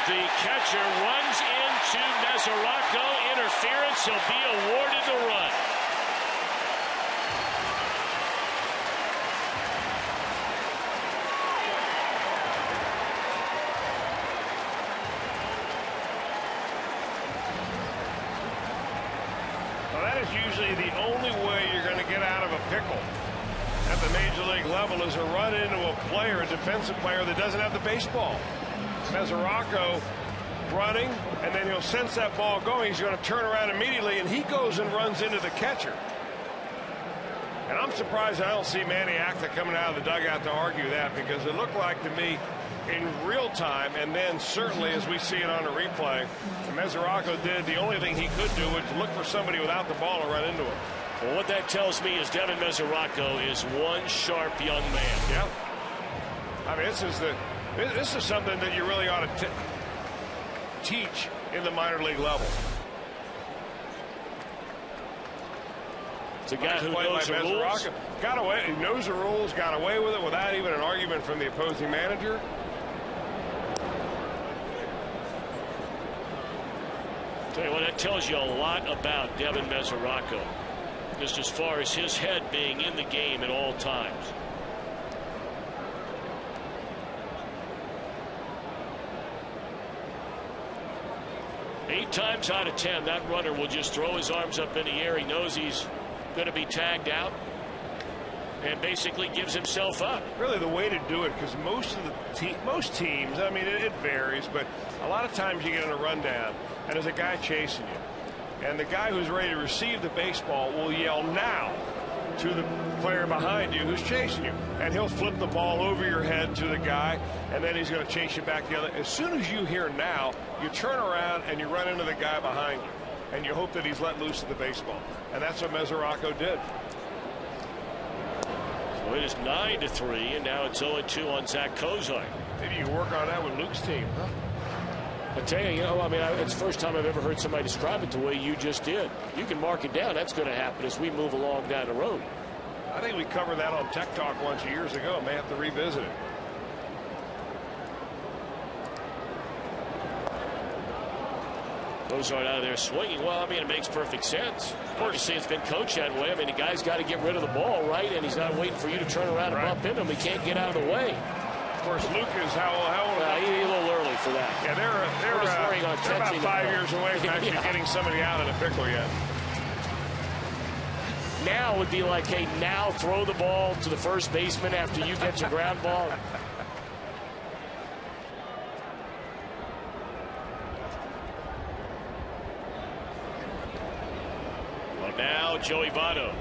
the catcher runs into Mesoraco. Interference. He'll be awarded the run. Usually the only way you're going to get out of a pickle at the major league level is to run into a player, a defensive player that doesn't have the baseball. Mesoraco running, and then he'll sense that ball going. He's going to turn around immediately, and he goes and runs into the catcher. And I'm surprised I don't see Manny Acta coming out of the dugout to argue that, because it looked like to me in real time, and then certainly as we see it on the replay, Mesoraco did the only thing he could do, was look for somebody without the ball and run into him. Well, what that tells me is Devin Mesoraco is one sharp young man. Yeah. I mean, this is something that you really ought to teach in the minor league level. It's a guy who knows the rules. Got away, he knows the rules, got away with it without even an argument from the opposing manager. Tell you what, that tells you a lot about Devin Mesoraco, just as far as his head being in the game at all times. Eight times out of 10, that runner will just throw his arms up in the air. He knows he's going to be tagged out and basically gives himself up. Really the way to do it, because most teams, I mean, it varies, but a lot of times you get in a rundown and there's a guy chasing you, and the guy who's ready to receive the baseball will yell "now" to the player behind you who's chasing you, and he'll flip the ball over your head to the guy, and then he's going to chase you back the other. As soon as you hear "now," you turn around and you run into the guy behind you, and you hope that he's let loose of the baseball, and that's what Mesoraco did. So it is 9-3, and now it's 0-2 on Zach Kozar. Maybe you work on that with Luke's team, huh? I tell you, I mean, it's the first time I've ever heard somebody describe it the way you just did. You can mark it down. That's going to happen as we move along down the road. I think we covered that on Tech Talk once years ago. May have to revisit it. Kozar out of there swinging. Well, I mean, it makes perfect sense. Obviously, it's been coached that way. I mean, the guy's got to get rid of the ball, right? And he's not waiting for you to turn around and bump into him. He can't get out of the way. Of course, Luke is how old? He's a little early for that. Yeah, they're about 5 years away from actually getting somebody out of the pickle yet. Now would be like, hey, now throw the ball to the first baseman after you get your ground ball. Well, now Joey Votto.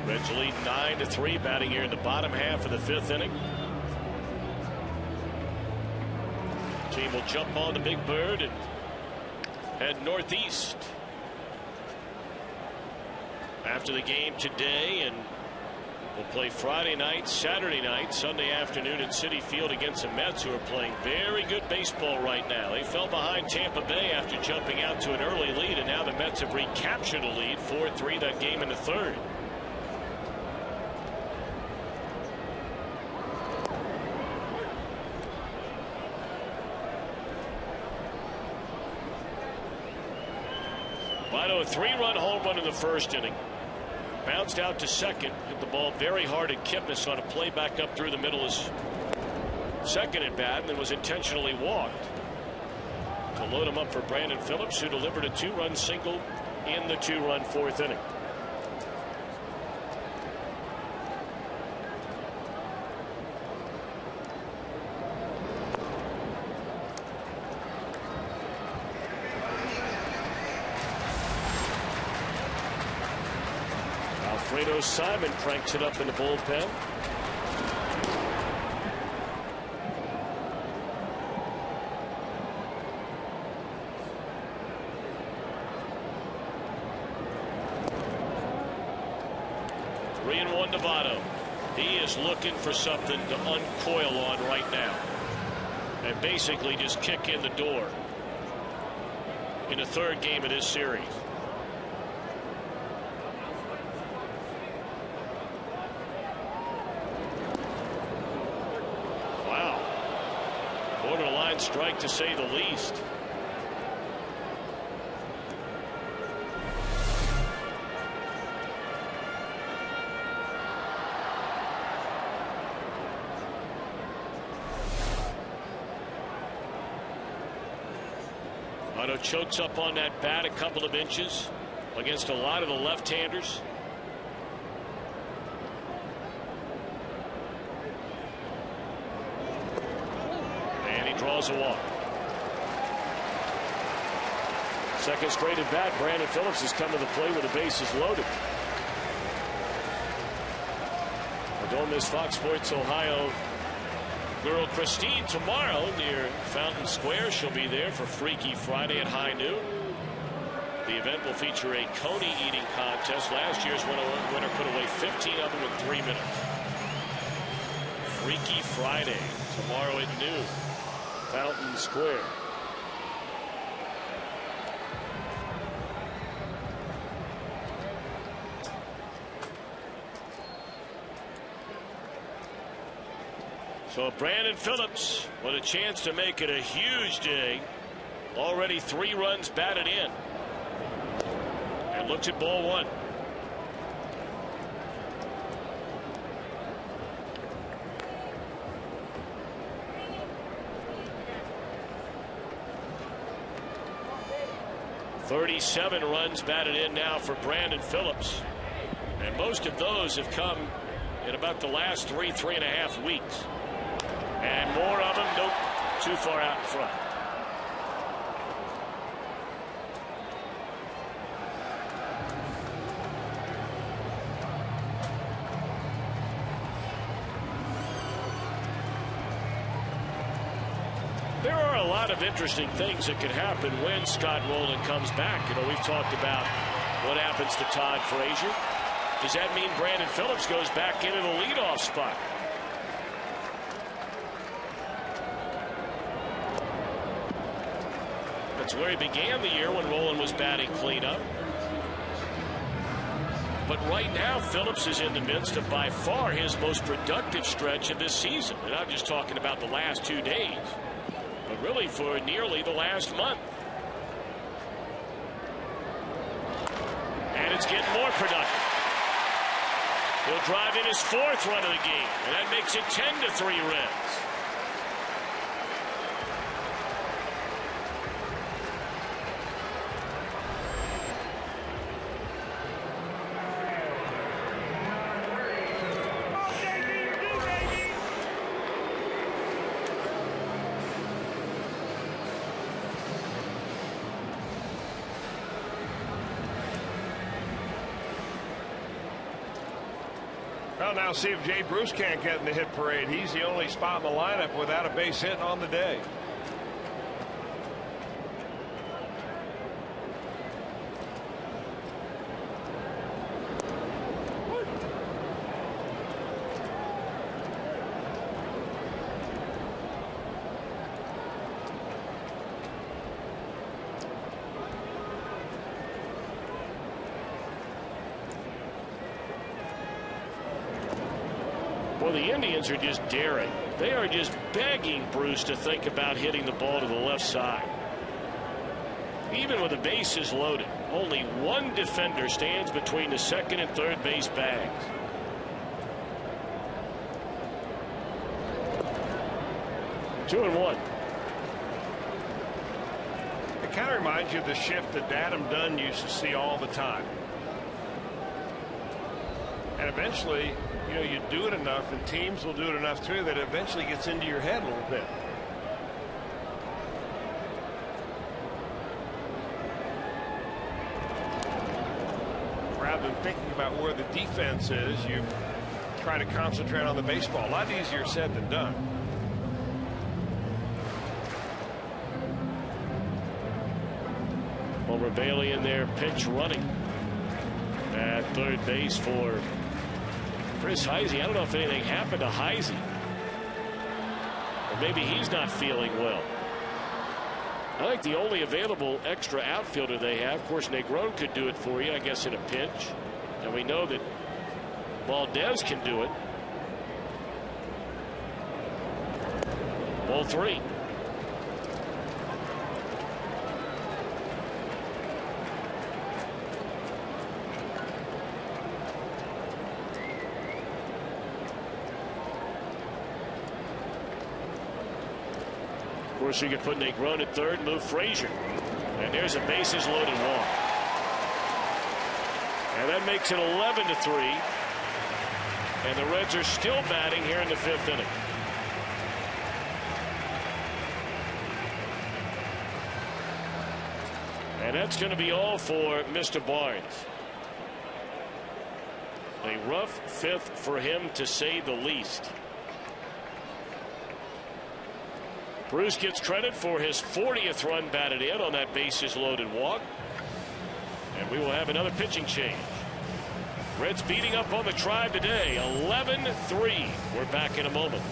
Reds lead 9-3, batting here in the bottom half of the fifth inning. Team will jump on the Big Bird and head northeast after the game today, and We'll play Friday night, Saturday night, Sunday afternoon at Citi Field against the Mets, who are playing very good baseball right now. They fell behind Tampa Bay after jumping out to an early lead, and now the Mets have recaptured a lead, 4-3, that game in the third. Votto, a 3-run home run in the first inning. Bounced out to second, hit the ball very hard at Kipnis on a play back up through the middle of his second at bat, and then was intentionally walked to load him up for Brandon Phillips, who delivered a 2-run single in the 2-run fourth inning. Alfredo Simon cranks it up in the bullpen. Three and one to Votto. He is looking for something to uncoil on right now and basically just kick in the door in the third game of this series. Borderline strike, to say the least. Votto chokes up on that bat a couple of inches against a lot of the left-handers. Draws a walk. Second straight at bat, Brandon Phillips has come to the plate with the bases loaded. Don't miss Fox Sports Ohio girl Christine tomorrow near Fountain Square. She'll be there for Freaky Friday at high noon. The event will feature a coney eating contest. Last year's winner put away 15 of them in 3 minutes. Freaky Friday tomorrow at noon. Fountain Square. So Brandon Phillips with a chance to make it a huge day. Already 3 runs batted in. And looks at ball one. .37 runs batted in now for Brandon Phillips, and most of those have come in about the last 3.5 weeks, and more of them nope, too far out in front. There are a lot of interesting things that could happen when Scott Rowland comes back. You know, we've talked about what happens to Todd Frazier. Does that mean Brandon Phillips goes back into the leadoff spot? That's where he began the year when Rowland was batting cleanup. But right now, Phillips is in the midst of by far his most productive stretch of this season. And I'm just talking about the last 2 days. But really for nearly the last month. And it's getting more productive. He'll drive in his 4th run of the game, and that makes it 10-3 Reds. Well, now see if Jay Bruce can't get in the hit parade. He's the only spot in the lineup without a base hit on the day. Well, the Indians are just daring. They are just begging Bruce to think about hitting the ball to the left side. Even with the bases loaded, only one defender stands between the second and third base bags. Two and one. It kind of reminds you of the shift that Adam Dunn used to see all the time. And eventually, you know, you do it enough, and teams will do it enough too, that it eventually gets into your head a little bit. Rather than thinking about where the defense is, you try to concentrate on the baseball. A lot easier said than done. Well, Ravelli in there, pitch running at third base for Chris Heisey. I don't know if anything happened to Heisey, or maybe he's not feeling well. I think the only available extra outfielder they have, of course, Negron could do it for you, I guess, in a pinch. And we know that Valdez can do it. Ball three. Of course, you can put Negron at third, move Frazier. And there's a bases loaded walk. And that makes it 11-3. And the Reds are still batting here in the fifth inning. And that's going to be all for Mr. Barnes. A rough fifth for him, to say the least. Bruce gets credit for his 40th run batted in on that bases loaded walk. And we will have another pitching change. Reds beating up on the Tribe today, 11-3. We're back in a moment.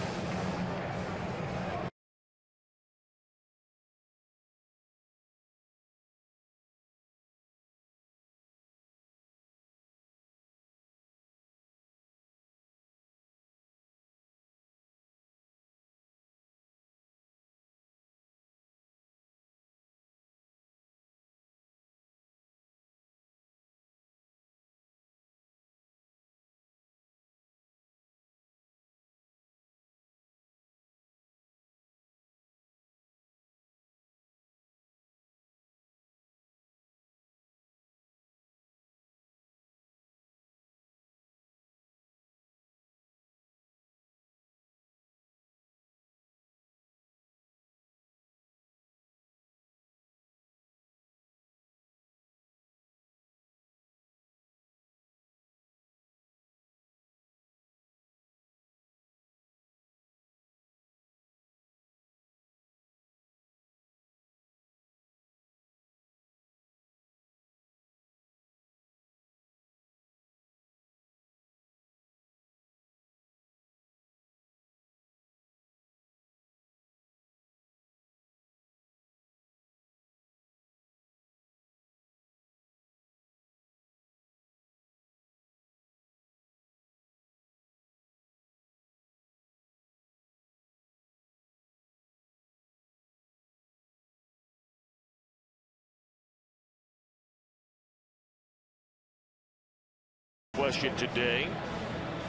Question today.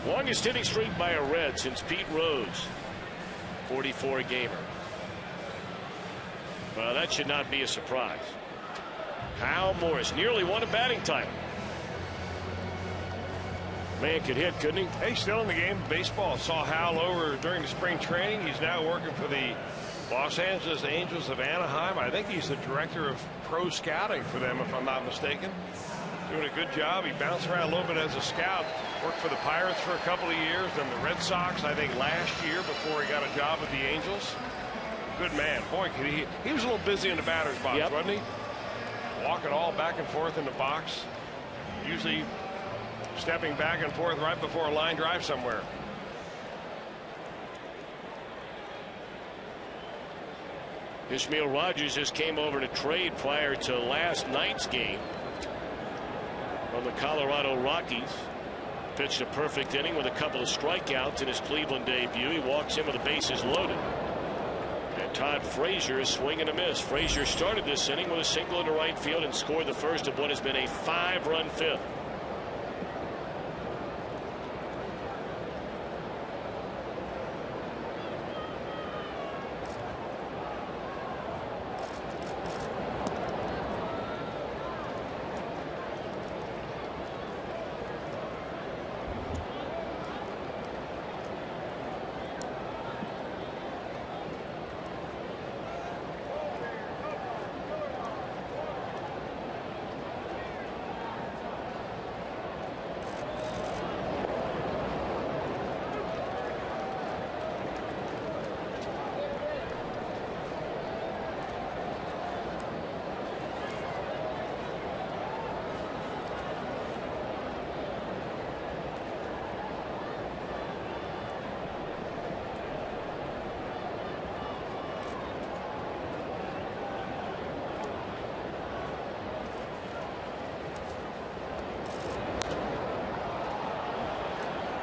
Longest hitting streak by a Red since Pete Rose. 44 gamer. Well, that should not be a surprise. Hal Morris nearly won a batting title. Man could hit, couldn't he? Hey, still in the game of baseball. Saw Hal over during the spring training. He's now working for the Los Angeles Angels of Anaheim. I think he's the director of pro scouting for them, if I'm not mistaken. Doing a good job. He bounced around a little bit as a scout. Worked for the Pirates for a couple of years, then the Red Sox, I think, last year before he got a job with the Angels. Good man. Boy, he was a little busy in the batter's box, wasn't he? Walking all back and forth in the box. Usually stepping back and forth right before a line drive somewhere. Ishmael Rogers just came over to trade prior to last night's game from the Colorado Rockies. pitched a perfect inning with a couple of strikeouts in his Cleveland debut. He walks in with the bases loaded. And Todd Frazier is swing and a miss. Frazier started this inning with a single into right field and scored the first of what has been a 5-run fifth.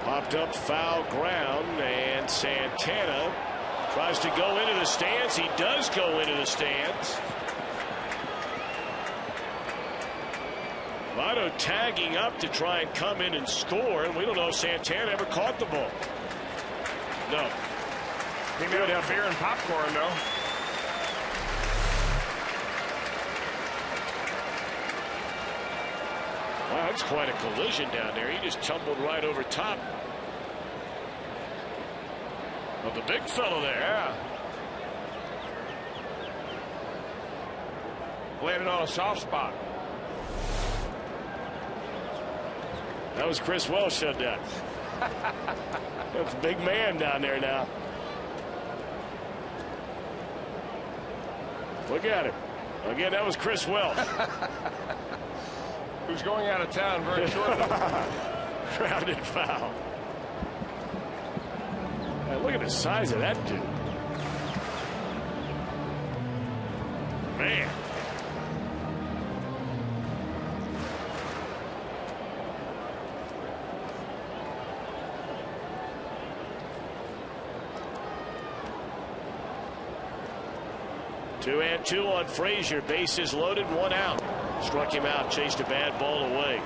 Popped up foul ground, and Santana tries to go into the stands. He does go into the stands. Votto tagging up to try and come in and score, and we don't know if Santana ever caught the ball. No. He may have beer and popcorn, though. Wow, that's quite a collision down there. He just tumbled right over top of the big fellow there. Yeah. Landed on a soft spot. That was Chris Welsh said that. That's a big man down there now. Look at him. Again, that was Chris Welsh. Who's going out of town very shortly. Grounded foul. Man, look at the size of that dude. Man. Two and two on Frazier. Bases loaded, one out. Struck him out, chased a bad ball away.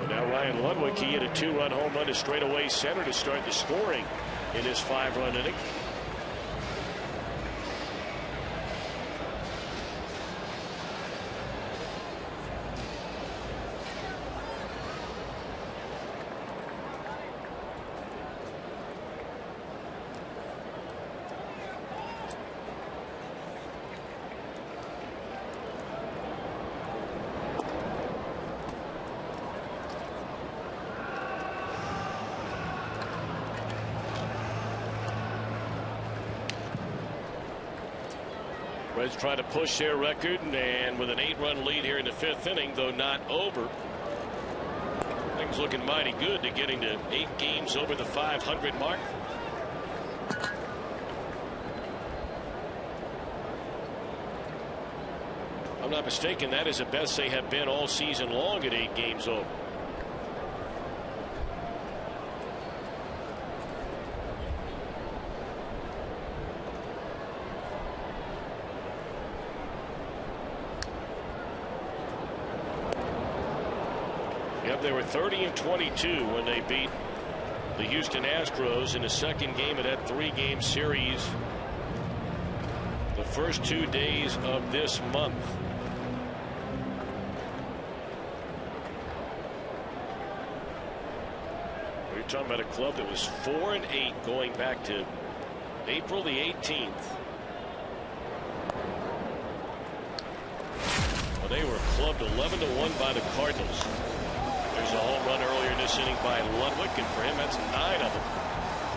And now Ryan Ludwig, he hit a 2-run home run to straightaway center to start the scoring in this 5-run inning. Reds trying to push their record, and with an 8-run lead here in the 5th inning, though not over. Things looking mighty good to getting to 8 games over the 500 mark. If I'm not mistaken, that is the best they have been all season long at 8 games over. They were 30-22 when they beat the Houston Astros in the second game of that 3-game series the first 2 days of this month. We're talking about a club that was 4-8 going back to April the 18th. Well, they were clubbed 11-1 by the Cardinals. There's a home run earlier in this inning by Ludwig, and for him that's 9 of them.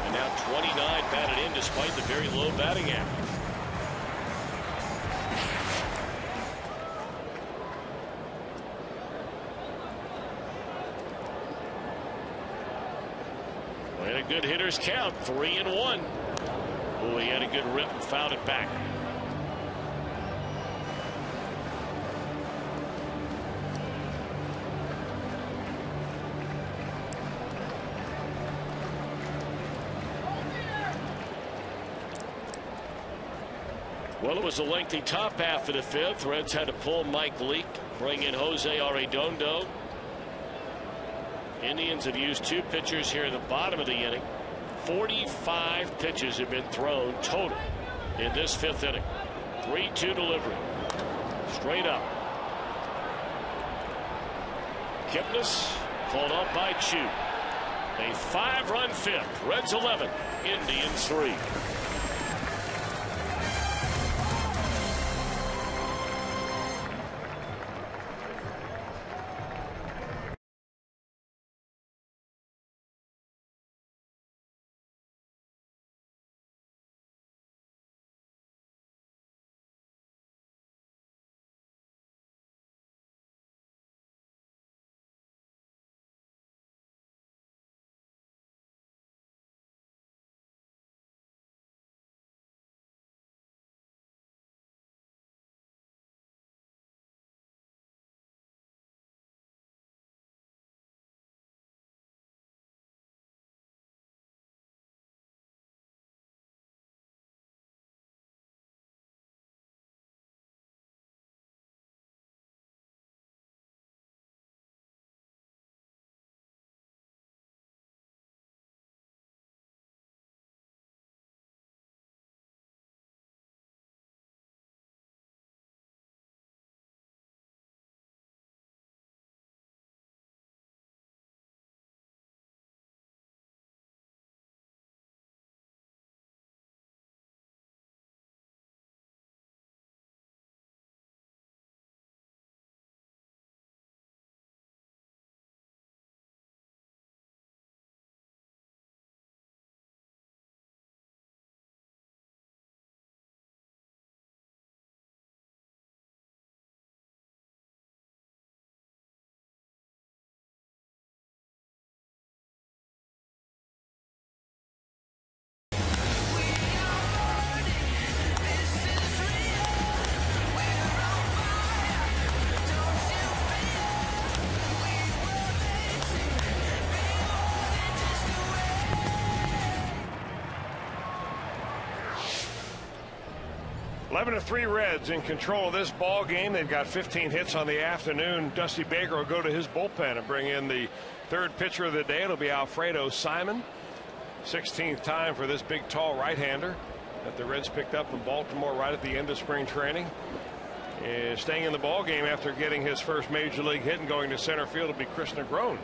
And now 29 batted in despite the very low batting average. Well, had a good hitter's count, 3-1. Oh, he had a good rip and fouled it back. Well, it was a lengthy top half of the fifth. Reds had to pull Mike Leake, bring in Jose Arredondo. Indians have used 2 pitchers here in the bottom of the inning. 45 pitches have been thrown total in this 5th inning. 3-2 delivery. Straight up. Kipnis called up by Chu. A 5-run 5th. Reds 11, Indians 3. Eleven to 3 Reds in control of this ball game. They've got 15 hits on the afternoon. Dusty Baker will go to his bullpen and bring in the 3rd pitcher of the day. It'll be Alfredo Simon. 16th time for this big, tall right-hander that the Reds picked up in Baltimore right at the end of spring training. Staying in the ball game after getting his first major league hit and going to center field will be Chris Negron.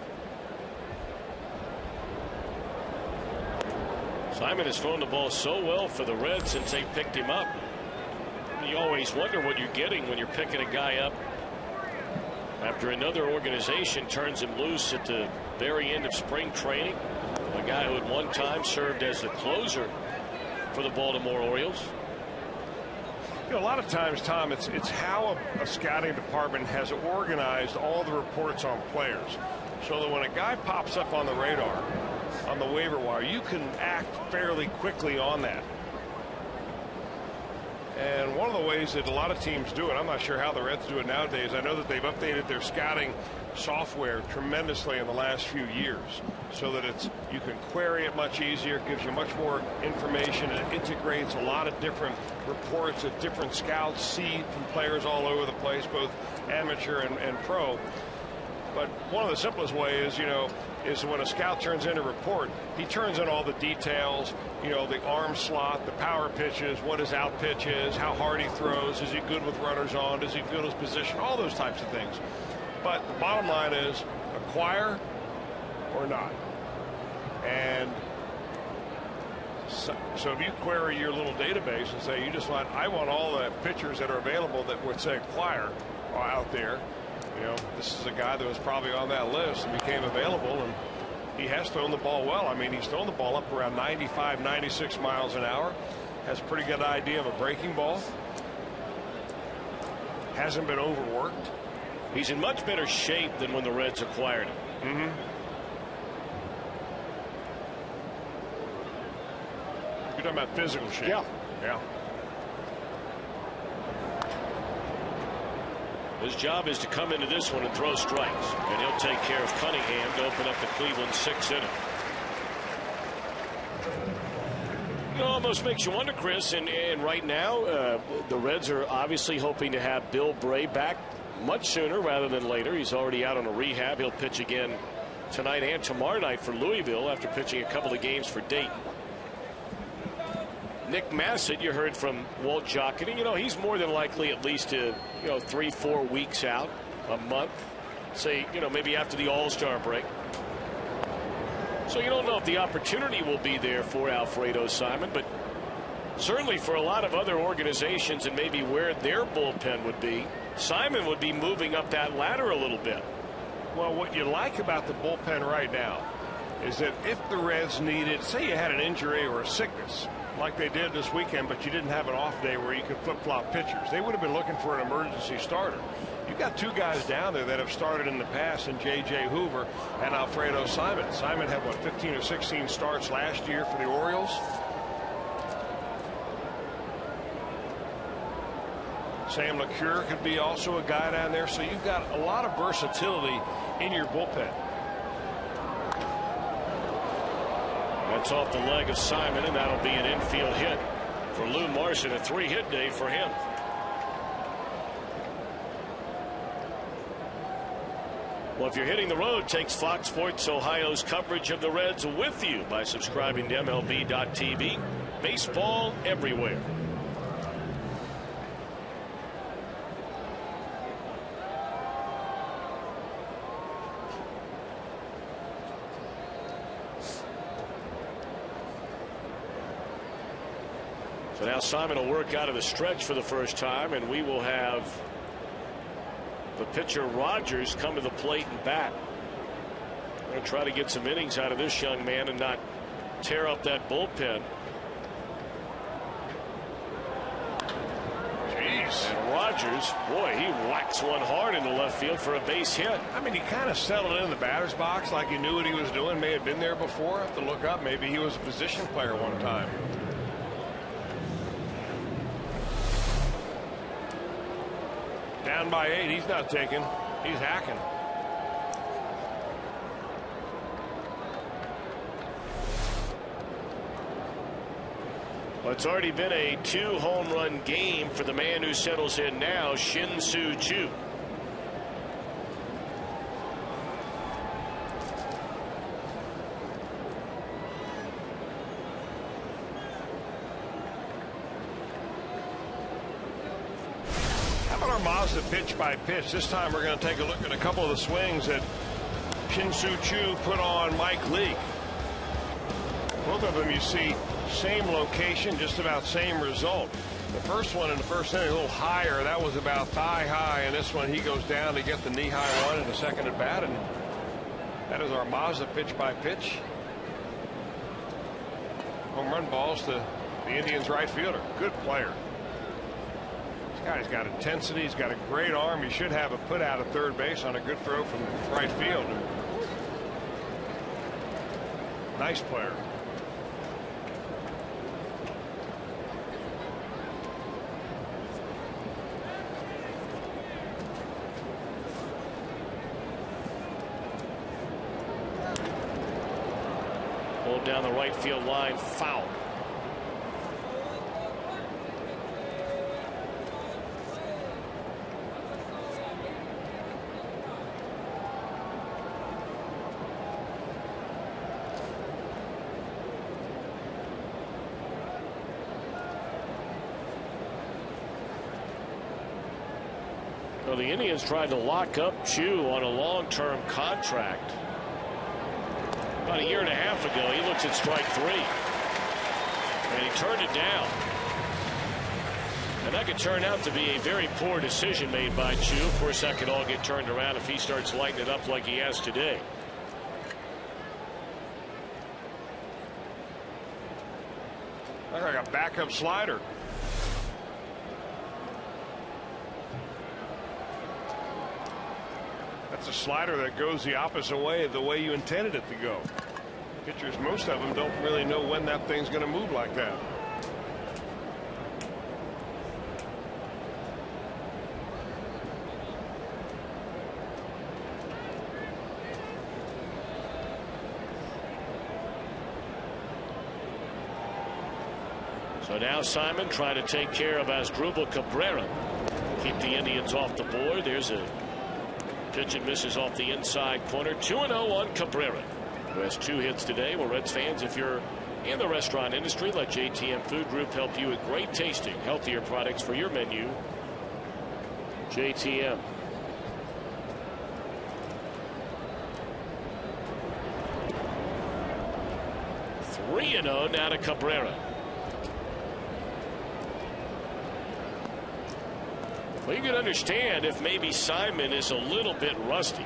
Simon has thrown the ball so well for the Reds since they picked him up. You always wonder what you're getting when you're picking a guy up after another organization turns him loose at the very end of spring training. A guy who at one time served as the closer for the Baltimore Orioles. You know, a lot of times, Tom, it's how a scouting department has organized all the reports on players so that when a guy pops up on the radar on the waiver wire, you can act fairly quickly on that. And one of the ways that a lot of teams do it, I'm not sure how the Reds do it nowadays. I know that they've updated their scouting software tremendously in the last few years so that you can query it much easier. It gives you much more information. It integrates a lot of different reports that different scouts see from players all over the place, both amateur and pro. But one of the simplest ways, is when a scout turns in a report, he turns in all the details, the arm slot, the power pitches, what his out pitch is, how hard he throws, is he good with runners on, does he feel his position, all those types of things. But the bottom line is acquire or not. And so if you query your little database and say I want all the pitchers that are available that would say acquire out there. This is a guy that was probably on that list and became available, and he has thrown the ball well. I mean, he's thrown the ball up around 95, 96 miles an hour. Has a pretty good idea of a breaking ball. Hasn't been overworked. He's in much better shape than when the Reds acquired him. You're talking about physical shape. Yeah. His job is to come into this one and throw strikes, and he'll take care of Cunningham to open up the Cleveland 6th inning. almost makes you wonder, Chris. And right now, the Reds are obviously hoping to have Bill Bray back much sooner rather than later. He's already out on a rehab. He'll pitch again tonight and tomorrow night for Louisville after pitching a couple of games for Dayton. Nick Massett, you heard from Walt Jocketty. You know, he's more than likely at least 3-4 weeks out, a month. Say, maybe after the All-Star break. So you don't know if the opportunity will be there for Alfredo Simon, but certainly for a lot of other organizations and maybe where their bullpen would be, Simon would be moving up that ladder a little bit. Well, what you like about the bullpen right now is that if the Reds needed, say you had an injury or a sickness like they did this weekend, but you didn't have an off day where you could flip-flop pitchers, they would have been looking for an emergency starter. You've got two guys down there that have started in the past in J.J. Hoover and Alfredo Simon. Simon had, 15 or 16 starts last year for the Orioles. Sam LeCure could be also a guy down there. So you've got a lot of versatility in your bullpen. That's off the leg of Simon, and that'll be an infield hit for Lou Marson. A 3-hit day for him. Well, if you're hitting the road, takes Fox Sports Ohio's coverage of the Reds with you by subscribing to MLB.tv. Baseball everywhere. So now Simon will work out of the stretch for the first time, and we will have the pitcher Rogers come to the plate and bat. Going to try to get some innings out of this young man and not tear up that bullpen. Jeez. And Rogers, boy, he whacks one hard into left field for a base hit. I mean, he kind of settled in the batter's box like he knew what he was doing. May have been there before. Have to look up. Maybe he was a position player one time. Down by 8. He's not taking. He's hacking. Well, it's already been a 2-home run game for the man who settles in now, Shin-Soo Choo. Mazda pitch by pitch. This time we're going to take a look at a couple of the swings that Shin-Soo Choo put on Mike Leake. Both of them you see same location, just about same result. The first one in the first inning a little higher. That was about thigh high, and this one he goes down to get the knee high one in the second at bat, and that is our Mazda pitch by pitch. Home run balls to the Indians right fielder. Good player. Guy's got intensity. He's got a great arm. He should have a put out at third base on a good throw from right field. Nice player. Pulled down the right field line, foul. Well, the Indians tried to lock up Choo on a long-term contract. About a year and a half ago, he looks at strike 3. And he turned it down. And that could turn out to be a very poor decision made by Choo. Of course, that could all get turned around if he starts lighting it up like he has today. Looks like a backup slider. That's a slider that goes the opposite way of the way you intended it to go. Pitchers, most of them don't really know when that thing's going to move like that. So now Simon trying to take care of Asdrubal Cabrera. Keep the Indians off the board. There's a pitch and misses off the inside corner. 2-0 on Cabrera, who has 2 hits today. Well, Reds fans, if you're in the restaurant industry, let JTM Food Group help you with great tasting, healthier products for your menu. JTM. Three and 0 now to Cabrera. Well, you can understand if maybe Simon is a little bit rusty.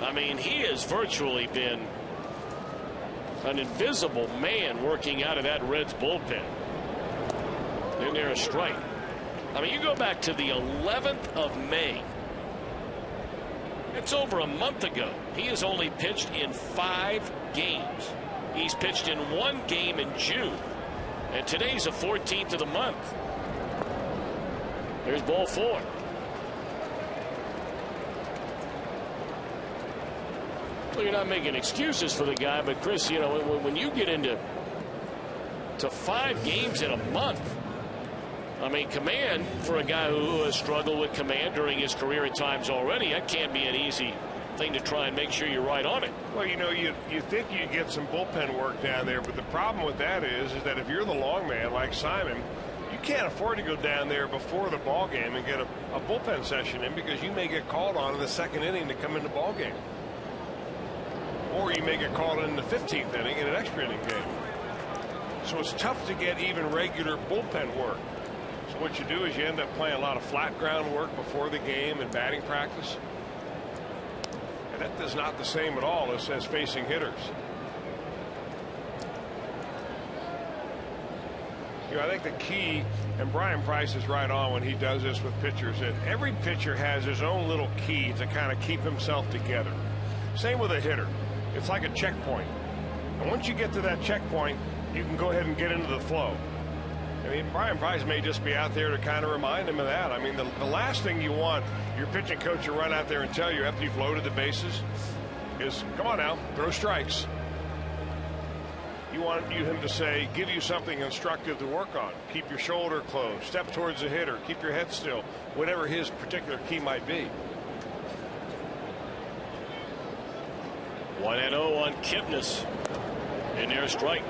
I mean, he has virtually been an invisible man working out of that Reds bullpen. Then there's a strike. I mean, you go back to the 11th of May. It's over a month ago. He has only pitched in 5 games. He's pitched in 1 game in June. And today's the 14th of the month. There's ball 4. Well, you're not making excuses for the guy, but Chris, you know, when you get into 5 games in a month, I mean, command for a guy who has struggled with command during his career at times already, that can't be an easy thing to try and make sure you're right on it. Well, you know, you think you get some bullpen work down there, but the problem with that is that if you're the long man like Simon, you can't afford to go down there before the ball game and get a bullpen session in, because you may get called on in the 2nd inning to come in the ball game. Or you may get called in the 15th inning in an extra inning game. So it's tough to get even regular bullpen work. So what you do is you end up playing a lot of flat ground work before the game and batting practice. And that is not the same at all as facing hitters. You know, I think the key, and Brian Price is right on when he does this with pitchers, that every pitcher has his own little key to kind of keep himself together. Same with a hitter. It's like a checkpoint. And once you get to that checkpoint, you can go ahead and get into the flow. I mean, Brian Price may just be out there to kind of remind him of that. I mean, the last thing you want your pitching coach to run out there and tell you after you've loaded the bases is, come on now, throw strikes. You want him to say, give you something instructive to work on. Keep your shoulder closed, step towards the hitter, keep your head still, whatever his particular key might be. 1-0 on Kipnis. And there's a strike.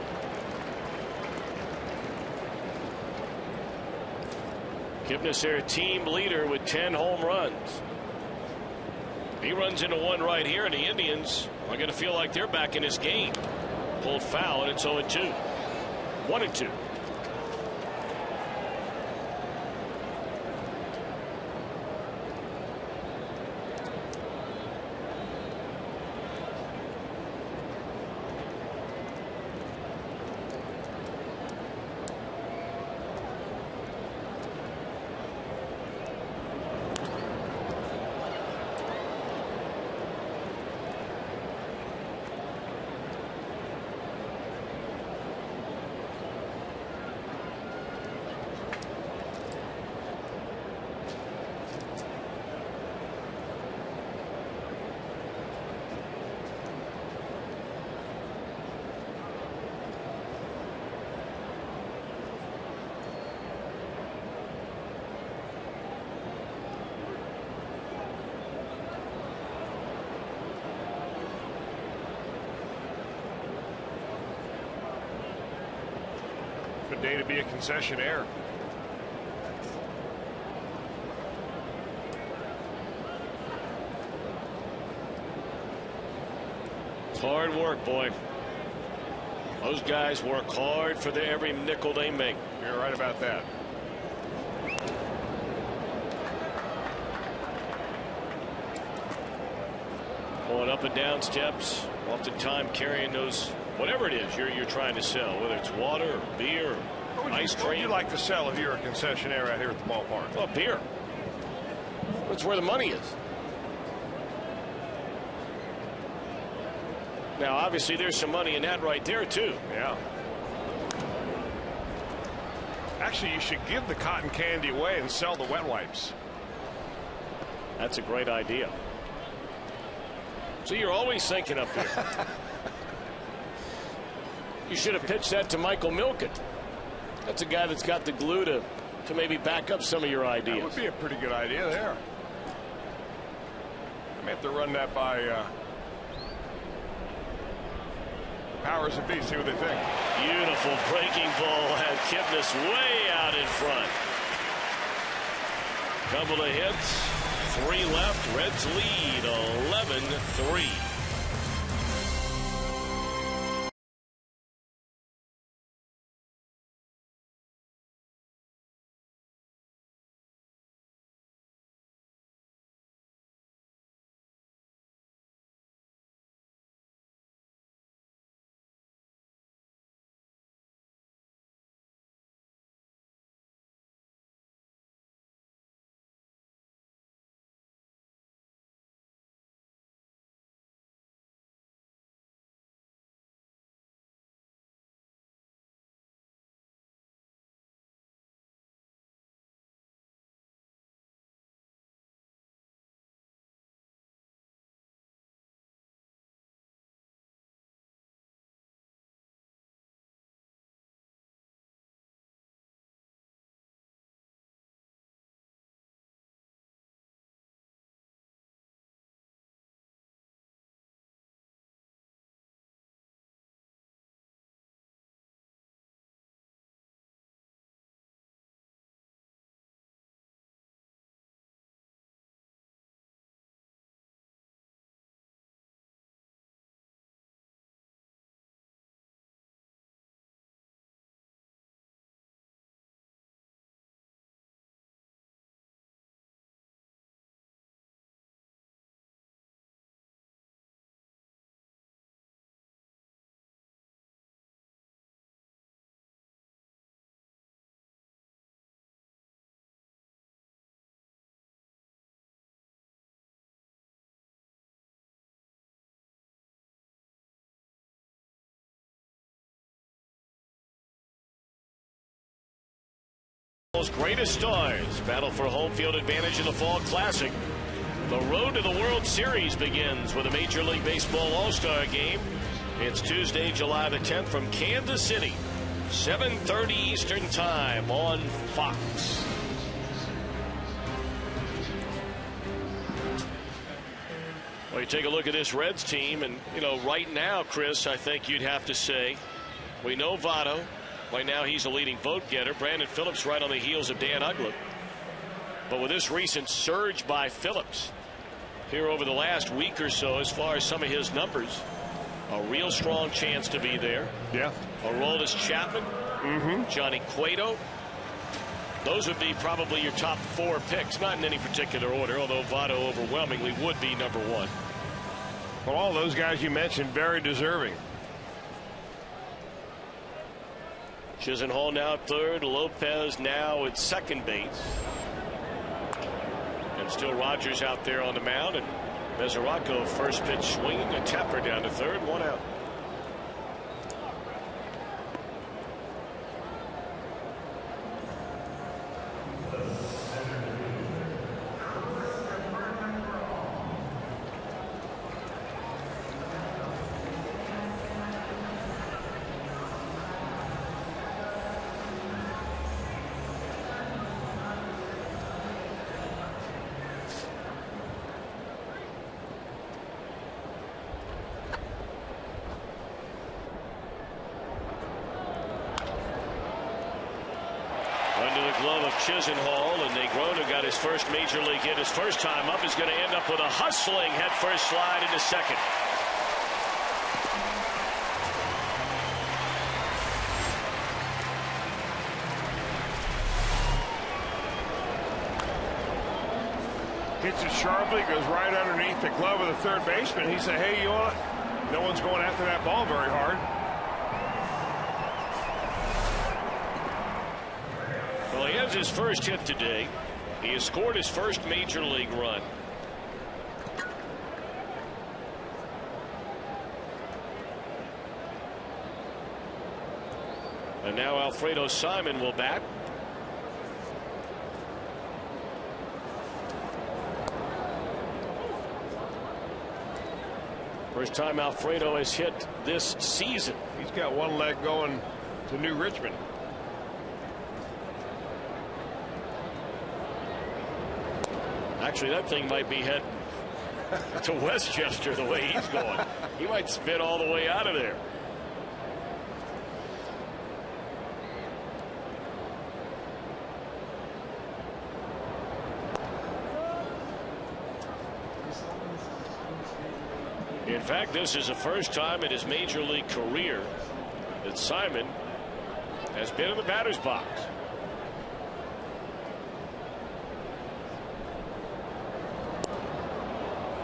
Kipnis, their team leader with 10 home runs. He runs into one right here, and the Indians are going to feel like they're back in this game. Pulled foul, and it's 0-2. 1-2. Good day to be a concessionaire. It's hard work, boy. Those guys work hard for every nickel they make. You're right about that. Going up and down steps, oftentimes carrying those, whatever it is you're trying to sell, whether it's water or beer or ice cream. What would you like to sell if you're a concessionaire out here at the ballpark? Well, beer. That's where the money is. Now, obviously, there's some money in that right there, too. Yeah. Actually, you should give the cotton candy away and sell the wet wipes. That's a great idea. So you're always thinking up here. You should have pitched that to Michael Milken. That's a guy that's got the glue to maybe back up some of your ideas. That would be a pretty good idea there. I may have to run that by powers that be, see what they think. Beautiful breaking ball had Kipnis way out in front. Couple of hits, 3 left. Reds lead 11-3. Greatest stars battle for home field advantage in the Fall Classic. The road to the World Series begins with a Major League Baseball All-Star game. It's Tuesday, July the 10th from Kansas City, 7:30 Eastern Time on Fox. Well, you take a look at this Reds team, and you know, right now, Chris, I think you'd have to say we know Votto. Right now he's a leading vote getter. Brandon Phillips right on the heels of Dan Uggla. But with this recent surge by Phillips here over the last week or so, as far as some of his numbers, a real strong chance to be there. Yeah. Aroldis Chapman, Johnny Cueto. Those would be probably your top 4 picks, not in any particular order, although Votto overwhelmingly would be number 1. Well, all those guys you mentioned, very deserving. Chisenhall now at third. Lopez now at second base. And still Rogers out there on the mound. And Mesoraco first pitch swinging. A tapper down to third. 1 out. Glove of Chisenhall, and Negrona got his first major league hit. His first time up is going to end up with a hustling head first slide into second. Hits it sharply, goes right underneath the glove of the third baseman. He said, hey, you want? No one's going after that ball very hard. Well, he has his first hit today. He has scored his first major league run. And now Alfredo Simon will bat. First time Alfredo has hit this season. He's got one leg going to New Richmond. Actually, that thing might be heading to Westchester the way he's going. He might spin all the way out of there. In fact, this is the first time in his major league career that Simon has been in the batter's box.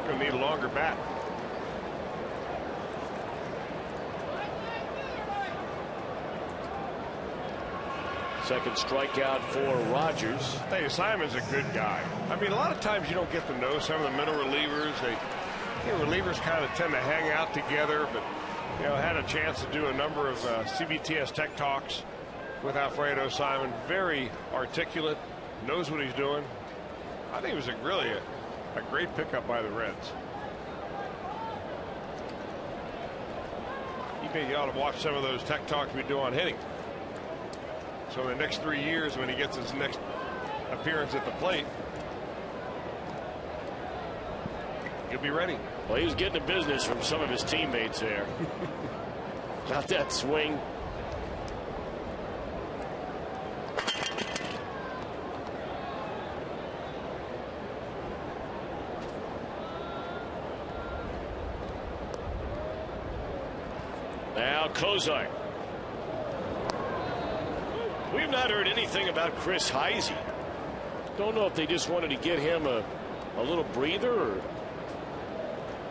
Going to need a longer bat. Second strikeout for Rogers. Hey, Simon's a good guy. I mean, a lot of times you don't get to know some of the middle relievers. Relievers kind of tend to hang out together, but had a chance to do a number of CBTS Tech Talks with Alfredo Simon. Very articulate, knows what he's doing. I think it was really a great pickup by the Reds. You ought to watch some of those Tech Talks we do on hitting. So in the next 3 years, when he gets his next appearance at the plate, he'll be ready. Well, he was getting the business from some of his teammates there. Got that swing. Now Kozar. We've not heard anything about Chris Heisey. Don't know if they just wanted to get him a little breather,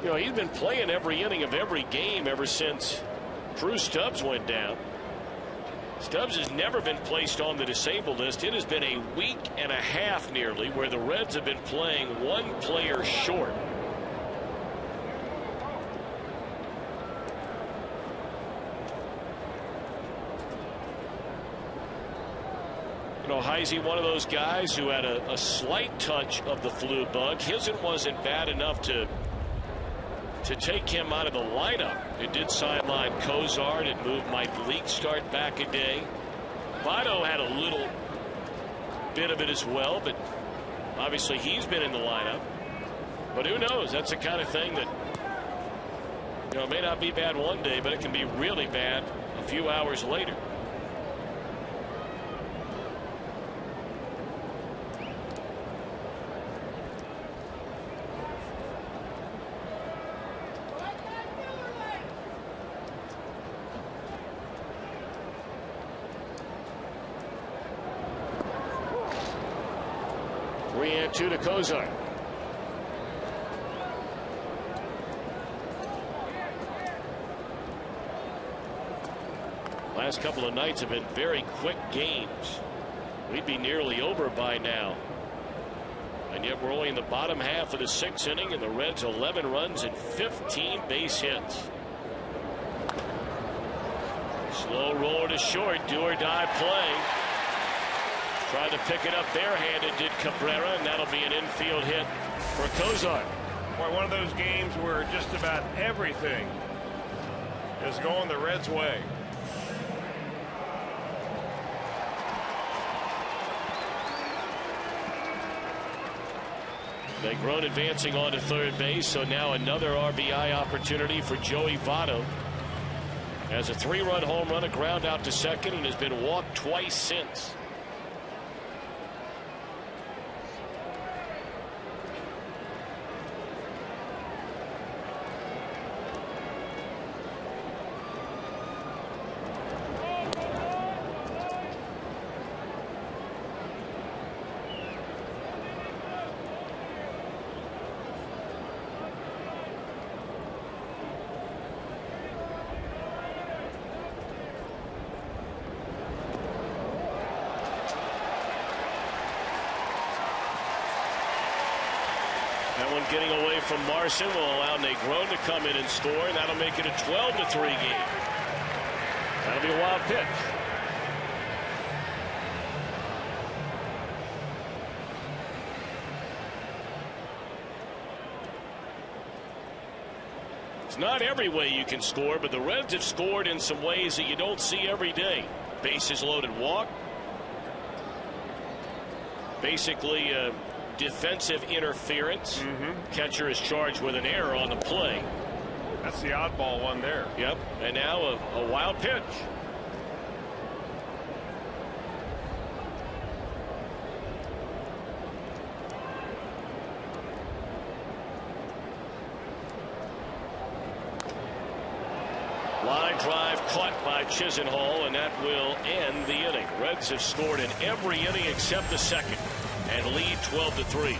or he's been playing every inning of every game ever since Drew Stubbs went down. Stubbs has never been placed on the disabled list. It has been a week and a half nearly where the Reds have been playing one player short. Heisey, one of those guys who had a slight touch of the flu bug. His wasn't bad enough to take him out of the lineup. It did sideline Kozar. It moved Mike Leake start back a day. Votto had a little bit of it as well, but obviously he's been in the lineup. But who knows? That's the kind of thing that may not be bad one day, but it can be really bad a few hours later. Two to Kozar. Last couple of nights have been very quick games. We'd be nearly over by now. And yet we're only in the bottom half of the 6th inning, and the Reds 11 runs and 15 base hits. Slow roller to short, do or die play. Tried to pick it up barehanded, did Cabrera, and that'll be an infield hit for Kozar. Boy, one of those games where just about everything is going the Reds' way. Negron advancing on to third base, so now another RBI opportunity for Joey Votto. Has a 3-run home run, a ground out to second, and has been walked twice since. Getting away from Marson will allow Negron to come in and score, and that'll make it a 12-3 game. That'll be a wild pitch. It's not every way you can score, but the Reds have scored in some ways that you don't see every day. Bases loaded walk. Basically defensive interference. Catcher is charged with an error on the play. That's the oddball one there. Yep. And now a wild pitch. Line drive caught by Chisenhall, and that will end the inning. Reds have scored in every inning except the second and lead 12-3.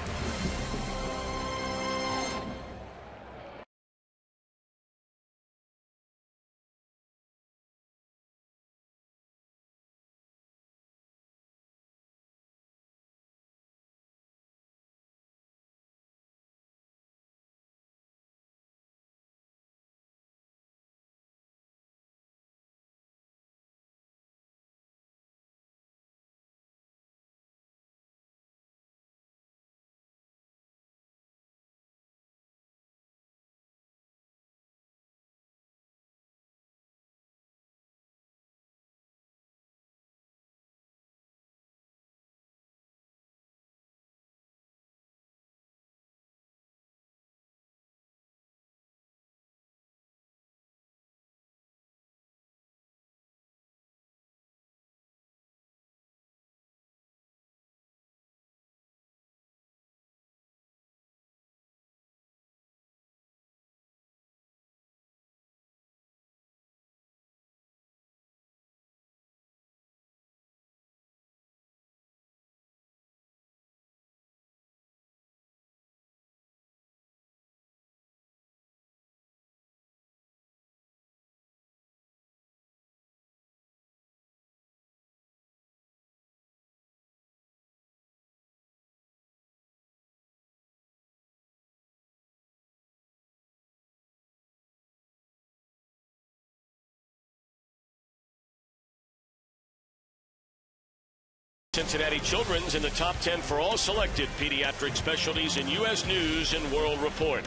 Cincinnati Children's in the top 10 for all selected pediatric specialties in U.S. News and World Report.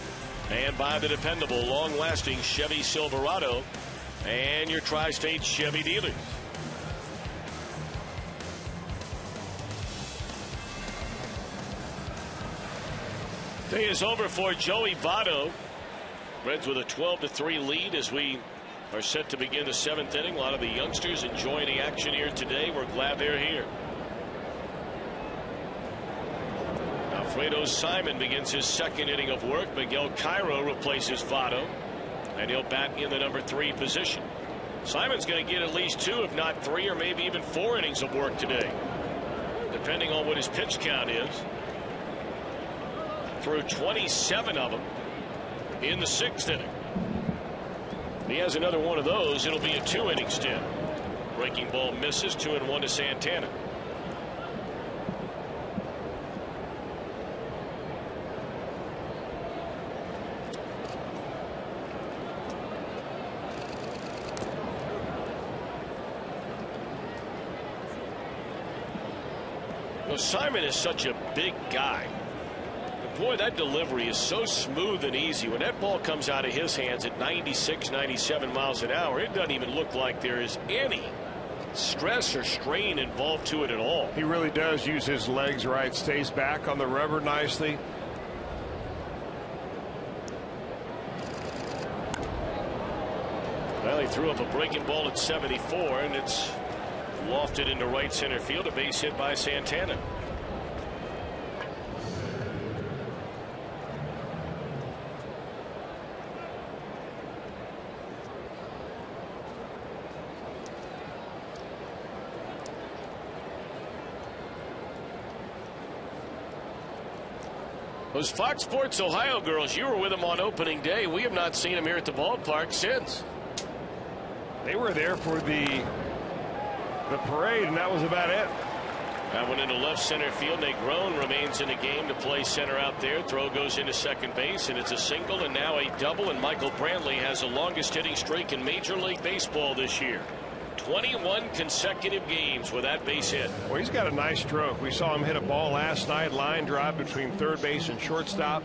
And by the dependable, long-lasting Chevy Silverado and your Tri-State Chevy dealers. Day is over for Joey Votto. Reds with a 12-3 lead as we are set to begin the 7th inning. A lot of the youngsters enjoying the action here today. We're glad they're here. Alfredo Simon begins his 2nd inning of work. Miguel Cairo replaces Votto, and he'll bat in the number 3 position. Simon's going to get at least 2, if not 3, or maybe even 4 innings of work today, depending on what his pitch count is. Through 27 of them in the 6th inning. He has another one of those. It'll be a 2-inning stint. Breaking ball misses. 2-1 to Santana. Well, Simon is such a big guy. But boy, that delivery is so smooth and easy. When that ball comes out of his hands at 96, 97 miles an hour, it doesn't even look like there is any stress or strain involved to it at all. He really does use his legs right. Stays back on the rubber nicely. Well, he threw up a breaking ball at 74, and it's lofted into right center field. A base hit by Santana. Those Fox Sports Ohio girls, you were with them on opening day. We have not seen them here at the ballpark since. They were there for the parade, and that was about it. That went into left center field. Negron remains in the game to play center out there. Throw goes into second base, and it's a single and now a double. And Michael Brantley has the longest hitting streak in Major League Baseball this year. 21 consecutive games with that base hit. Well, he's got a nice stroke. We saw him hit a ball last night, line drive between third base and shortstop.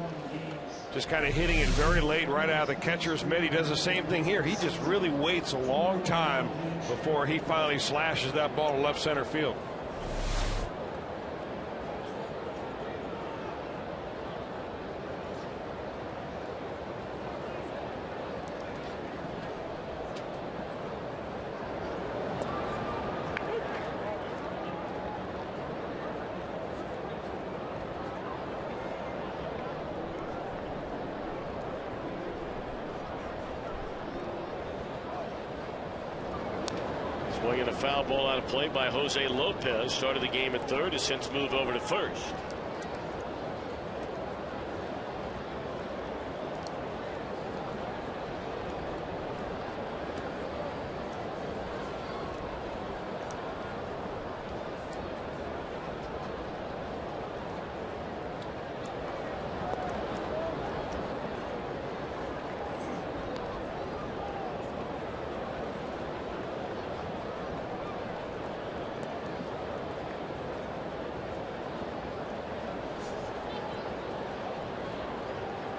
Just kind of hitting it very late right out of the catcher's mitt. He does the same thing here. He just really waits a long time before he finally slashes that ball to left center field. Swinging a foul ball out of play by Jose Lopez. Started the game at third, has since moved over to first.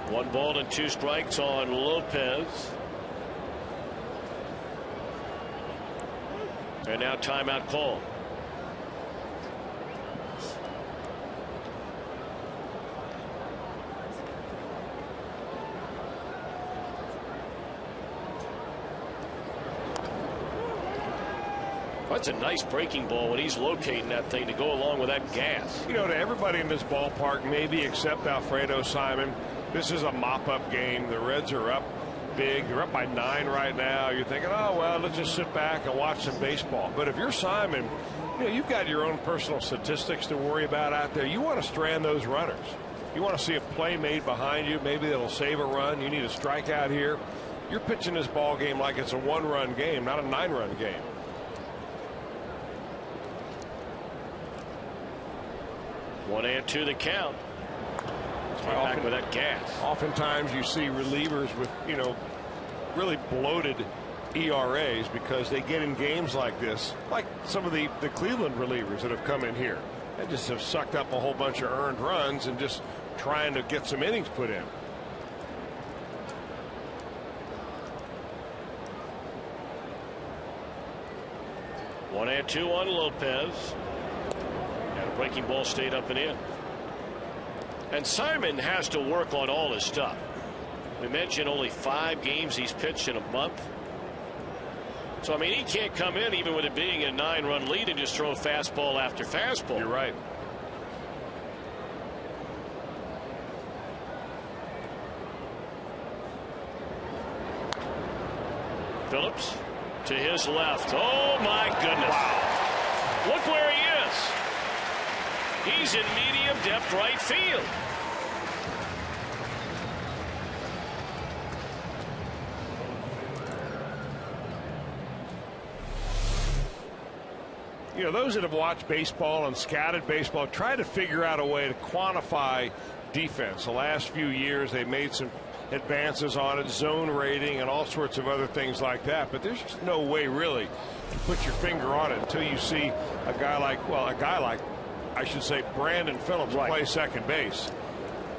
One ball and 2 strikes on Lopez. And now timeout call. That's a nice breaking ball when he's locating that thing to go along with that gas. You know, to everybody in this ballpark, maybe except Alfredo Simon, this is a mop-up game. The Reds are up big. They're up by 9 right now. You're thinking, oh, well, let's just sit back and watch some baseball. But if you're Simon, you know, you've got your own personal statistics to worry about out there. You want to strand those runners. You want to see a play made behind you. Maybe that'll save a run. You need a strikeout here. You're pitching this ball game like it's a 1-run game, not a 9-run game. One and 2 the count. Back with that gas. Oftentimes you see relievers with, you know, really bloated ERAs because they get in games like this, like some of the Cleveland relievers that have come in here. They just have sucked up a whole bunch of earned runs and just trying to get some innings put in. One and 2 on Lopez. And a breaking ball stayed up and in. And Simon has to work on all his stuff. We mentioned only 5 games he's pitched in a month. So, I mean, he can't come in even with it being a 9-run lead and just throw fastball after fastball. You're right. Phillips to his left. Oh, my goodness. Wow. Look where he is. He's in medium depth right field. You know, those that have watched baseball and scouted baseball try to figure out a way to quantify defense. The last few years they made some advances on it, zone rating and all sorts of other things like that, but there's just no way really to put your finger on it until you see a guy like I should say Brandon Phillips play second base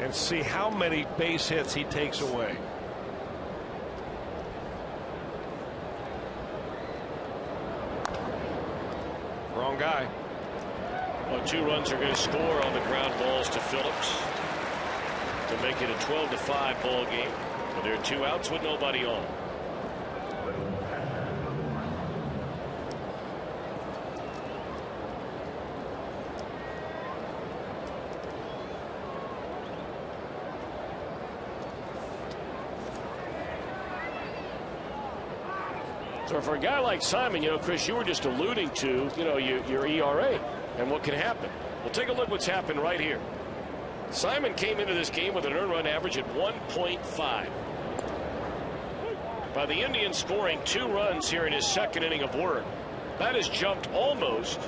and see how many base hits he takes away. Wrong guy. Well, 2 runs are going to score on the ground balls to Phillips to make it a 12-5 ball game. But there are 2 outs with nobody on. So for a guy like Simon, you know, Chris, you were just alluding to, you know, your ERA and what can happen. Well, take a look what's happened right here. Simon came into this game with an earned run average at 1.5. By the Indians scoring 2 runs here in his second inning of work, that has jumped almost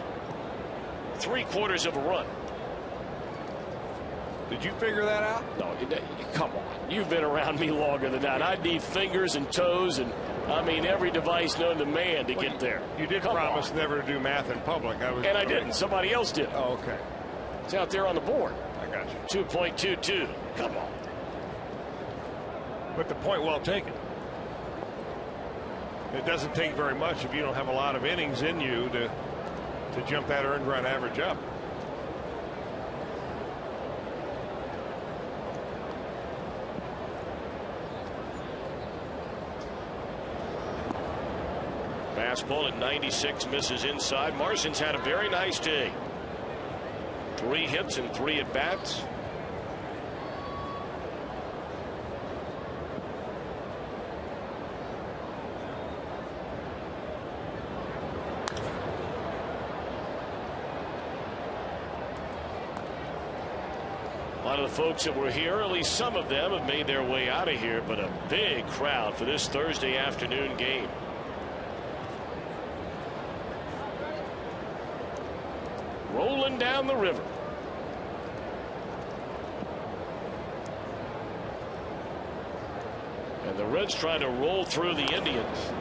3/4 of a run. Did you figure that out? No, come on. You've been around me longer than that. I need fingers and toes and, I mean, every device known to man to get there. You did promise never to do math in public. I didn't. Somebody else did. Oh, okay. It's out there on the board. I got you. 2.22. Come on. But the point well taken. It doesn't take very much if you don't have a lot of innings in you to jump that earned run average up. Fastball at 96 misses inside. Marson's had a very nice day. 3 hits and 3 at bats. A lot of the folks that were here, at least some of them, have made their way out of here, but a big crowd for this Thursday afternoon game. Rolling down the river. And the Reds trying to roll through the Indians.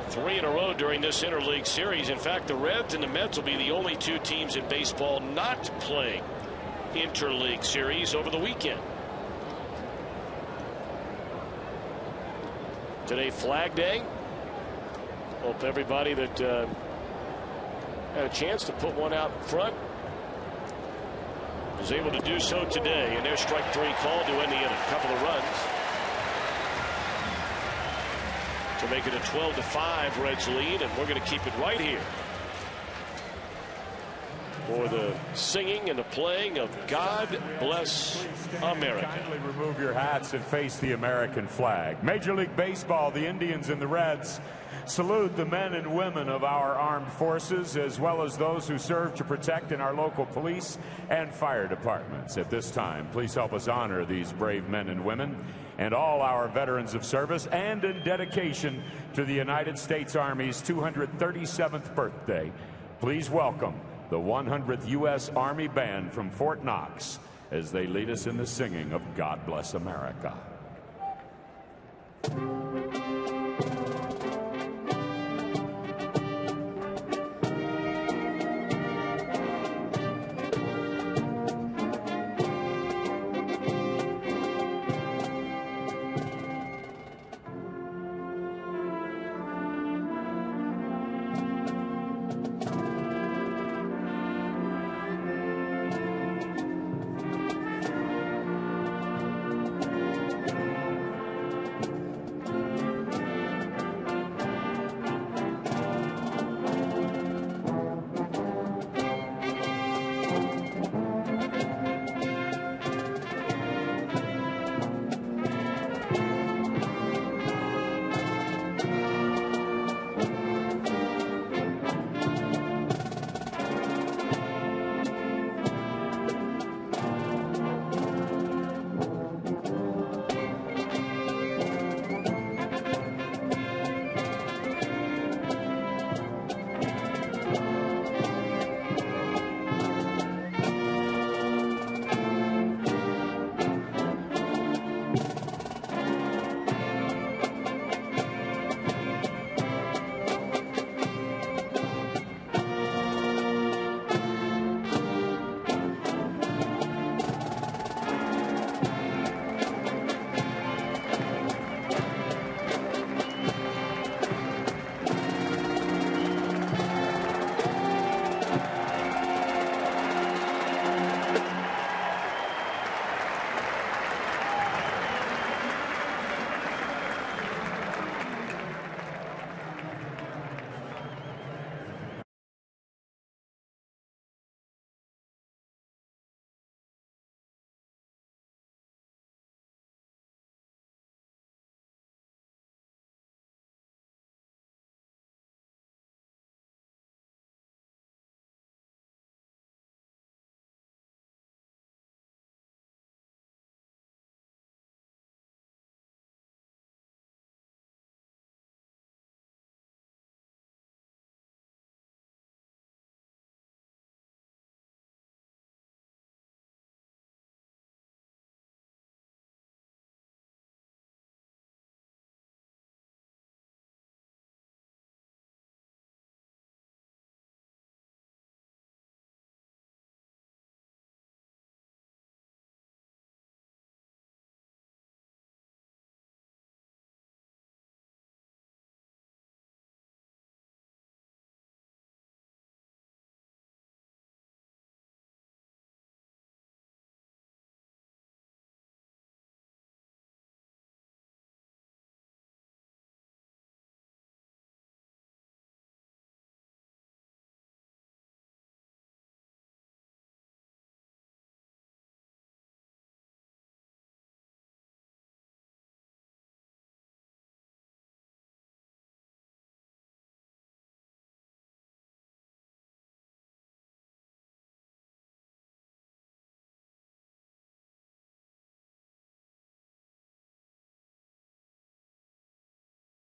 3 in a row during this interleague series. In fact, the Reds and the Mets will be the only 2 teams in baseball not playing interleague series over the weekend. Today, Flag Day. Hope everybody that had a chance to put one out front was able to do so today. And there's strike 3 called to end the inning. A couple of runs to make it a 12-5 Reds lead, and we're going to keep it right here for the singing and the playing of God Bless America. Kindly remove your hats and face the American flag. Major League Baseball, the Indians and the Reds salute the men and women of our armed forces, as well as those who serve to protect in our local police and fire departments. At this time, please help us honor these brave men and women and all our veterans of service, and in dedication to the United States Army's 237th birthday, please welcome the 100th U.S. Army Band from Fort Knox as they lead us in the singing of God Bless America.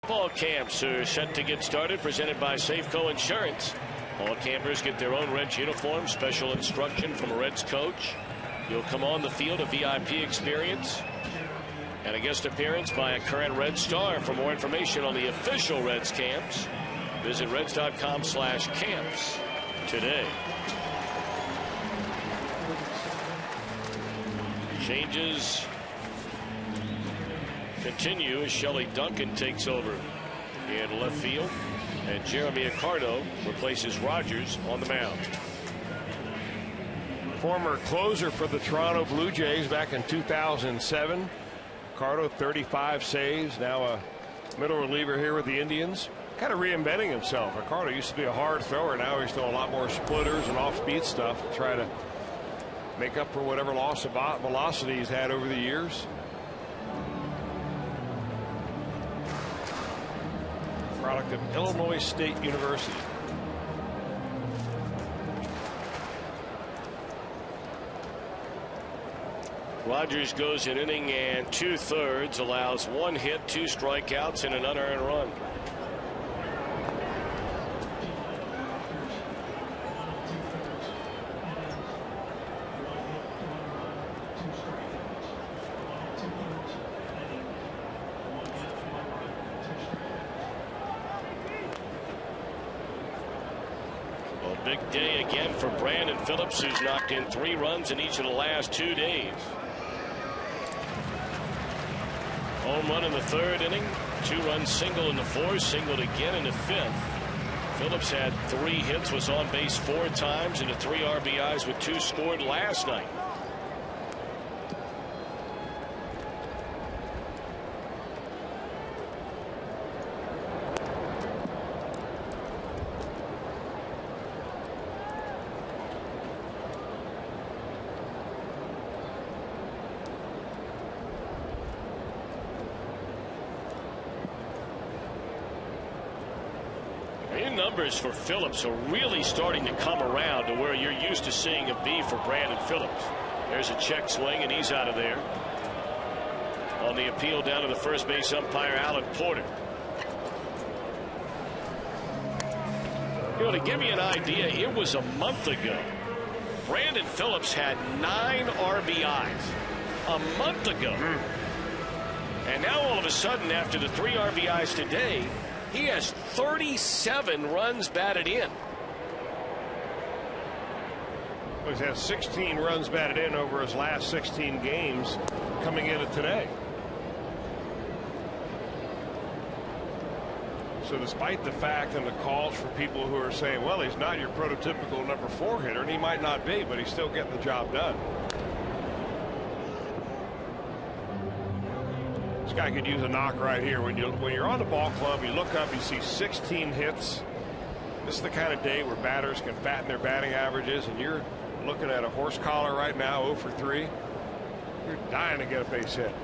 Ball camps are set to get started, presented by Safeco Insurance. All campers get their own Reds uniform, special instruction from a Reds coach. You'll come on the field, a VIP experience, and a guest appearance by a current Red star. For more information on the official Reds camps, visit reds.com/camps today. Changes continue as Shelley Duncan takes over in left field, and Jeremy Accardo replaces Rogers on the mound. Former closer for the Toronto Blue Jays back in 2007. Accardo, 35 saves, now a middle reliever here with the Indians. Kind of reinventing himself. Accardo used to be a hard thrower. Now he's throwing a lot more splitters and off-speed stuff to try to make up for whatever loss of velocity he's had over the years. Product of Illinois State University. Rogers goes an inning and 2/3, allows 1 hit, 2 strikeouts, and an unearned run. Big day again for Brandon Phillips, who's knocked in 3 runs in each of the last 2 days. Home run in the 3rd inning, 2-run single in the 4th, singled again in the 5th. Phillips had 3 hits, was on base 4 times, and 3 RBIs with 2 scored last night. Numbers for Phillips are really starting to come around to where you're used to seeing him be for Brandon Phillips. There's a check swing, and he's out of there. On the appeal down to the first base umpire, Alan Porter. You know, to give you an idea, it was a month ago. Brandon Phillips had 9 RBIs a month ago. And now all of a sudden, after the 3 RBIs today, he has 37 runs batted in. He's had 16 runs batted in over his last 16 games coming into today. So despite the fact and the calls for people who are saying, well, he's not your prototypical number 4 hitter, and he might not be, but he's still getting the job done. This guy could use a knock right here. When you're on the ball club, you look up, you see 16 hits. This is the kind of day where batters can fatten their batting averages, and you're looking at a horse collar right now, 0 for 3. You're dying to get a base hit.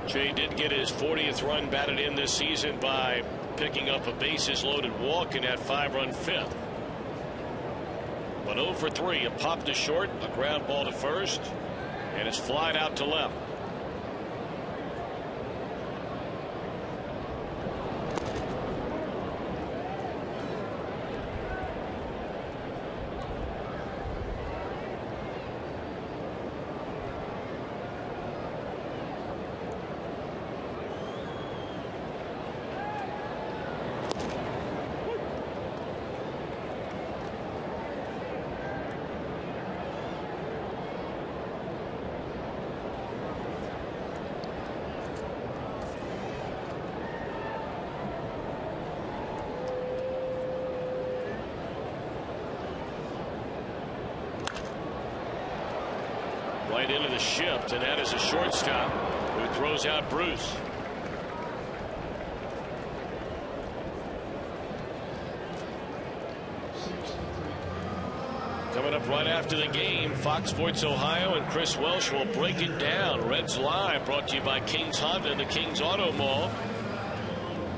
Jay did get his 40th run batted in this season by picking up a bases loaded walk in that 5-run 5th. But 0 for 3, a pop to short, a ground ball to first, and it's flied out to left. Right into the shift, and that is a shortstop who throws out Bruce. Coming up right after the game, Fox Sports Ohio and Chris Welsh will break it down. Reds Live brought to you by King's Honda and the King's Auto Mall.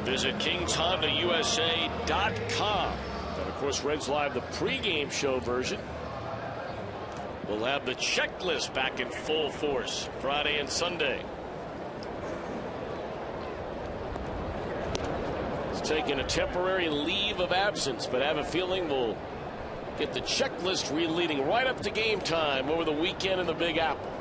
Visit KingsHondaUSA.com. And of course, Reds Live, the pregame show version. We'll have the checklist back in full force Friday and Sunday. taking a temporary leave of absence, but I have a feeling we'll get the checklist leading right up to game time over the weekend in the Big Apple.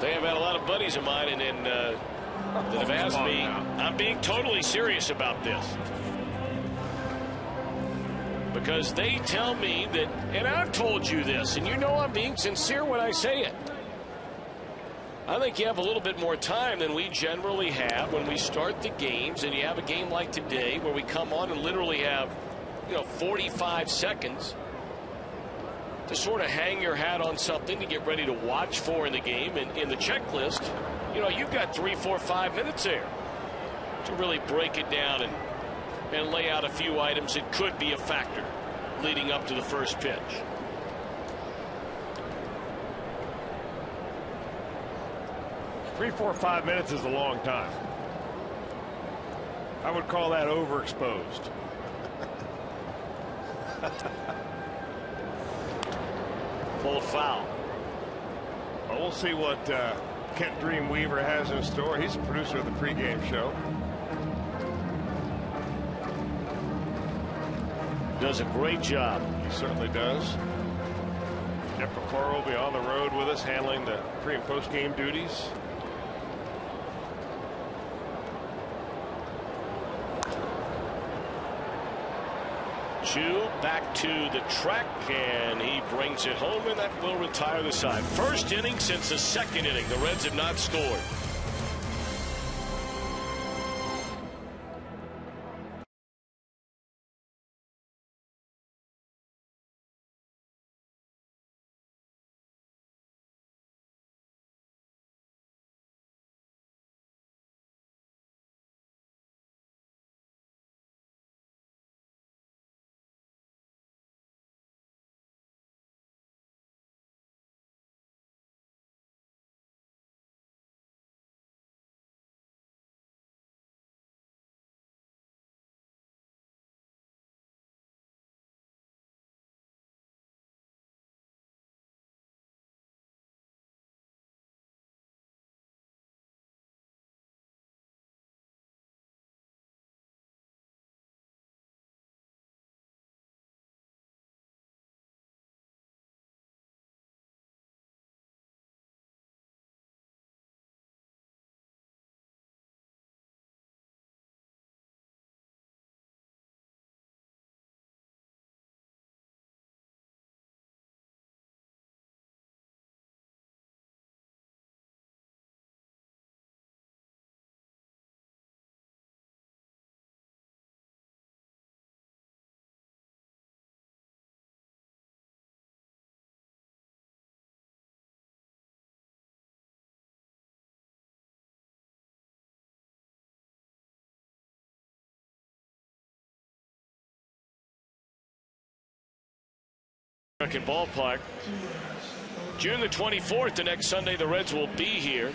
They have had a lot of buddies of mine that have asked me. I'm being totally serious about this. Because they tell me that, and I've told you this, and you know I'm being sincere when I say it. I think you have a little bit more time than we generally have when we start the games, and you have a game like today where we come on and literally have, 45 seconds to sort of hang your hat on something to get ready to watch for in the game. And in the checklist, you've got 3, 4, 5 minutes there to really break it down and lay out a few items that could be a factor leading up to the first pitch. Three, 4, 5 minutes is a long time. I would call that overexposed. Full foul. Well, we'll see what Kent Dreamweaver has in store. He's a producer of the pregame show. Does a great job. He certainly does. Jeff McClure will be on the road with us handling the pre and post game duties. Chu back to the track, and he brings it home, and that will retire the side. First inning since the second inning. The Reds have not scored. American Ballpark. June the 24th, the next Sunday, the Reds will be here.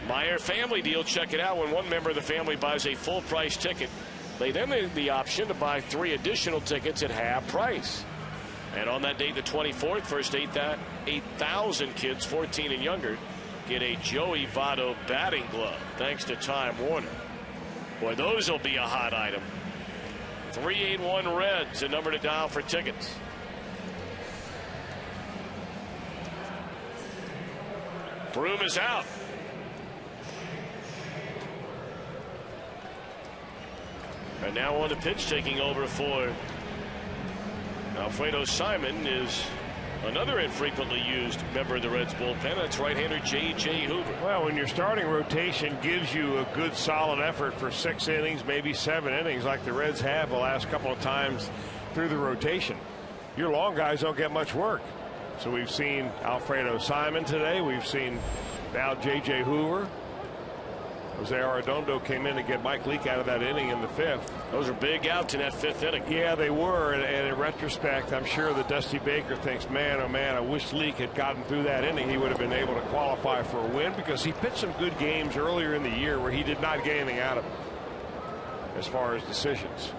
Meyer family deal, check it out. When one member of the family buys a full price ticket, they then have the option to buy 3 additional tickets at half price. And on that date, the 24th, first 8,000 kids 14 and younger get a Joey Votto batting glove thanks to Time Warner. Boy, those will be a hot item. 381 Reds, a number to dial for tickets. Broom is out. And now on the pitch, taking over for Alfredo Simon is another infrequently used member of the Reds bullpen. That's right-hander J.J. Hoover. Well, when your starting rotation gives you a good solid effort for 6 innings, maybe 7 innings like the Reds have the last couple of times through the rotation, your long guys don't get much work. So we've seen Alfredo Simon today. We've seen now J.J. Hoover. Jose Arredondo came in to get Mike Leake out of that inning in the 5th. Those are big outs in that 5th inning. Yeah, they were. And in retrospect, I'm sure that Dusty Baker thinks, man, oh man, I wish Leake had gotten through that inning. He would have been able to qualify for a win, because he pitched some good games earlier in the year where he did not get anything out of it as far as decisions.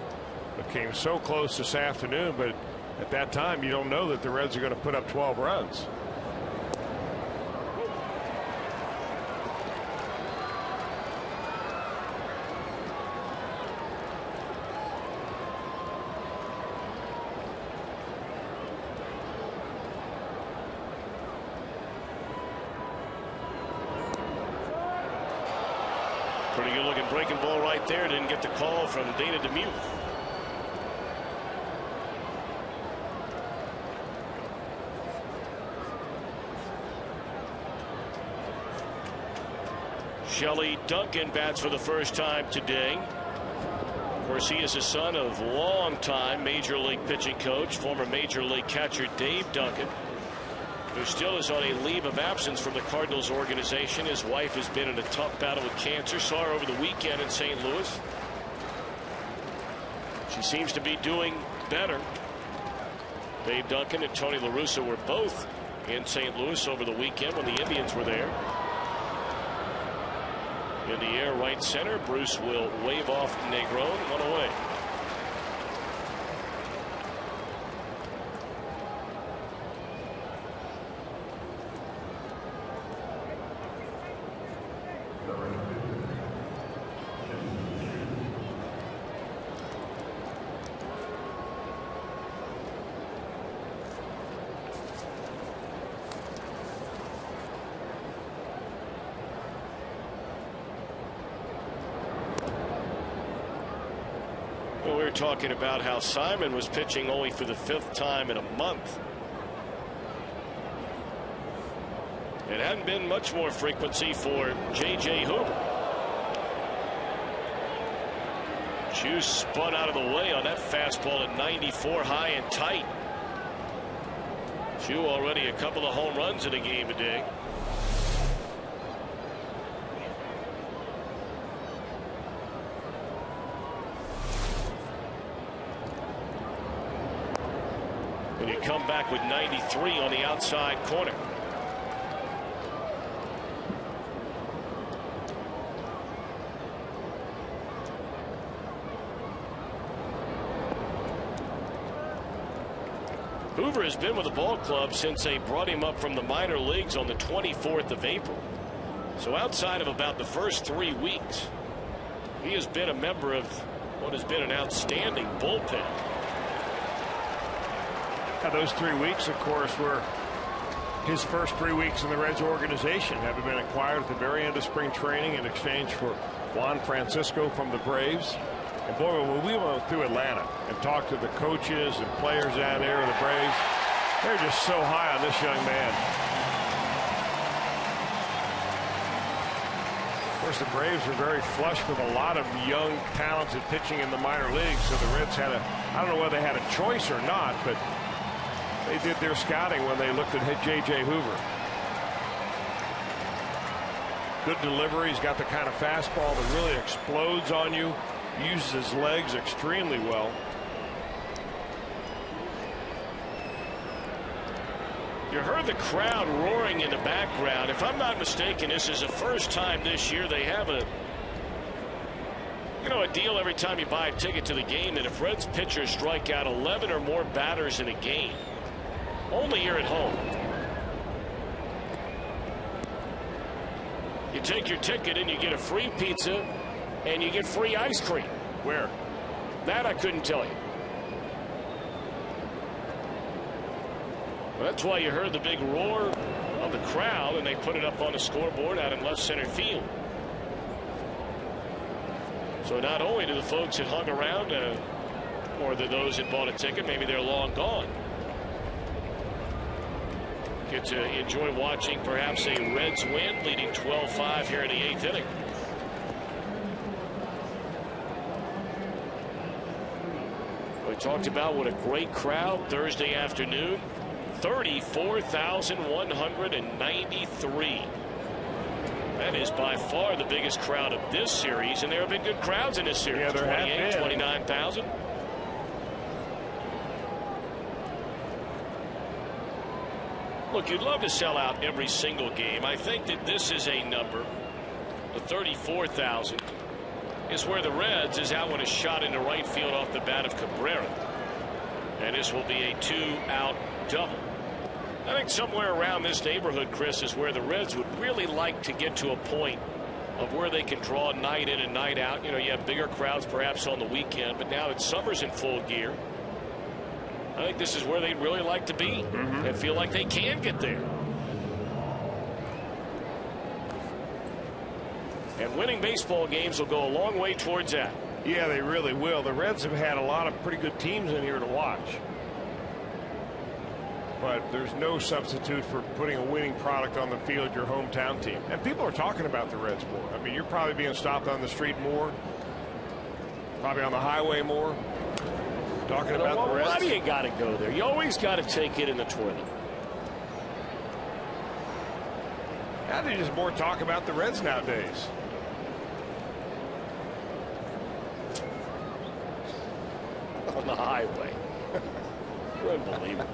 But came so close this afternoon, but At that time, you don't know that the Reds are going to put up 12 runs. Pretty good looking breaking ball right there. Didn't get the call from Dana DeMuth. Shelley Duncan bats for the first time today. Of course, he is the son of longtime Major League pitching coach, former Major League catcher Dave Duncan, who still is on a leave of absence from the Cardinals organization. His wife has been in a tough battle with cancer. Saw her over the weekend in St. Louis. She seems to be doing better. Dave Duncan and Tony La Russa were both in St. Louis over the weekend when the Indians were there. In the air, right center. Bruce will wave off Negron. One away. We were talking about how Simon was pitching only for the 5th time in a month. It hadn't been much more frequency for J.J. Hoover. Chu spun out of the way on that fastball at 94, high and tight. Chu already a couple of home runs in a game today. And you come back with 93 on the outside corner. Hoover has been with the ball club since they brought him up from the minor leagues on the 24th of April. So outside of about the first 3 weeks, he has been a member of what has been an outstanding bullpen. Now, those 3 weeks, of course, were his first 3 weeks in the Reds organization, having been acquired at the very end of spring training in exchange for Juan Francisco from the Braves. And boy, when we went through Atlanta and talked to the coaches and players down there of the Braves, they're just so high on this young man. Of course, the Braves were very flush with a lot of young, talented pitching in the minor leagues, so the Reds had I don't know whether they had a choice or not, but they did their scouting when they looked at J.J. Hoover. Good delivery. He's got the kind of fastball that really explodes on you. Uses his legs extremely well. You heard the crowd roaring in the background. If I'm not mistaken, this is the first time this year they have a deal every time you buy a ticket to the game that if Reds pitchers strike out 11 or more batters in a game, only here at home, you take your ticket and you get a free pizza and you get free ice cream. Where? That I couldn't tell you. Well, that's why you heard the big roar of the crowd, and they put it up on the scoreboard out in left center field. So not only do the folks that hung around or those that bought a ticket, maybe they're long gone, get to enjoy watching perhaps a Reds win, leading 12-5 here in the 8th inning. We talked about what a great crowd Thursday afternoon. 34,193. That is by far the biggest crowd of this series, and there have been good crowds in this series. Yeah, there 28, 29,000. Look, you'd love to sell out every single game. I think that this is a number, the 34,000, is where the Reds is out with a shot into right field off the bat of Cabrera. And this will be a 2-out double. I think somewhere around this neighborhood, Chris, is where the Reds would really like to get to a point of where they can draw night in and night out. You know, you have bigger crowds perhaps on the weekend, but now that summer's in full gear, I think this is where they'd really like to be and feel like they can get there. And winning baseball games will go a long way towards that. Yeah, they really will. The Reds have had a lot of pretty good teams in here to watch. But there's no substitute for putting a winning product on the field, your hometown team. And people are talking about the Reds more. I mean, you're probably being stopped on the street more. Probably on the highway more. Talking about the Reds. Why do you got to go there? You always got to take it in the toilet. Now there's just more talk about the Reds nowadays. On the highway. Unbelievable.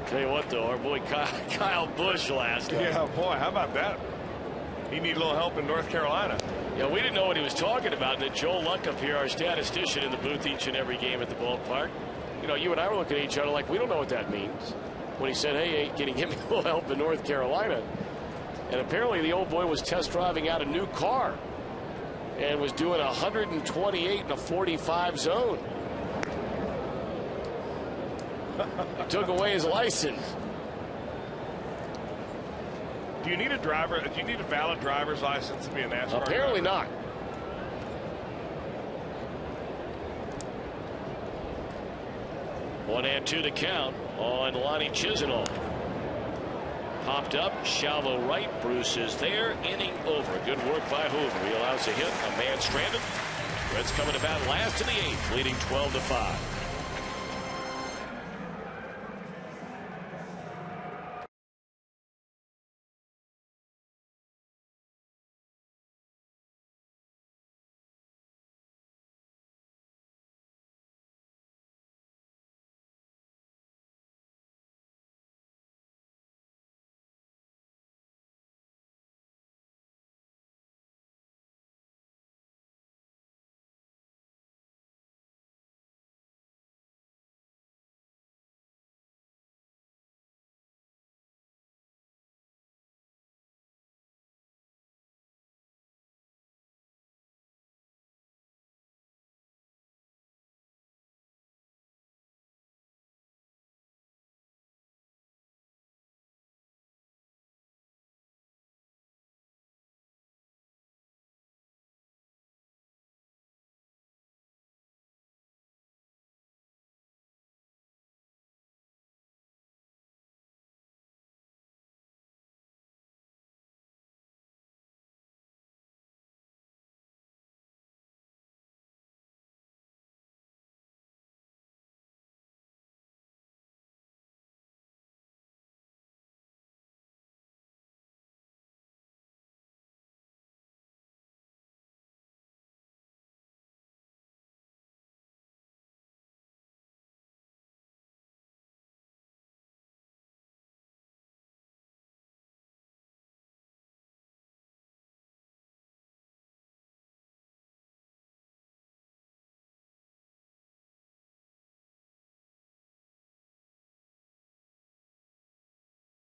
Tell you what, though, our boy Kyle Busch last night. Yeah, boy, how about that? He needed a little help in North Carolina. Yeah, we didn't know what he was talking about. And then Joe Luck up here, our statistician in the booth each and every game at the ballpark. You know, you and I were looking at each other like, we don't know what that means. When he said, hey, can you give me a little help in North Carolina? And apparently the old boy was test driving out a new car and was doing 128 in a 45 zone. Took away his license. Do you need a driver? Do you need a valid driver's license to be a NASCAR Apparently driver? not. One and two to count on Lonnie Chisenhall. Popped up, shallow right. Bruce is there. Inning over. Good work by Hoover. He allows a hit. A man stranded. Reds coming to bat last in the eighth, leading 12-5.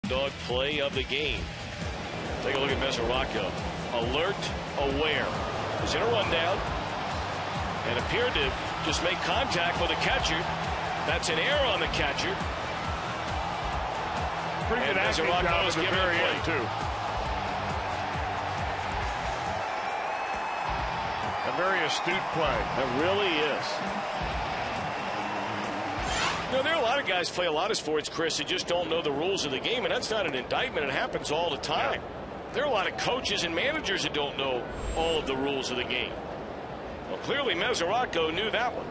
Dog play of the game. Take a look at Mesoraco. Alert, aware. Was in a rundown and appeared to just make contact with the catcher. That's an error on the catcher. Pretty good acting job at the very end, too. A very astute play. It really is. You know, there are a lot of guys play a lot of sports, Chris, that just don't know the rules of the game, and that's not an indictment. It happens all the time. There are a lot of coaches and managers that don't know all of the rules of the game. Well, clearly Mesoraco knew that one.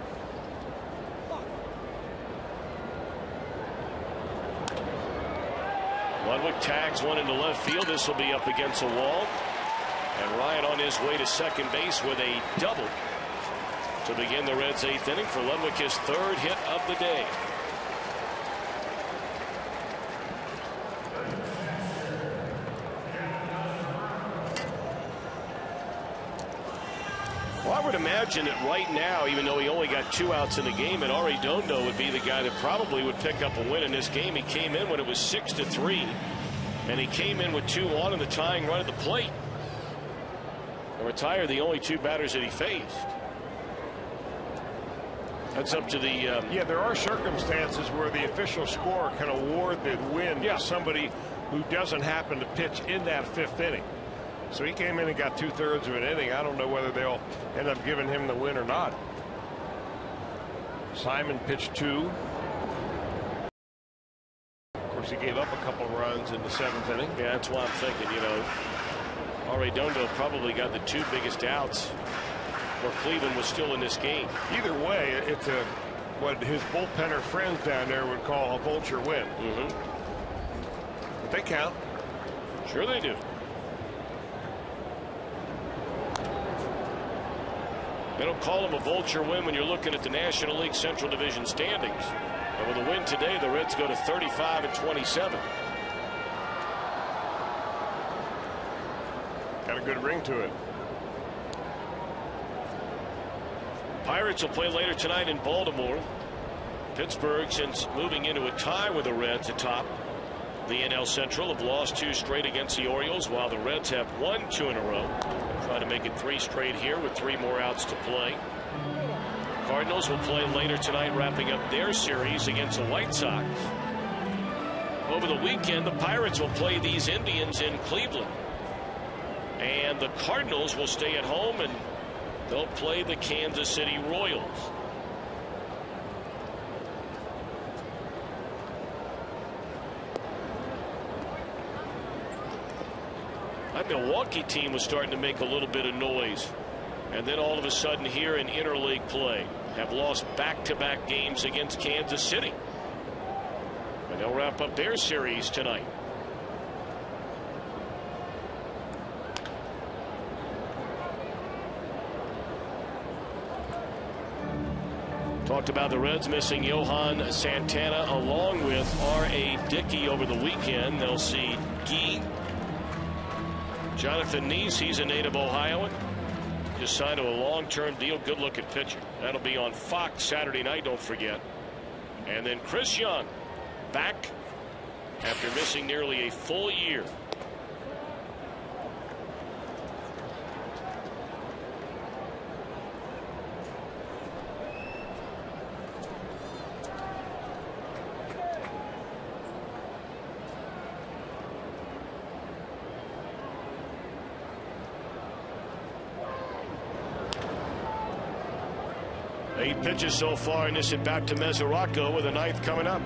Ludwig tags one into left field. This will be up against the wall. And Ryan on his way to second base with a double to begin the Reds' eighth inning for Ludwig, his third hit of the day. Well, I would imagine that right now, even though he only got 2 outs in the game, and Arredondo would be the guy that probably would pick up a win in this game. He came in when it was 6-3, and he came in with 2 on in the tying run at the plate. And retired the only 2 batters that he faced. That's up to the... Yeah, there are circumstances where the official scorer can award the win to somebody who doesn't happen to pitch in that 5th inning. So he came in and got 2/3 of an inning. I don't know whether they'll end up giving him the win or not. Simon pitched 2. Of course, he gave up a couple runs in the 7th inning. Yeah, that's why I'm thinking, you know, Arredondo probably got the 2 biggest outs where Cleveland was still in this game. Either way, it's what his bullpenner friends down there would call a vulture win. But they count. Sure they do. They don't call him a vulture win when you're looking at the National League Central Division standings. And with a win today, the Reds go to 35-27. Got a good ring to it. Pirates will play later tonight in Baltimore. Pittsburgh, since moving into a tie with the Reds atop the NL Central, have lost 2 straight against the Orioles, while the Reds have won 2 in a row. Trying to make it 3 straight here with 3 more outs to play. Cardinals will play later tonight, wrapping up their series against the White Sox. Over the weekend, the Pirates will play these Indians in Cleveland. And the Cardinals will stay at home and they'll play the Kansas City Royals. That Milwaukee team was starting to make a little bit of noise. And then all of a sudden here in interleague play have lost back-to-back games against Kansas City. And they'll wrap up their series tonight. Talked about the Reds missing Johan Santana along with R.A. Dickey over the weekend. They'll see Guy. Jonathan Neese, he's a native Ohioan. Just signed to a long-term deal. Good-looking pitcher. That'll be on Fox Saturday night, don't forget. And then Chris Young back after missing nearly a full year. Eight pitches so far in this at bat to Mesoraco, with a 9th coming up.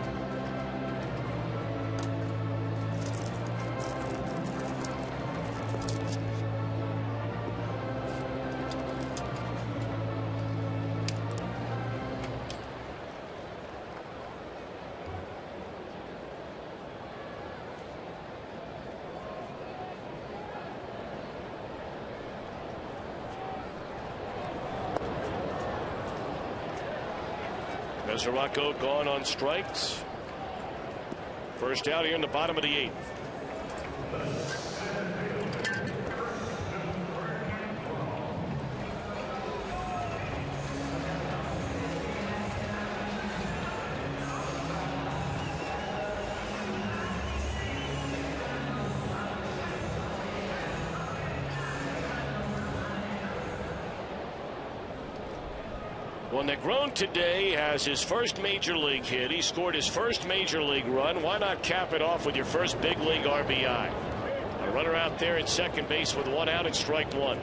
Mesoraco gone on strikes. First out here in the bottom of the 8th. Well, Negron today has his first major league hit. He scored his first major league run. Why not cap it off with your first big league RBI? A runner out there at second base with 1 out and strike 1.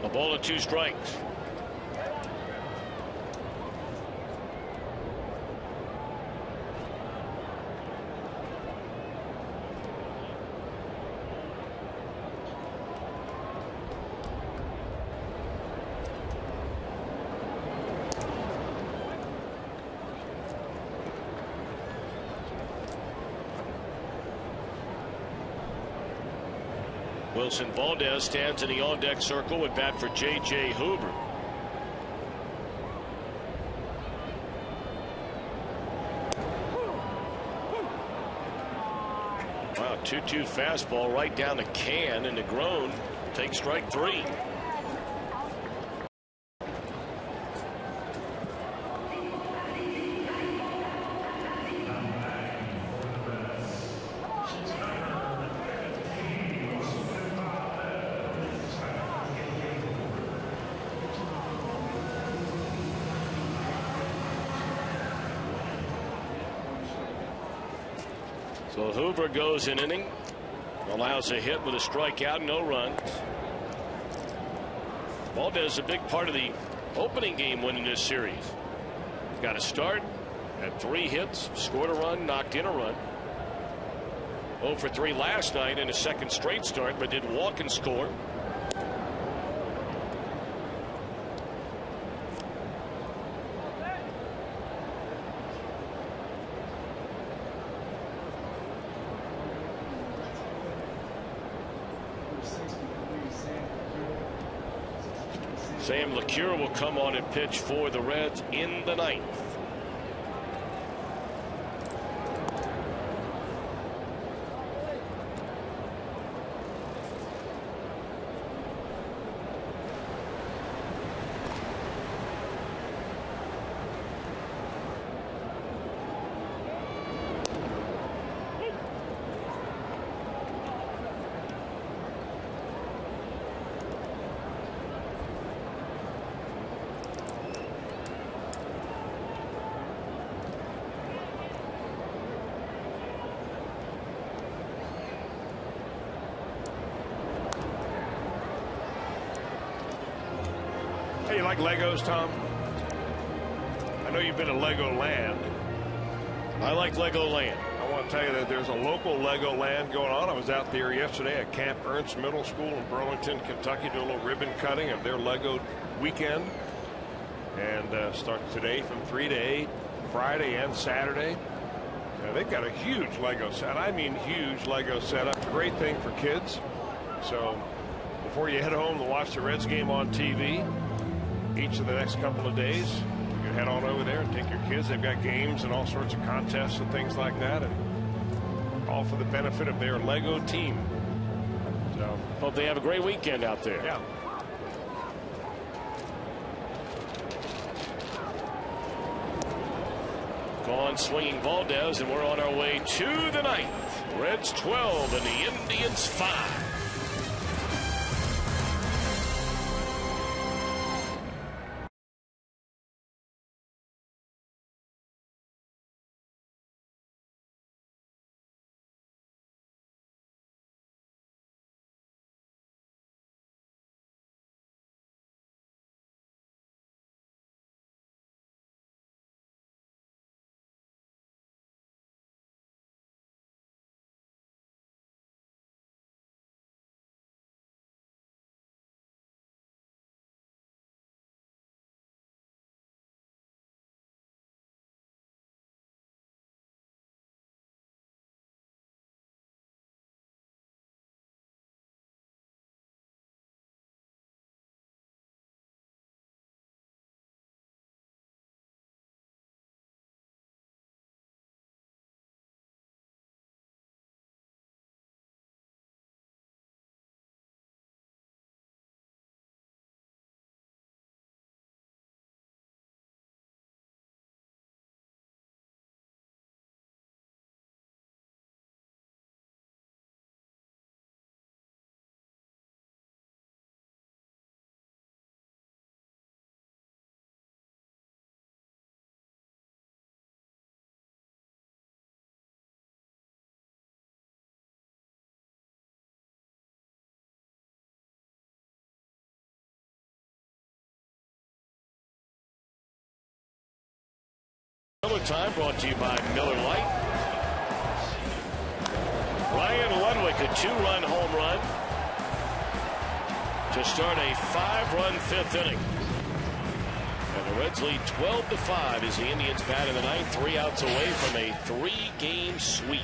A ball and 2 strikes. Wilson Valdez stands in the on-deck circle with bat for J.J. Hoover. Wow, 2-2 fastball right down the can, and Negron takes strike 3. So Hoover goes an inning, allows a hit with a strikeout, no runs. Valdez a big part of the opening game win in this series. Got a start, had 3 hits, scored a run, knocked in a run. 0 for 3 last night in a second straight start, but did walk and score. Sam LeCure will come on and pitch for the Reds in the 9th. Hey, you like Legos, Tom? I know you've been to Lego Land. I like Lego Land. I want to tell you that there's a local Lego Land going on. I was out there yesterday at Camp Ernst Middle School in Burlington, Kentucky, doing a little ribbon cutting of their Lego weekend. And starts today from 3 to 8, Friday and Saturday. They've got a huge Lego set. I mean huge Lego setup. Great thing for kids. So before you head home to watch the Reds game on TV, each of the next couple of days, you can head on over there and take your kids. They've got games and all sorts of contests and things like that, and all for the benefit of their Lego team. So hope they have a great weekend out there. Yeah. Gone swinging Valdez, and we're on our way to the 9th. Reds 12 and the Indians 5. Another time brought to you by Miller Lite. Ryan Ludwig, a 2-run home run to start a 5-run 5th inning. And the Reds lead 12-5 as the Indians bat in the 9th, 3 outs away from a 3-game sweep.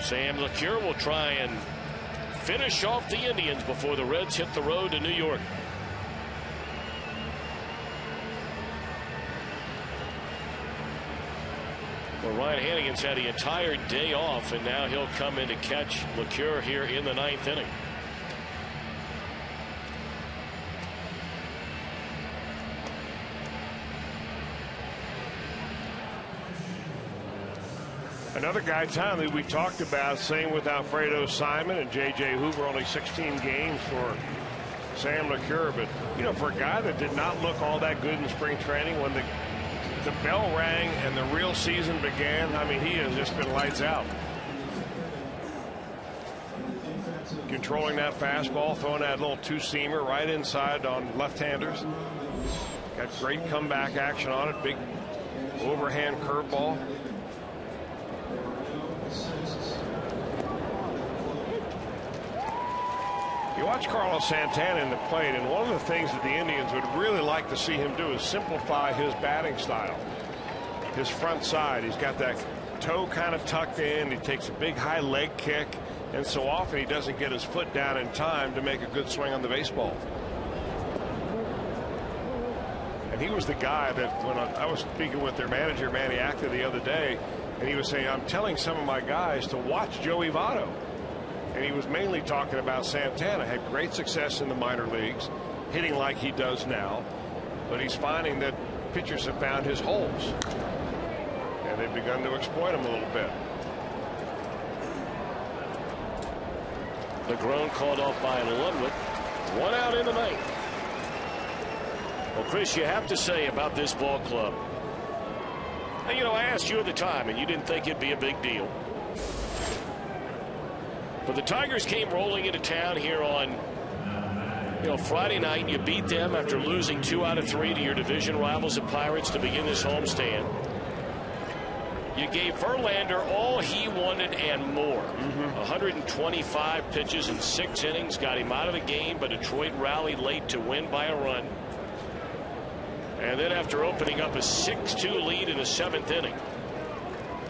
Sam LeCure will try and finish off the Indians before the Reds hit the road to New York. Well, Ryan Hannigan's had the entire day off, and now he'll come in to catch LeCure here in the 9th inning. Another guy, Tom, that we talked about, same with Alfredo Simon and J.J. Hoover, only 16 games for Sam LeCure. But, you know, for a guy that did not look all that good in spring training, when the bell rang and the real season began, I mean, he has just been lights out. Controlling that fastball, throwing that little two-seamer right inside on left-handers. Got great comeback action on it, big overhand curveball. You watch Carlos Santana in the plate, and one of the things that the Indians would really like to see him do is simplify his batting style. His front side, he's got that toe kind of tucked in. He takes a big high leg kick, and so often he doesn't get his foot down in time to make a good swing on the baseball. And he was the guy that, when I was speaking with their manager, Manny Acta, the other day, and he was saying, I'm telling some of my guys to watch Joey Votto. And he was mainly talking about Santana. Had great success in the minor leagues, hitting like he does now. But he's finding that pitchers have found his holes. And they've begun to exploit him a little bit. Negron called off by Ludwig. 1 out in the 9th. Well, Chris, you have to say about this ball club. Now, you know, I asked you at the time, and you didn't think it'd be a big deal. But the Tigers came rolling into town here on, Friday night. You beat them after losing 2 out of 3 to your division rivals, the Pirates, to begin this homestand. You gave Verlander all he wanted and more. 125 pitches in 6 innings, got him out of the game, but Detroit rallied late to win by a run. And then after opening up a 6-2 lead in the 7th inning,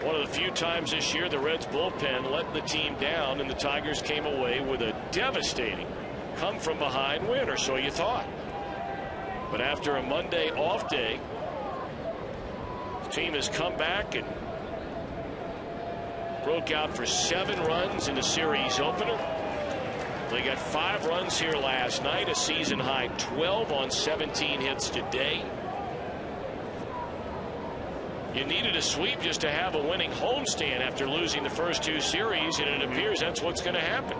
one of the few times this year the Reds bullpen let the team down, and the Tigers came away with a devastating come-from-behind win, or so you thought. But after a Monday off day, the team has come back and broke out for 7 runs in the series opener. They got 5 runs here last night, a season-high 12 on 17 hits today. You needed a sweep just to have a winning homestand after losing the first 2 series, and it appears that's what's going to happen.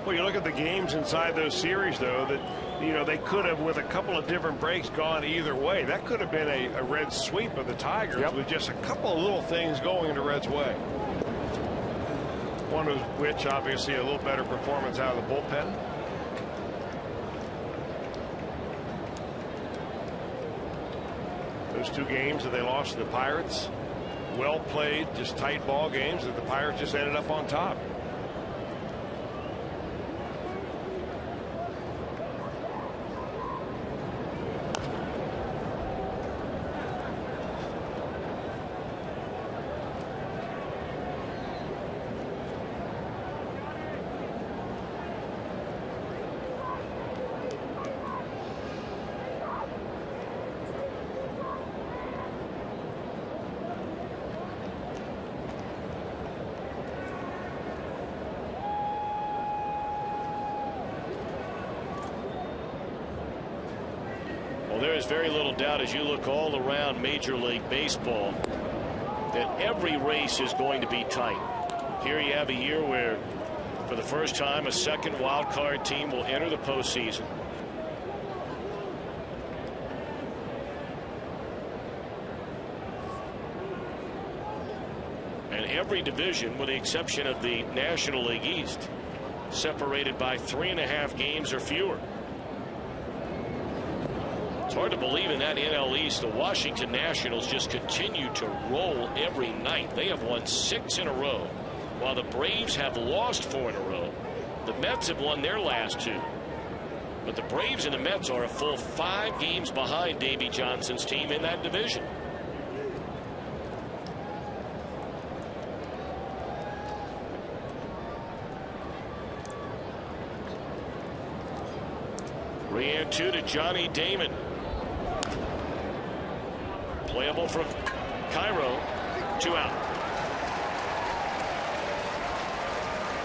Well, you look at the games inside those series, though, that, they could have, with a couple of different breaks, gone either way. That could have been a Reds sweep of the Tigers with just a couple of little things going in the Reds' way. One of which, obviously, a little better performance out of the bullpen. Those 2 games that they lost to the Pirates, well played, just tight ball games that the Pirates just ended up on top. There is very little doubt, as you look all around Major League Baseball, that every race is going to be tight. Here you have a year where, for the first time, a second wild card team will enter the postseason. And every division, with the exception of the National League East, separated by 3.5 games or fewer. It's hard to believe in that NL East. The Washington Nationals just continue to roll every night. They have won 6 in a row, while the Braves have lost 4 in a row. The Mets have won their last 2. But the Braves and the Mets are a full 5 games behind Davey Johnson's team in that division. 3-2 to Johnny Damon. Playable from Cairo. 2 out.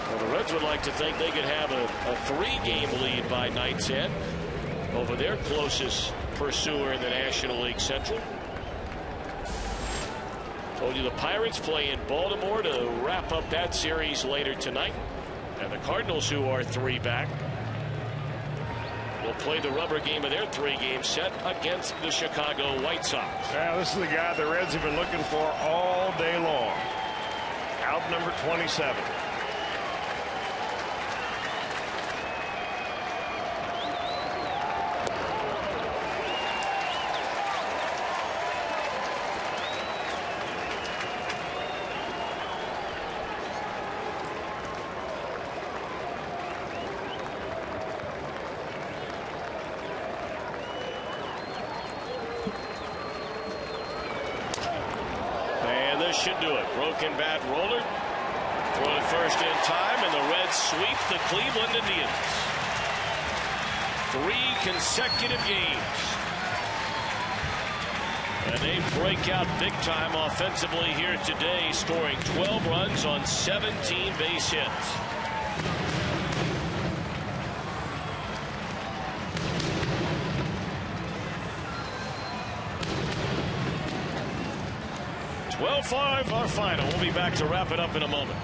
Well, the Reds would like to think they could have a 3-game lead by night's end over their closest pursuer in the National League Central. Told you the Pirates play in Baltimore to wrap up that series later tonight. And the Cardinals, who are 3 back, will play the rubber game of their 3-game set against the Chicago White Sox. Now, this is the guy the Reds have been looking for all day long. Out number 27. Should do it. Broken bat roller. Throw it first in time, and the Reds sweep the Cleveland Indians. 3 consecutive games. And they break out big time offensively here today, scoring 12 runs on 17 base hits. Well, 5 our final. We'll be back to wrap it up in a moment.